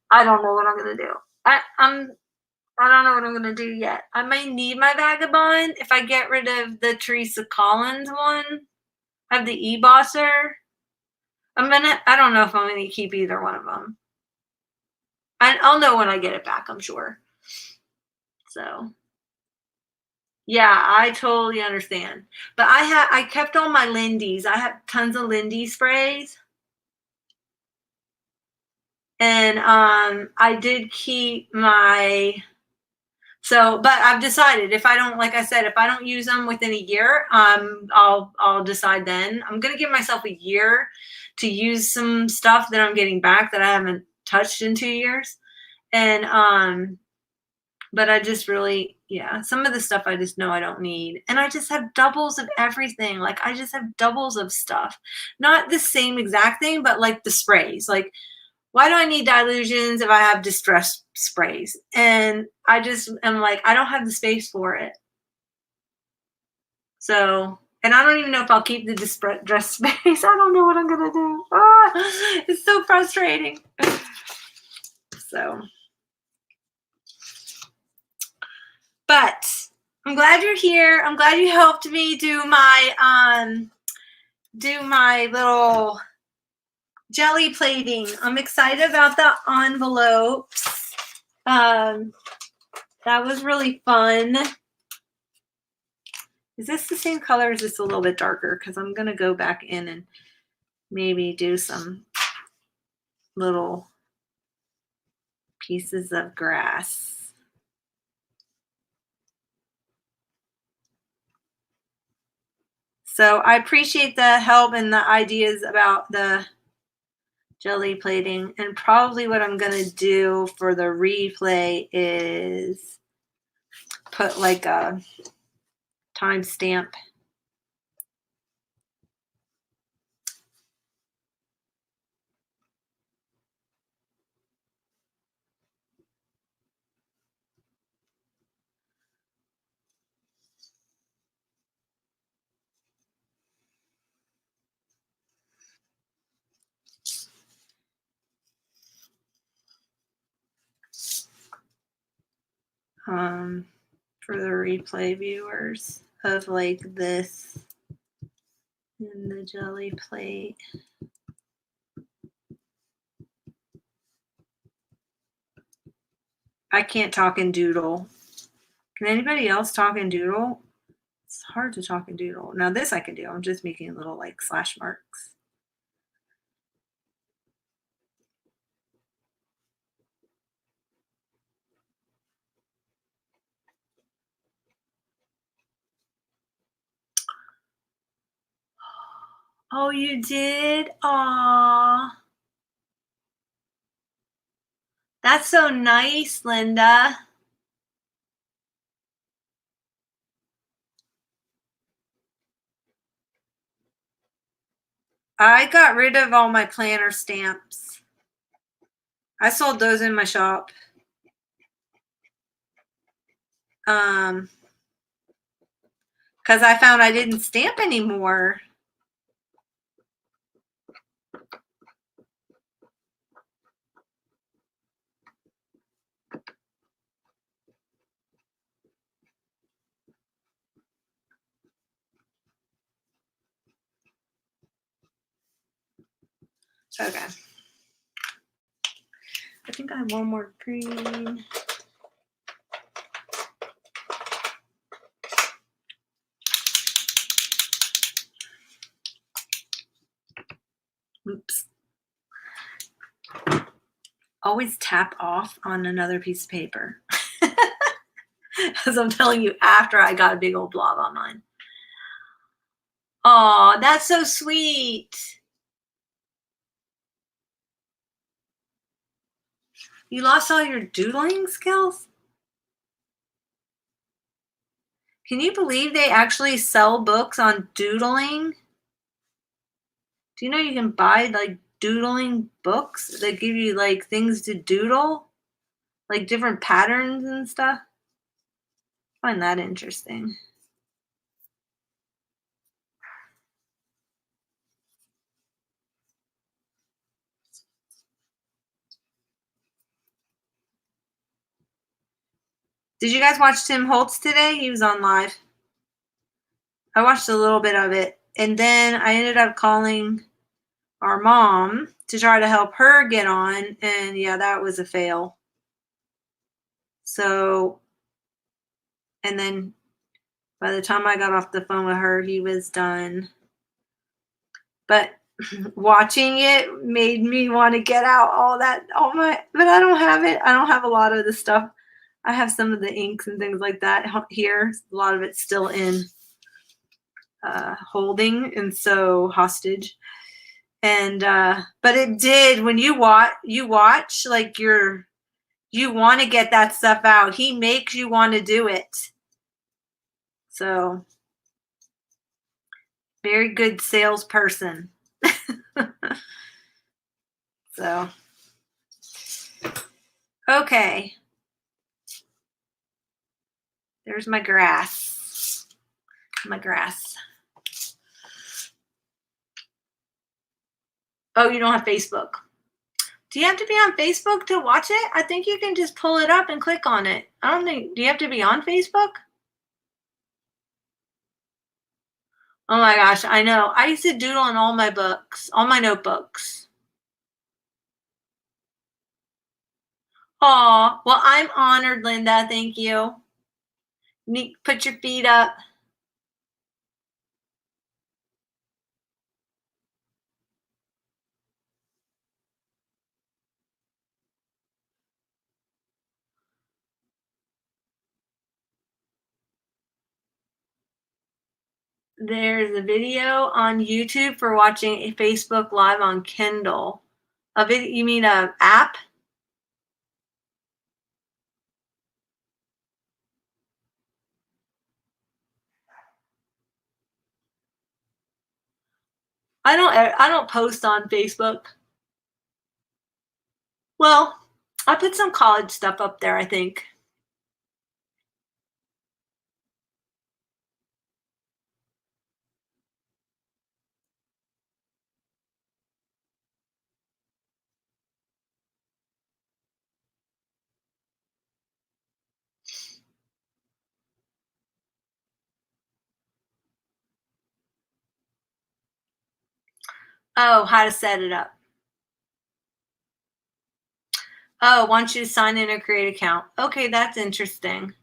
Speaker 1: I don't know what I'm gonna do. I don't know what I'm gonna do yet. I might need my Vagabond if I get rid of the Teresa Collins one. I have the E-Bosser. I don't know if I'm gonna keep either one of them. I'll know when I get it back, I'm sure. So yeah, I totally understand. But I kept all my Lindy's. I have tons of Lindy sprays. And I did keep my, but I've decided, if I don't, like I said, if I don't use them within a year, I'll decide then. I'm gonna give myself a year to use some stuff that I'm getting back that I haven't touched in 2 years. And but I just really, yeah, some of the stuff I just know I don't need. And I just have doubles of everything. Like, I just have doubles of stuff. Not the same exact thing, but like the sprays. Like, why do I need Dilutions if I have distress sprays? And I just am like, I don't have the space for it. So, and I don't even know if I'll keep the distress sprays. I don't know what I'm going to do. It's so frustrating. So, but I'm glad you're here. I'm glad you helped me do my little jelly plating. I'm excited about the envelopes. That was really fun. Is this the same color? Or is this a little bit darker? Because I'm going to go back in and maybe do some little pieces of grass. So I appreciate the help and the ideas about the jelly plating. And probably what I'm going to do for the replay is put like a timestamp. For the replay viewers of like this and the jelly plate. I can't talk and doodle. Can anybody else talk and doodle? It's hard to talk and doodle. Now this I can do. I'm just making little like slash marks. Oh, you did? Aw. That's so nice, Linda. I got rid of all my planner stamps. I sold those in my shop. Because I found I didn't stamp anymore. Okay. think I have one more green. Oops. Always tap off on another piece of paper. As I'm telling you, after I got a big old blob on mine. Oh, that's so sweet. You lost all your doodling skills? Can you believe they actually sell books on doodling? Do you know you can buy like doodling books that give you like things to doodle? Like different patterns and stuff? I find that interesting. Did you guys watch Tim Holtz today? He was on live. I watched a little bit of it. And then I ended up calling our mom to try to help her get on. And yeah, that was a fail. So, and then by the time I got off the phone with her, he was done. But watching it made me want to get out but I don't have it. I don't have a lot of the stuff. I have some of the inks and things like that here. A lot of it's still in holding, and so hostage. And but it did, when you watch like you want to get that stuff out. He makes you want to do it. So very good salesperson. So okay. There's my grass. My grass. Oh, you don't have Facebook. Do you have to be on Facebook to watch it? I think you can just pull it up and click on it. I don't think, do you have to be on Facebook? Oh my gosh, I know. I used to doodle in all my books, all my notebooks. Oh, well, I'm honored, Linda. Thank you. Put your feet up. There's a video on YouTube for watching a Facebook Live on Kindle. A video? You mean a app? I don't post on Facebook. Well, I put some college stuff up there, I think. Oh, how to set it up. Oh, want you to sign in or create an account. Okay, that's interesting.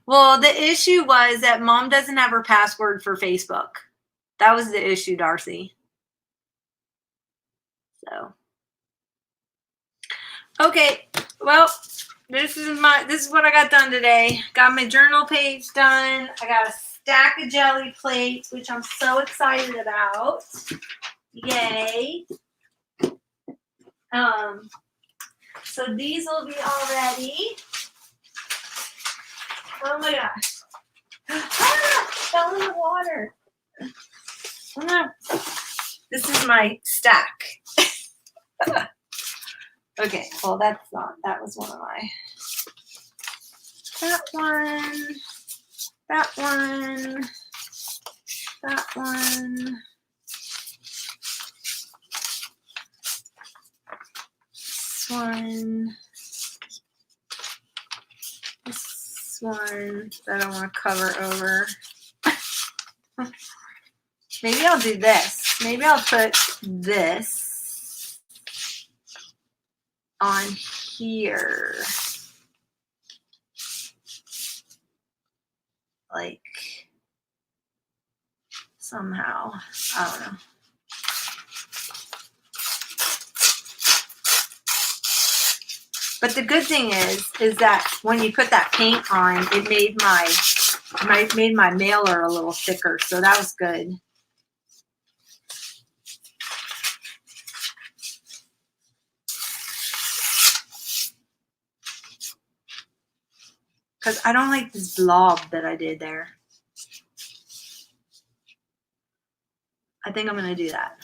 Speaker 1: Well, the issue was that mom doesn't have her password for Facebook. That was the issue, Darcy. So, okay, well, this is what I got done today. Got my journal page done. I got a stack of jelly plates, which I'm so excited about. Yay. So these will be all ready. Oh my gosh. Ah, fell in the water. Oh no. This is my stack. Okay, well that was one of my. That one. That one. That one. This one. This one that I want to cover over. Maybe I'll do this. Maybe I'll put this on here. Like somehow, I don't know. But the good thing is that when you put that paint on, it made my mailer a little thicker, so that was good. Because I don't like this blob that I did there. I think I'm going to do that.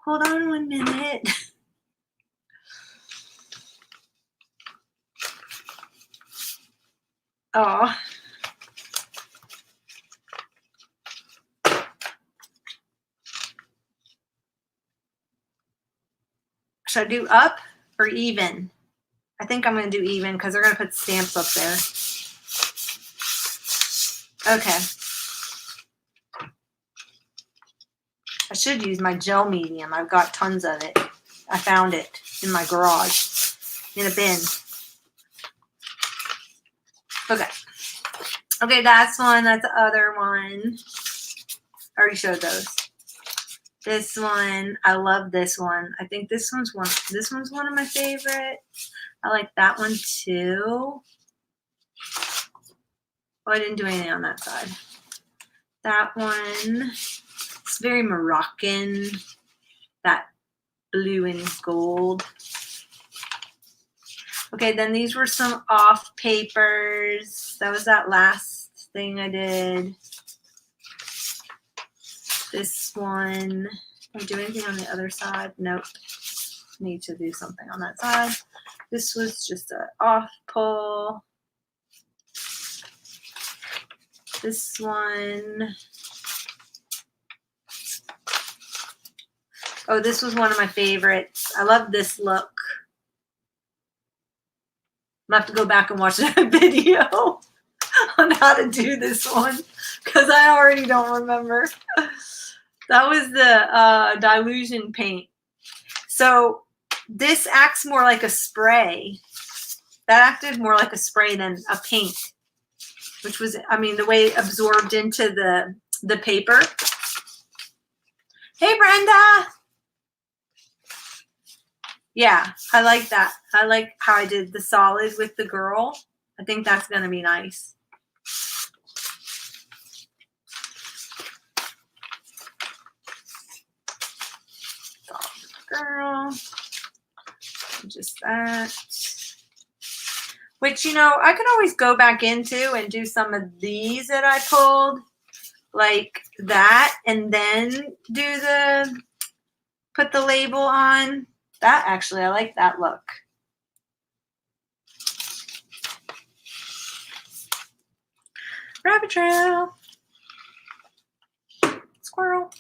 Speaker 1: Hold on 1 minute. Oh. Should I do up or even? I think I'm going to do even because they're going to put stamps up there. Okay. I should use my gel medium. I've got tons of it. I found it in my garage in a bin. Okay. Okay, that's one. That's the other one. I already showed those. This one, I love this one. I think this one's one of my favorites. I like that one too. Oh, I didn't do anything on that side. That one, it's very Moroccan, that blue and gold. Okay, then these were some off papers. That was that last thing I did. This one, did I do anything on the other side? Nope. Need to do something on that side. This was just an off pull. This one. Oh, this was one of my favorites. I love this look. I'm going to have to go back and watch that video on how to do this one because I already don't remember. That was the dilution paint. So this acts more like a spray. That acted more like a spray than a paint, which was, I mean, the way it absorbed into the paper. Hey, Brenda. Yeah, I like that. I like how I did the solid with the girl. I think that's going to be nice. Girl. Just that. Which, you know, I could always go back into and do some of these that I pulled. Like that. And then put the label on. That actually, I like that look. Rabbit trail. Squirrel.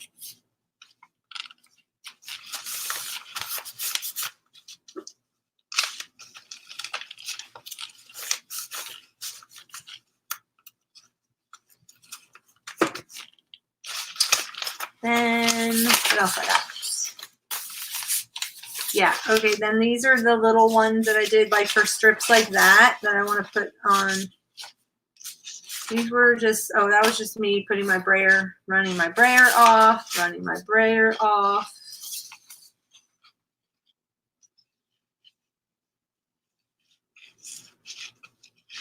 Speaker 1: Then what else I got? Yeah, okay, then these are the little ones that I did like for strips like that I want to put on. These were just, oh, that was just me putting my brayer, running my brayer off, running my brayer off.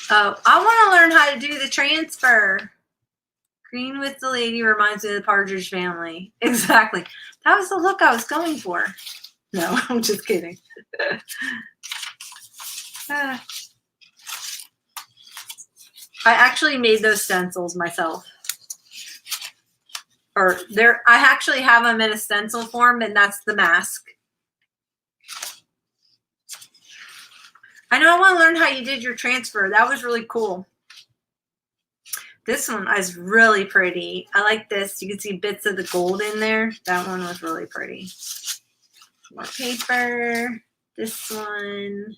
Speaker 1: Oh, I want to learn how to do the transfer. Green with the lady reminds me of the Partridge Family. Exactly. That was the look I was going for. No, I'm just kidding. I actually made those stencils myself. Or I actually have them in a stencil form, and that's the mask. I know I want to learn how you did your transfer. That was really cool. This one is really pretty. I like this. You can see bits of the gold in there. That one was really pretty. More paper. This one.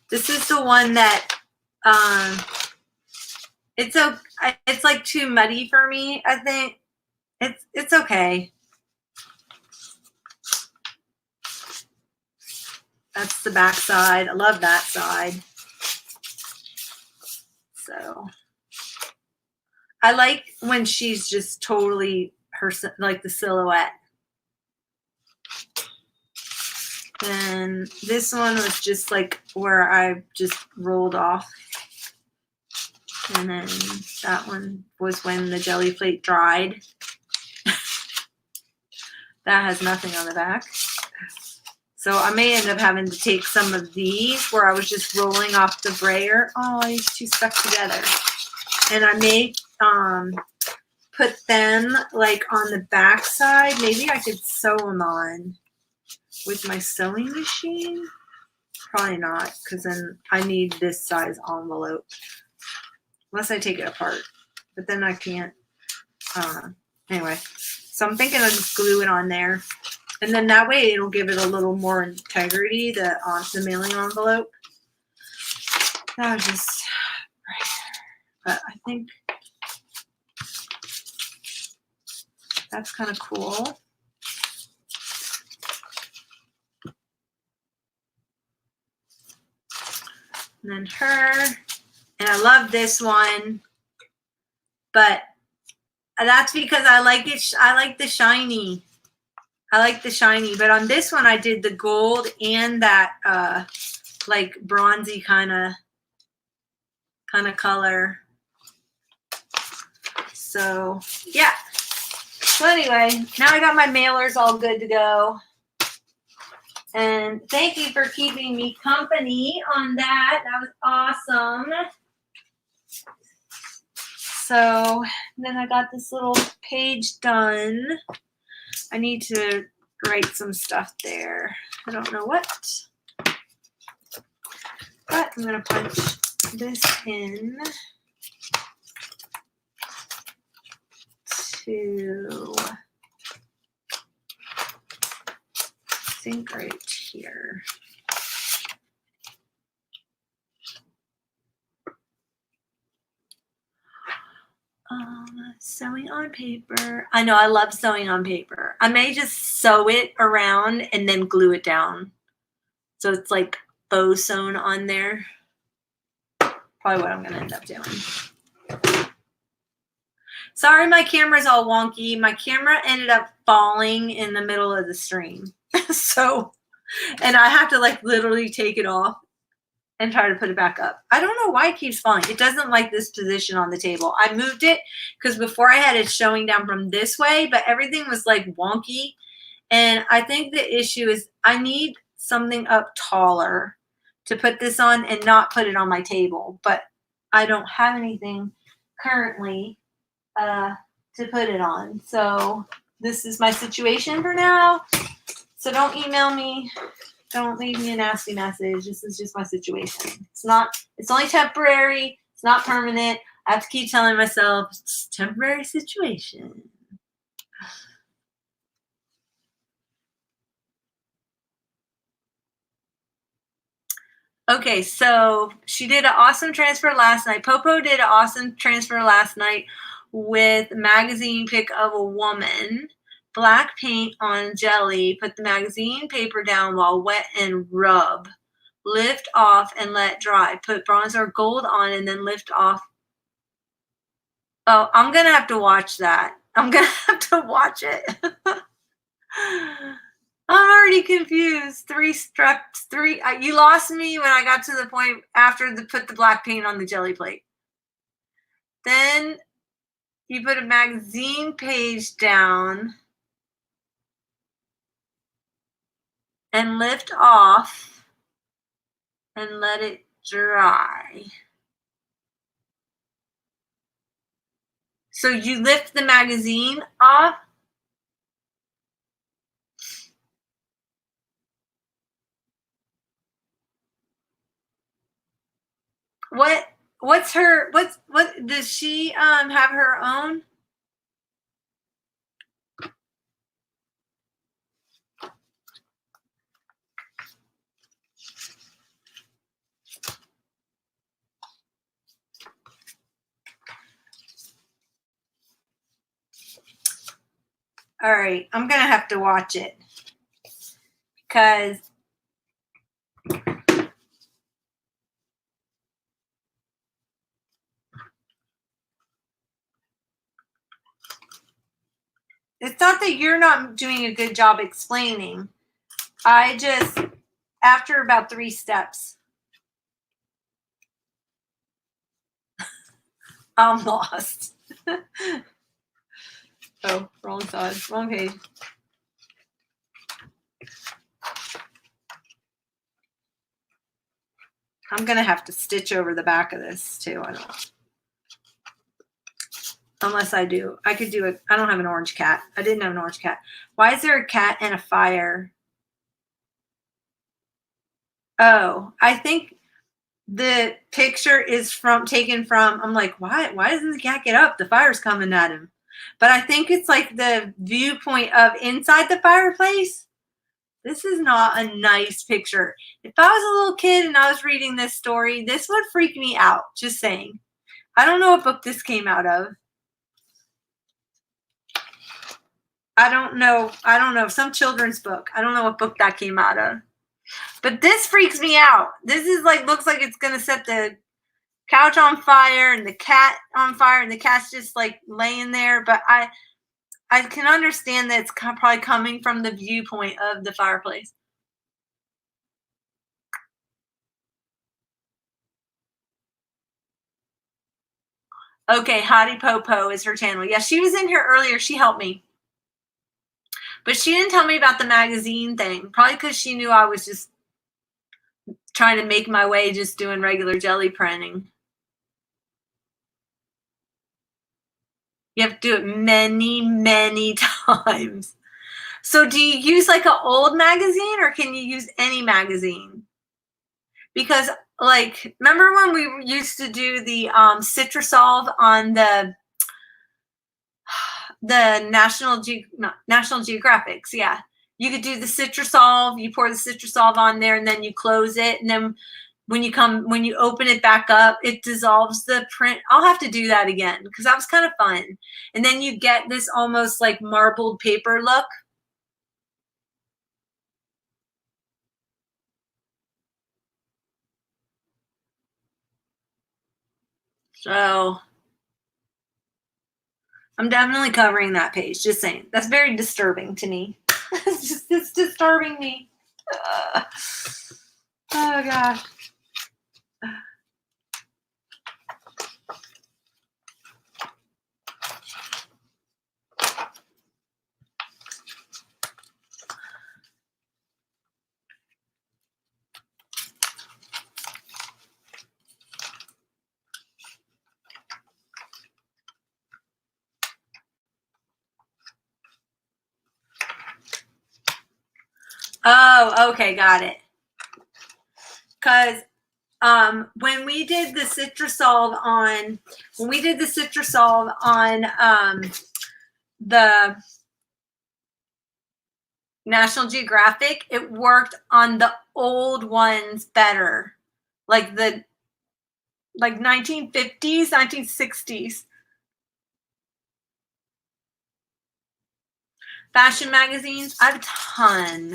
Speaker 1: This is the one that It's like too muddy for me. I think it's okay. That's the back side. I love that side. So I like when she's just totally like the silhouette. And this one was just like where I just rolled off. And then that one was when the Gelliplate dried. That has nothing on the back. So I may end up having to take some of these where I was just rolling off the brayer. Oh, these two stuck together. And I may put them like on the back side. Maybe I could sew them on with my sewing machine. Probably not, because then I need this size envelope. Unless I take it apart. But then I can't. I don't know. Anyway. So I'm thinking I'll just glue it on there. And then that way it'll give it a little more integrity, the mailing envelope. That was just right. But I think that's kind of cool. And then her. And I love this one. But that's because I like it. I like the shiny. I like the shiny, but on this one I did the gold and that like bronzy kind of color. So yeah. So anyway, now I got my mailers all good to go. And thank you for keeping me company on that. That was awesome. So then I got this little page done. I need to write some stuff there. I don't know what. But I'm going to punch this in to, I think right here. Sewing on paper. I know I love sewing on paper. I may just sew it around and then glue it down. So it's like faux sewn on there. Probably what I'm going to end up doing. Sorry, my camera's all wonky. My camera ended up falling in the middle of the stream. So, and I have to like literally take it off and try to put it back up. I don't know why it keeps falling. It doesn't like this position on the table. I moved it because before I had it showing down from this way, but everything was like wonky. And I think the issue is I need something up taller to put this on and not put it on my table. But I don't have anything currently to put it on. So this is my situation for now. So don't email me. Don't leave me a nasty message. This is just my situation. It's only temporary. It's not permanent. I have to keep telling myself it's a temporary situation. Okay, so she did an awesome transfer last night. Popo did an awesome transfer last night with magazine pic of a woman. Black paint on jelly. Put the magazine paper down while wet and rub. Lift off and let dry. Put bronzer gold on and then lift off. Oh, I'm going to have to watch that. I'm going to have to watch it. I'm already confused. 3 steps. You lost me when I got to the point after put the black paint on the jelly plate. Then you put a magazine page down and lift off and let it dry. So you lift the magazine off. What does she have her own? All right, I'm gonna have to watch it because it's not that you're not doing a good job explaining. I just, after about 3 steps, I'm lost. Oh, wrong side, wrong page. I'm gonna have to stitch over the back of this too. I don't. Unless I do. I could do it. I don't have an orange cat. I didn't have an orange cat. Why is there a cat and a fire? Oh, I think the picture is taken from, I'm like, why doesn't the cat get up? The fire's coming at him. But I think it's like the viewpoint of inside the fireplace. This is not a nice picture. If I was a little kid and I was reading this story, this would freak me out. Just saying. I don't know what book this came out of. I don't know. Some children's book. I don't know what book that came out of. But this freaks me out. This is like, looks like it's going to set the couch on fire and the cat on fire, and the cat's just like laying there. But I can understand that it's probably coming from the viewpoint of the fireplace. Okay, Hottie Popo is her channel. Yeah, she was in here earlier. She helped me. But she didn't tell me about the magazine thing. Probably because she knew I was just trying to make my way just doing regular jelly printing. You have to do it many, many times. So do you use like an old magazine, or can you use any magazine? Because like, remember when we used to do the Citrusolve on the National Geographics? Yeah. You could do the Citrusolve, you pour the Citrusolve on there, and then you close it, and then when you open it back up, it dissolves the print. I'll have to do that again because that was kind of fun. And then you get this almost like marbled paper look. So I'm definitely covering that page. Just saying. That's very disturbing to me. It's disturbing me. Oh gosh. Oh, okay, got it. Because when we did the Citrusolve on the National Geographic, it worked on the old ones better, like the 1950s, 1960s. Fashion magazines. I have a ton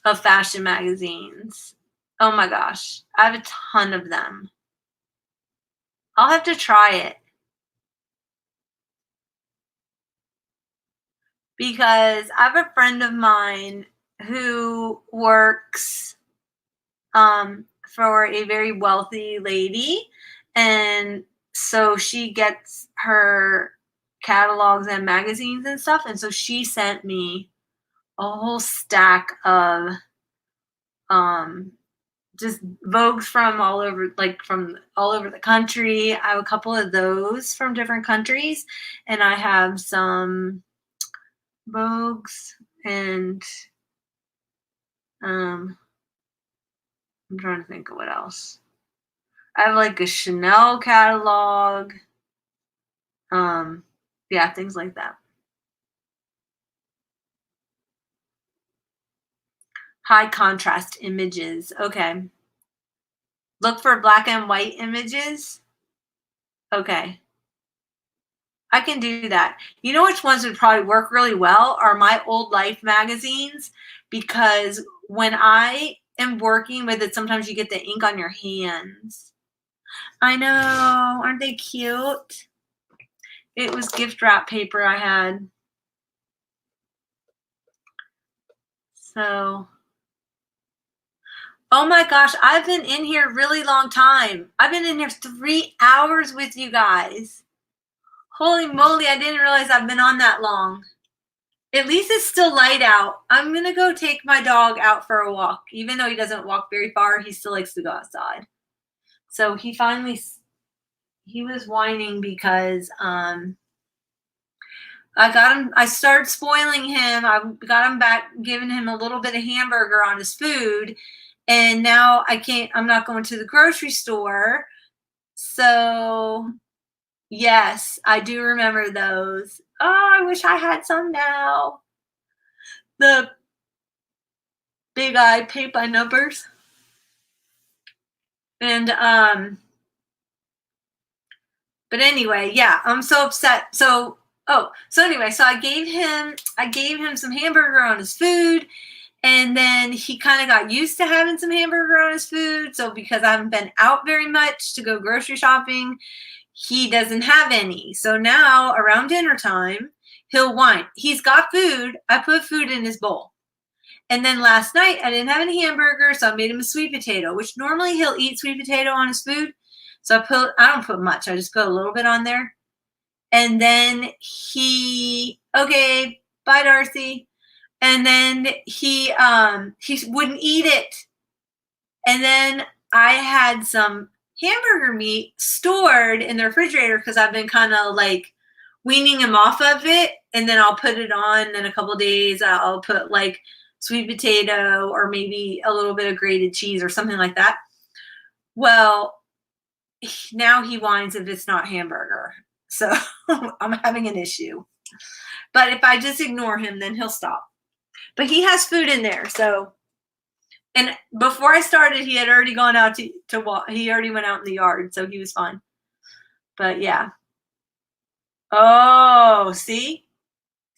Speaker 1: of fashion magazines. Oh my gosh. I have a ton of them. I'll have to try it. Because I have a friend of mine who works for a very wealthy lady. And so she gets her catalogs and magazines and stuff. And so she sent me a whole stack of just Vogues from all over the country. I have a couple of those from different countries, and I have some Vogues, and I'm trying to think of what else. I have like a Chanel catalog. Yeah, things like that. High contrast images. Okay. Look for black and white images. Okay. I can do that. You know which ones would probably work really well are my old Life magazines, because when I am working with it, sometimes you get the ink on your hands. I know. Aren't they cute? It was gift wrap paper I had. So, oh my gosh, I've been in here a really long time. I've been in here 3 hours with you guys. Holy moly, I didn't realize I've been on that long. At least it's still light out. I'm going to go take my dog out for a walk. Even though he doesn't walk very far, he still likes to go outside. So he was whining because I started spoiling him. I got him back, giving him a little bit of hamburger on his food. And now I'm not going to the grocery store. So yes, I do remember those. Oh, I wish I had some now. The big eye paint by numbers. And but anyway, yeah, I'm so upset. So anyway, so I gave him some hamburger on his food, and then he kind of got used to having some hamburger on his food. So because I haven't been out very much to go grocery shopping, he doesn't have any. So now around dinner time, he'll whine. He's got food. I put food in his bowl. And then last night I didn't have any hamburger, so I made him a sweet potato, which normally he'll eat sweet potato on his food. So I don't put much. I just put a little bit on there. And then okay, bye Darcy. And then he wouldn't eat it. And then I had some hamburger meat stored in the refrigerator because I've been kind of like weaning him off of it, and then I'll put it on. In a couple of days, I'll put like sweet potato or maybe a little bit of grated cheese or something like that. Well, now he whines if it's not hamburger. So I'm having an issue. But if I just ignore him, then he'll stop. But he has food in there, so. And before I started, he had already gone out to walk. He already went out in the yard, so he was fine. But yeah. Oh, see,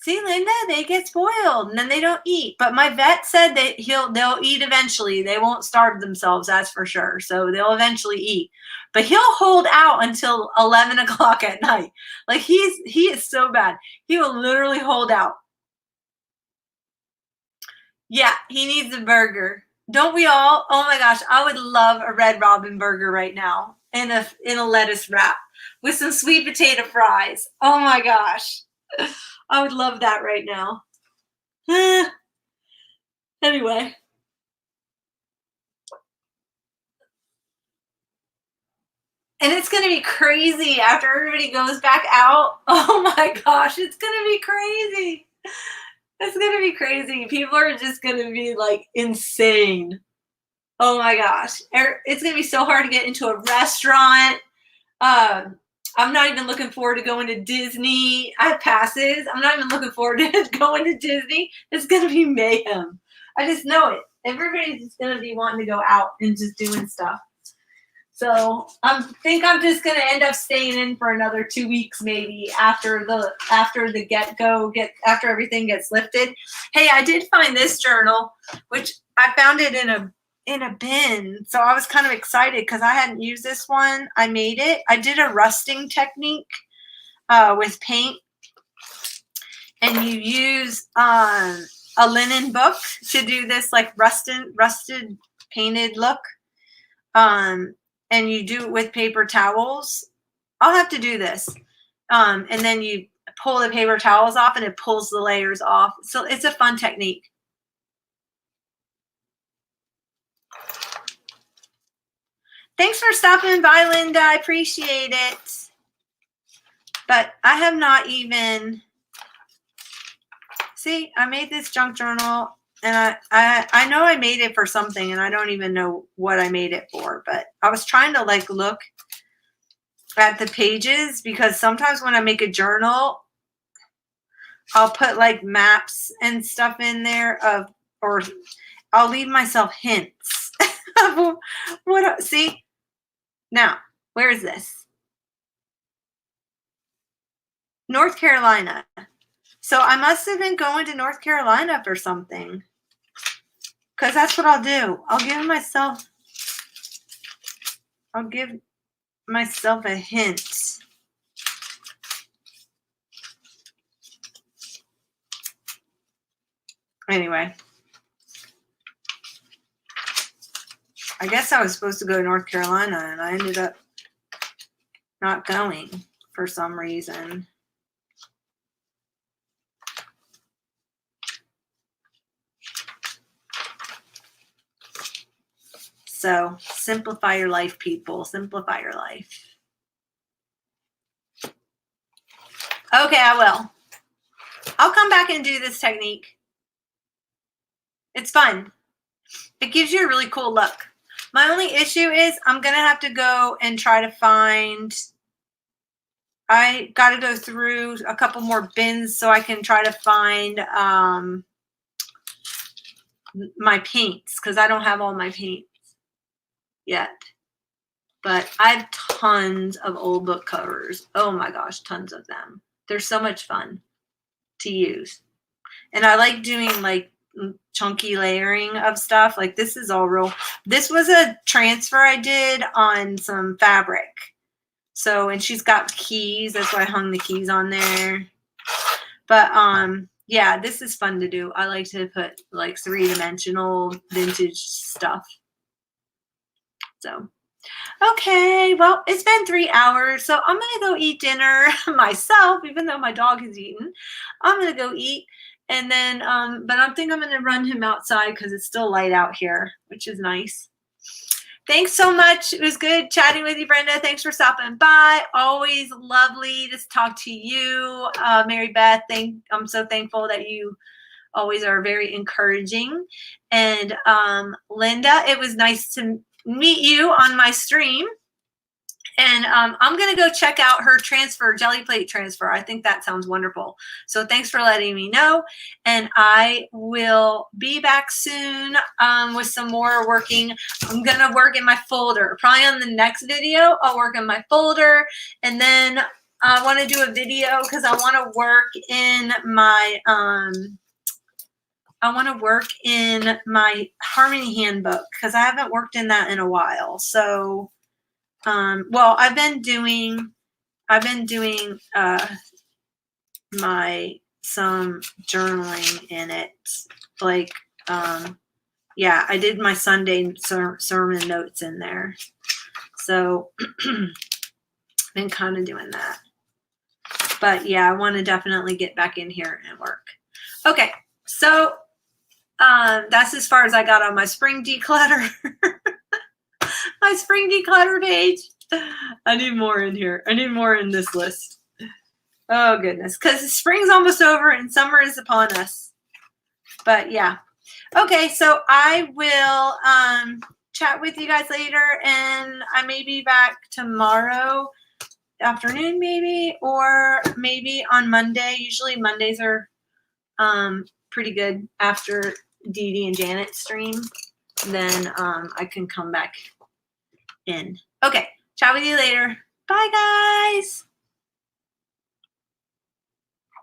Speaker 1: Linda, they get spoiled and then they don't eat. But my vet said that they'll eat eventually. They won't starve themselves, that's for sure. So they'll eventually eat. But he'll hold out until 11 o'clock at night. Like he is so bad. He will literally hold out. Yeah, he needs a burger. Don't we all? Oh my gosh, I would love a Red Robin burger right now in a lettuce wrap with some sweet potato fries. Oh my gosh. I would love that right now. Anyway. And it's going to be crazy after everybody goes back out. Oh my gosh, it's going to be crazy. It's going to be crazy. People are just going to be like insane. Oh my gosh. It's going to be so hard to get into a restaurant. I'm not even looking forward to going to Disney. I have passes. I'm not even looking forward to going to Disney. It's going to be mayhem. I just know it. Everybody's just going to be wanting to go out and just doing stuff. So I think I'm just going to end up staying in for another 2 weeks, maybe after everything gets lifted. Hey, I did find this journal, which I found it in a bin. So I was kind of excited because I hadn't used this one. I made it. I did a rusting technique with paint, and you use a linen book to do this like rusted painted look. And you do it with paper towels. I'll have to do this. And then you pull the paper towels off and it pulls the layers off. So it's a fun technique. Thanks for stopping by, Linda. I appreciate it. But I have not even, see, I made this junk journal. And I know I made it for something, and I don't even know what I made it for. But I was trying to like look at the pages, because sometimes when I make a journal, I'll put like maps and stuff in there or I'll leave myself hints. See? Now, where is this? North Carolina. So I must have been going to North Carolina for something. Because that's what I'll do. I'll give myself a hint. Anyway. I guess I was supposed to go to North Carolina, and I ended up not going for some reason. So simplify your life, people. Simplify your life. Okay, I will. I'll come back and do this technique. It's fun. It gives you a really cool look. My only issue is I'm going to have to go and try to find, I got to go through a couple more bins so I can try to find my paints, because I don't have all my paints yet. But I have tons of old book covers. Oh my gosh, tons of them. They're so much fun to use. And I like doing like chunky layering of stuff. Like this is all real. This was a transfer I did on some fabric. So, and she's got keys. That's why I hung the keys on there. But yeah, this is fun to do. I like to put like 3-dimensional vintage stuff. So, okay, well, it's been 3 hours, so I'm going to go eat dinner myself, even though my dog has eaten. I'm going to go eat, and then, but I think I'm going to run him outside because it's still light out here, which is nice. Thanks so much. It was good chatting with you, Brenda. Thanks for stopping by. Always lovely to talk to you. Mary Beth, I'm so thankful that you always are very encouraging. And Linda, it was nice to meet you on my stream. And I'm going to go check out her transfer, Gelliplate transfer. I think that sounds wonderful. So thanks for letting me know. And I will be back soon with some more working. I'm going to work in my folder. Probably on the next video, I'll work in my folder. And then I want to do a video because I want to work in my Harmony handbook because I haven't worked in that in a while. So, well, I've been doing some journaling in it. Like, yeah, I did my Sunday sermon notes in there. So, been kind of doing that. But yeah, I want to definitely get back in here and work. Okay, so that's as far as I got on my spring declutter. My spring declutter page. I need more in here. I need more in this list. Oh goodness, because spring's almost over and summer is upon us. But yeah. Okay, so I will chat with you guys later, and I may be back tomorrow afternoon maybe, or maybe on Monday. Usually Mondays are pretty good after Dee Dee and Janet's stream. Then I can come back in. Okay, chat with you later. Bye, guys.